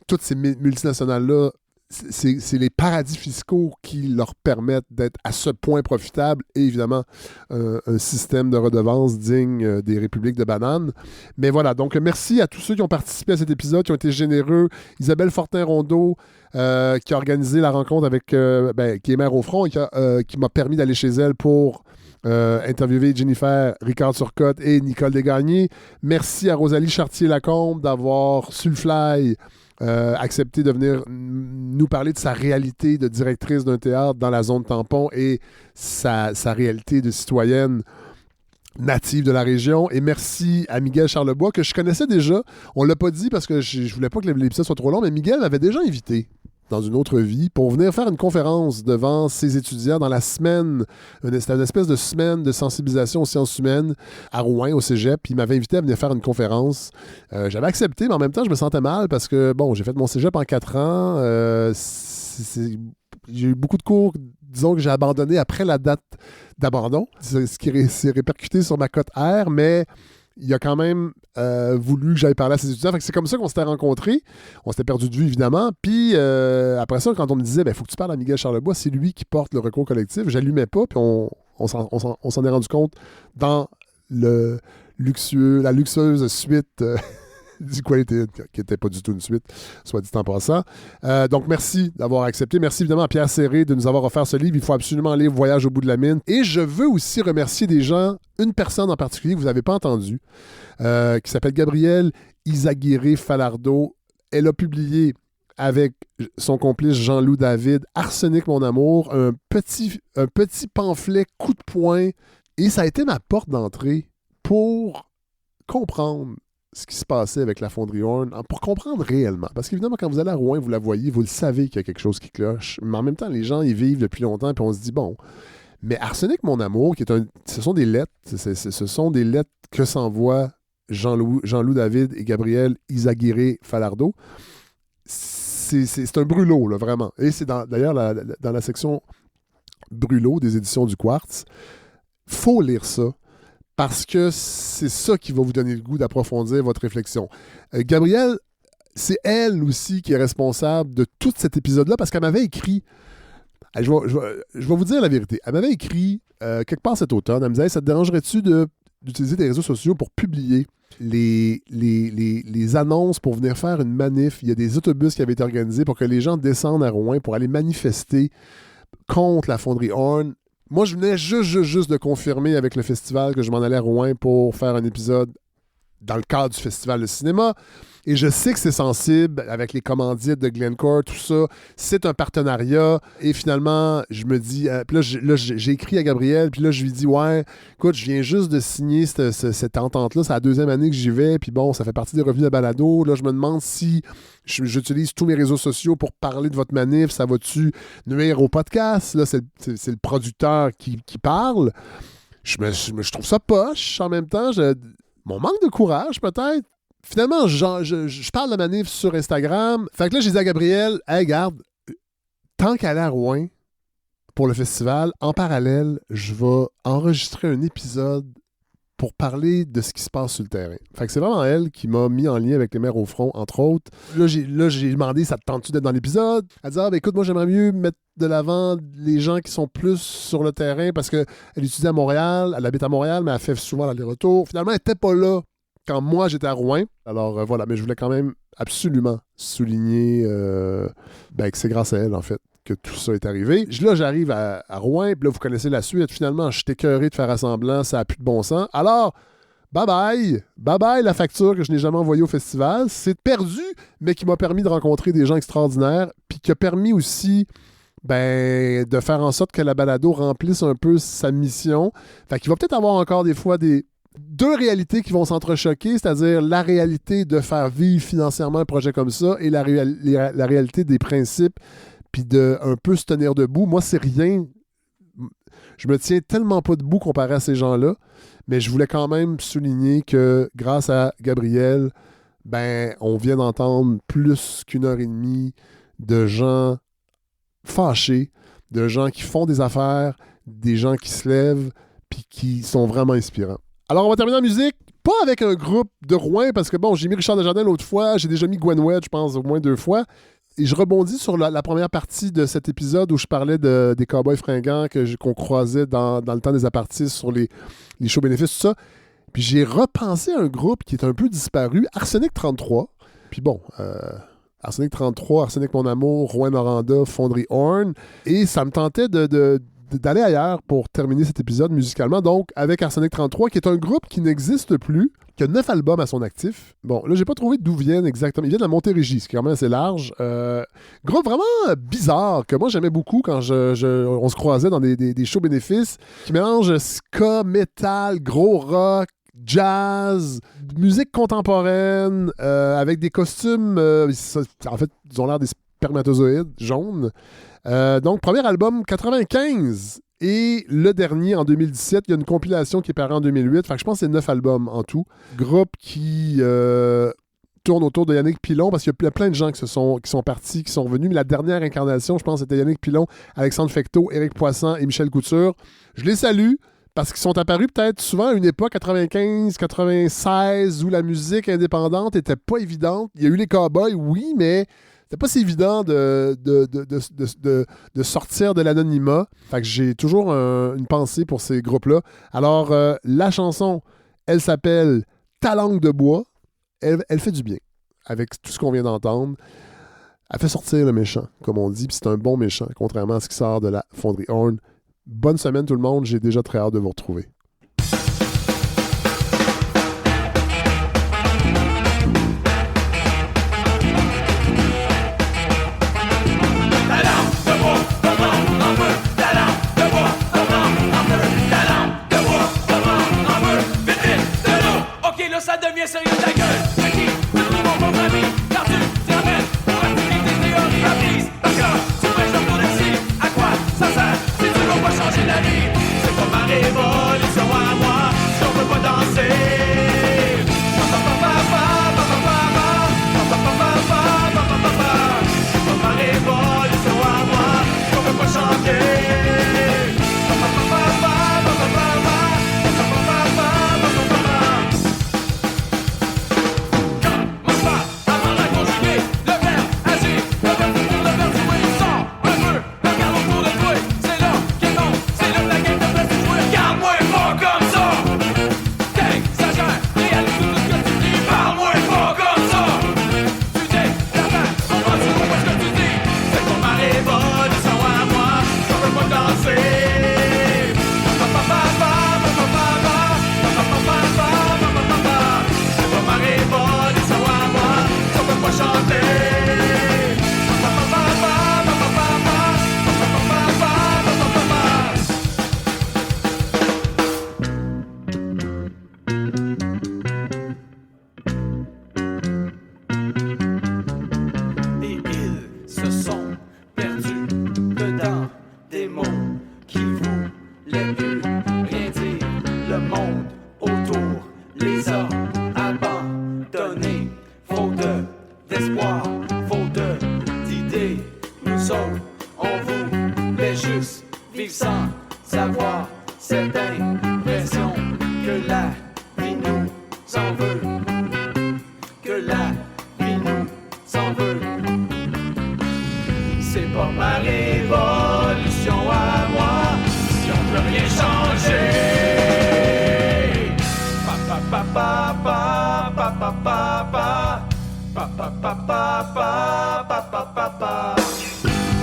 toutes ces multinationales-là, c'est les paradis fiscaux qui leur permettent d'être à ce point profitables et évidemment un système de redevance digne des républiques de bananes. Mais voilà, donc merci à tous ceux qui ont participé à cet épisode, qui ont été généreux. Isabelle Fortin-Rondeau, qui a organisé la rencontre avec, qui est maire au front et qui m'a permis d'aller chez elle pour interviewer Jennifer Ricard-Turcotte et Nicole Desgagnés. Merci à Rosalie Chartier-Lacombe d'avoir, sur le fly, accepté de venir nous parler de sa réalité de directrice d'un théâtre dans la zone tampon et sa réalité de citoyenne native de la région. Et merci à Miguel Charlebois, que je connaissais déjà. On l'a pas dit parce que je voulais pas que l'épisode soit trop long, mais Miguel m'avait déjà invité dans une autre vie pour venir faire une conférence devant ses étudiants dans la semaine. C'était une espèce de semaine de sensibilisation aux sciences humaines à Rouen, au cégep. Puis il m'avait invité à venir faire une conférence. J'avais accepté, mais en même temps, je me sentais mal parce que, bon, j'ai fait mon cégep en 4 ans. J'ai eu beaucoup de cours, disons, que j'ai abandonné après la date d'abandon, ce qui s'est répercuté sur ma cote R, mais il a quand même voulu que j'aille parler à ses étudiants. Fait que c'est comme ça qu'on s'était rencontrés. On s'était perdu de vue, évidemment. Puis après ça, quand on me disait, il faut que tu parles à Miguel Charlebois, c'est lui qui porte le recours collectif, j'allumais pas, puis on s'en est rendu compte dans la luxueuse suite du Quality, qui n'était pas du tout une suite, soit dit en passant. Donc, merci d'avoir accepté. Merci évidemment à Pierre Serré de nous avoir offert ce livre. Il faut absolument lire Voyage au bout de la mine. Et je veux aussi remercier des gens, une personne en particulier que vous n'avez pas entendue, qui s'appelle Gabrielle Izaguirre-Falardeau. Elle a publié avec son complice Jean-Loup David, Arsenic, mon amour, un petit pamphlet coup de poing. Et ça a été ma porte d'entrée pour comprendre ce qui se passait avec la fonderie Horn, pour comprendre réellement. Parce qu'évidemment, quand vous allez à Rouen, vous la voyez, vous le savez qu'il y a quelque chose qui cloche. Mais en même temps, les gens y vivent depuis longtemps, puis on se dit, bon. Mais Arsenic, mon amour, ce sont des lettres. Ce sont des lettres que s'envoient Jean-Loup David et Gabrielle Izaguirre-Falardeau. C'est un brûlot, là, vraiment. Et c'est d'ailleurs dans la section brûlot des éditions du Quartz. Faut lire ça. Parce que c'est ça qui va vous donner le goût d'approfondir votre réflexion. Gabrielle, c'est elle aussi qui est responsable de tout cet épisode-là parce qu'elle m'avait écrit, je vais vous dire la vérité, elle m'avait écrit quelque part cet automne, elle me disait « Ça te dérangerait-tu d'utiliser tes réseaux sociaux pour publier les annonces pour venir faire une manif? Il y a des autobus qui avaient été organisés pour que les gens descendent à Rouen pour aller manifester contre la fonderie Horn. » Moi, je venais juste de confirmer avec le festival que je m'en allais à Rouen pour faire un épisode dans le cadre du festival de cinéma. Et je sais que c'est sensible avec les commandites de Glencore, tout ça. C'est un partenariat. Et finalement, je me dis... puis là, j'ai écrit à Gabrielle, puis là, je lui dis, ouais, écoute, je viens juste de signer cette entente-là. C'est la 2e année que j'y vais. Puis bon, ça fait partie des revenus de balado. Là, je me demande si j'utilise tous mes réseaux sociaux pour parler de votre manif. Ça va-tu nuire au podcast? Là, c'est le producteur qui parle. Je trouve ça poche. En même temps, mon manque de courage, peut-être. Finalement, je parle de manif sur Instagram. Fait que là, j'ai dit à Gabrielle, hey, regarde, tant qu'elle est à Rouen pour le festival, en parallèle, je vais enregistrer un épisode pour parler de ce qui se passe sur le terrain. Fait que c'est vraiment elle qui m'a mis en lien avec les maires au front, entre autres. Là, j'ai demandé, ça te tente-tu d'être dans l'épisode? Elle dit, écoute, moi, j'aimerais mieux mettre de l'avant les gens qui sont plus sur le terrain parce qu'elle étudie à Montréal, elle habite à Montréal, mais elle fait souvent l'aller-retour. Finalement, elle n'était pas là quand moi, j'étais à Rouen. Alors, voilà, mais je voulais quand même absolument souligner que c'est grâce à elle, en fait, que tout ça est arrivé. Là, j'arrive à Rouen, puis là, vous connaissez la suite. Finalement, je suis écœuré de faire assemblant, ça n'a plus de bon sens. Alors, bye-bye la facture que je n'ai jamais envoyée au festival. C'est perdu, mais qui m'a permis de rencontrer des gens extraordinaires, puis qui a permis aussi de faire en sorte que la balado remplisse un peu sa mission. Fait qu'il va peut-être avoir encore des fois deux réalités qui vont s'entrechoquer, c'est-à-dire la réalité de faire vivre financièrement un projet comme ça et la réalité des principes, puis de un peu se tenir debout. Moi, c'est rien. Je me tiens tellement pas debout comparé à ces gens-là, mais je voulais quand même souligner que grâce à Gabrielle, on vient d'entendre plus qu'1 heure et demie de gens fâchés, de gens qui font des affaires, des gens qui se lèvent, puis qui sont vraiment inspirants. Alors, on va terminer en musique, pas avec un groupe de Rouen, parce que bon, j'ai mis Richard Desjardins l'autre fois, j'ai déjà mis Gwen Wedge, je pense, au moins 2 fois. Et je rebondis sur la première partie de cet épisode où je parlais des cowboys fringants qu'on croisait dans le temps des apartistes sur les shows bénéfices, tout ça. Puis j'ai repensé à un groupe qui est un peu disparu, Arsenic 33. Puis bon, Arsenic 33, Arsenic Mon Amour, Rouen Noranda, Fonderie Horn. Et ça me tentait de d'aller ailleurs pour terminer cet épisode musicalement. Donc, avec Arsenic 33, qui est un groupe qui n'existe plus, qui a 9 albums à son actif. Bon, là, j'ai pas trouvé d'où viennent exactement. Ils viennent de la Montérégie, ce qui est quand même assez large. Groupe vraiment bizarre, que moi, j'aimais beaucoup quand on se croisait dans des shows bénéfices, qui mélangent ska, metal, gros rock, jazz, musique contemporaine, avec des costumes... en fait, ils ont l'air des spermatozoïdes jaunes. Donc, premier album, 95. Et le dernier, en 2017, il y a une compilation qui est parue en 2008. Fait que je pense que c'est 9 albums en tout. Groupe qui tourne autour de Yannick Pilon, parce qu'il y a plein de gens qui sont partis, qui sont revenus. Mais la dernière incarnation, je pense, c'était Yannick Pilon, Alexandre Fecteau, Éric Poisson et Michel Couture. Je les salue, parce qu'ils sont apparus peut-être souvent à une époque, 95-96, où la musique indépendante n'était pas évidente. Il y a eu les Cowboys, oui, mais c'était pas si évident de sortir de l'anonymat. Fait que j'ai toujours une pensée pour ces groupes-là. Alors, la chanson, elle s'appelle Ta langue de bois. Elle fait du bien avec tout ce qu'on vient d'entendre. Elle fait sortir le méchant, comme on dit, puis c'est un bon méchant, contrairement à ce qui sort de la Fonderie Horn. Bonne semaine tout le monde, j'ai déjà très hâte de vous retrouver. Ça devient sérieux ta gueule. C'est qui? Tout le monde mon ami. Car tu t'amènes pour appliquer tes théories apprises. Parce que tu prêches le tour d'ici. À quoi ça sert si tu veux pas changer la vie? C'est pas ma révolution à moi si on peut pas danser. C'est pas ma révolution à moi si on peut pas chanter.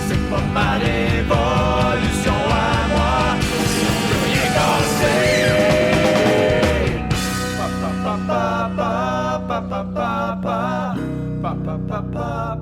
C'est pas ma révolution à moi si on peut rien casser. Pa pa pa pa pa pa pa pa pa pa pa pa.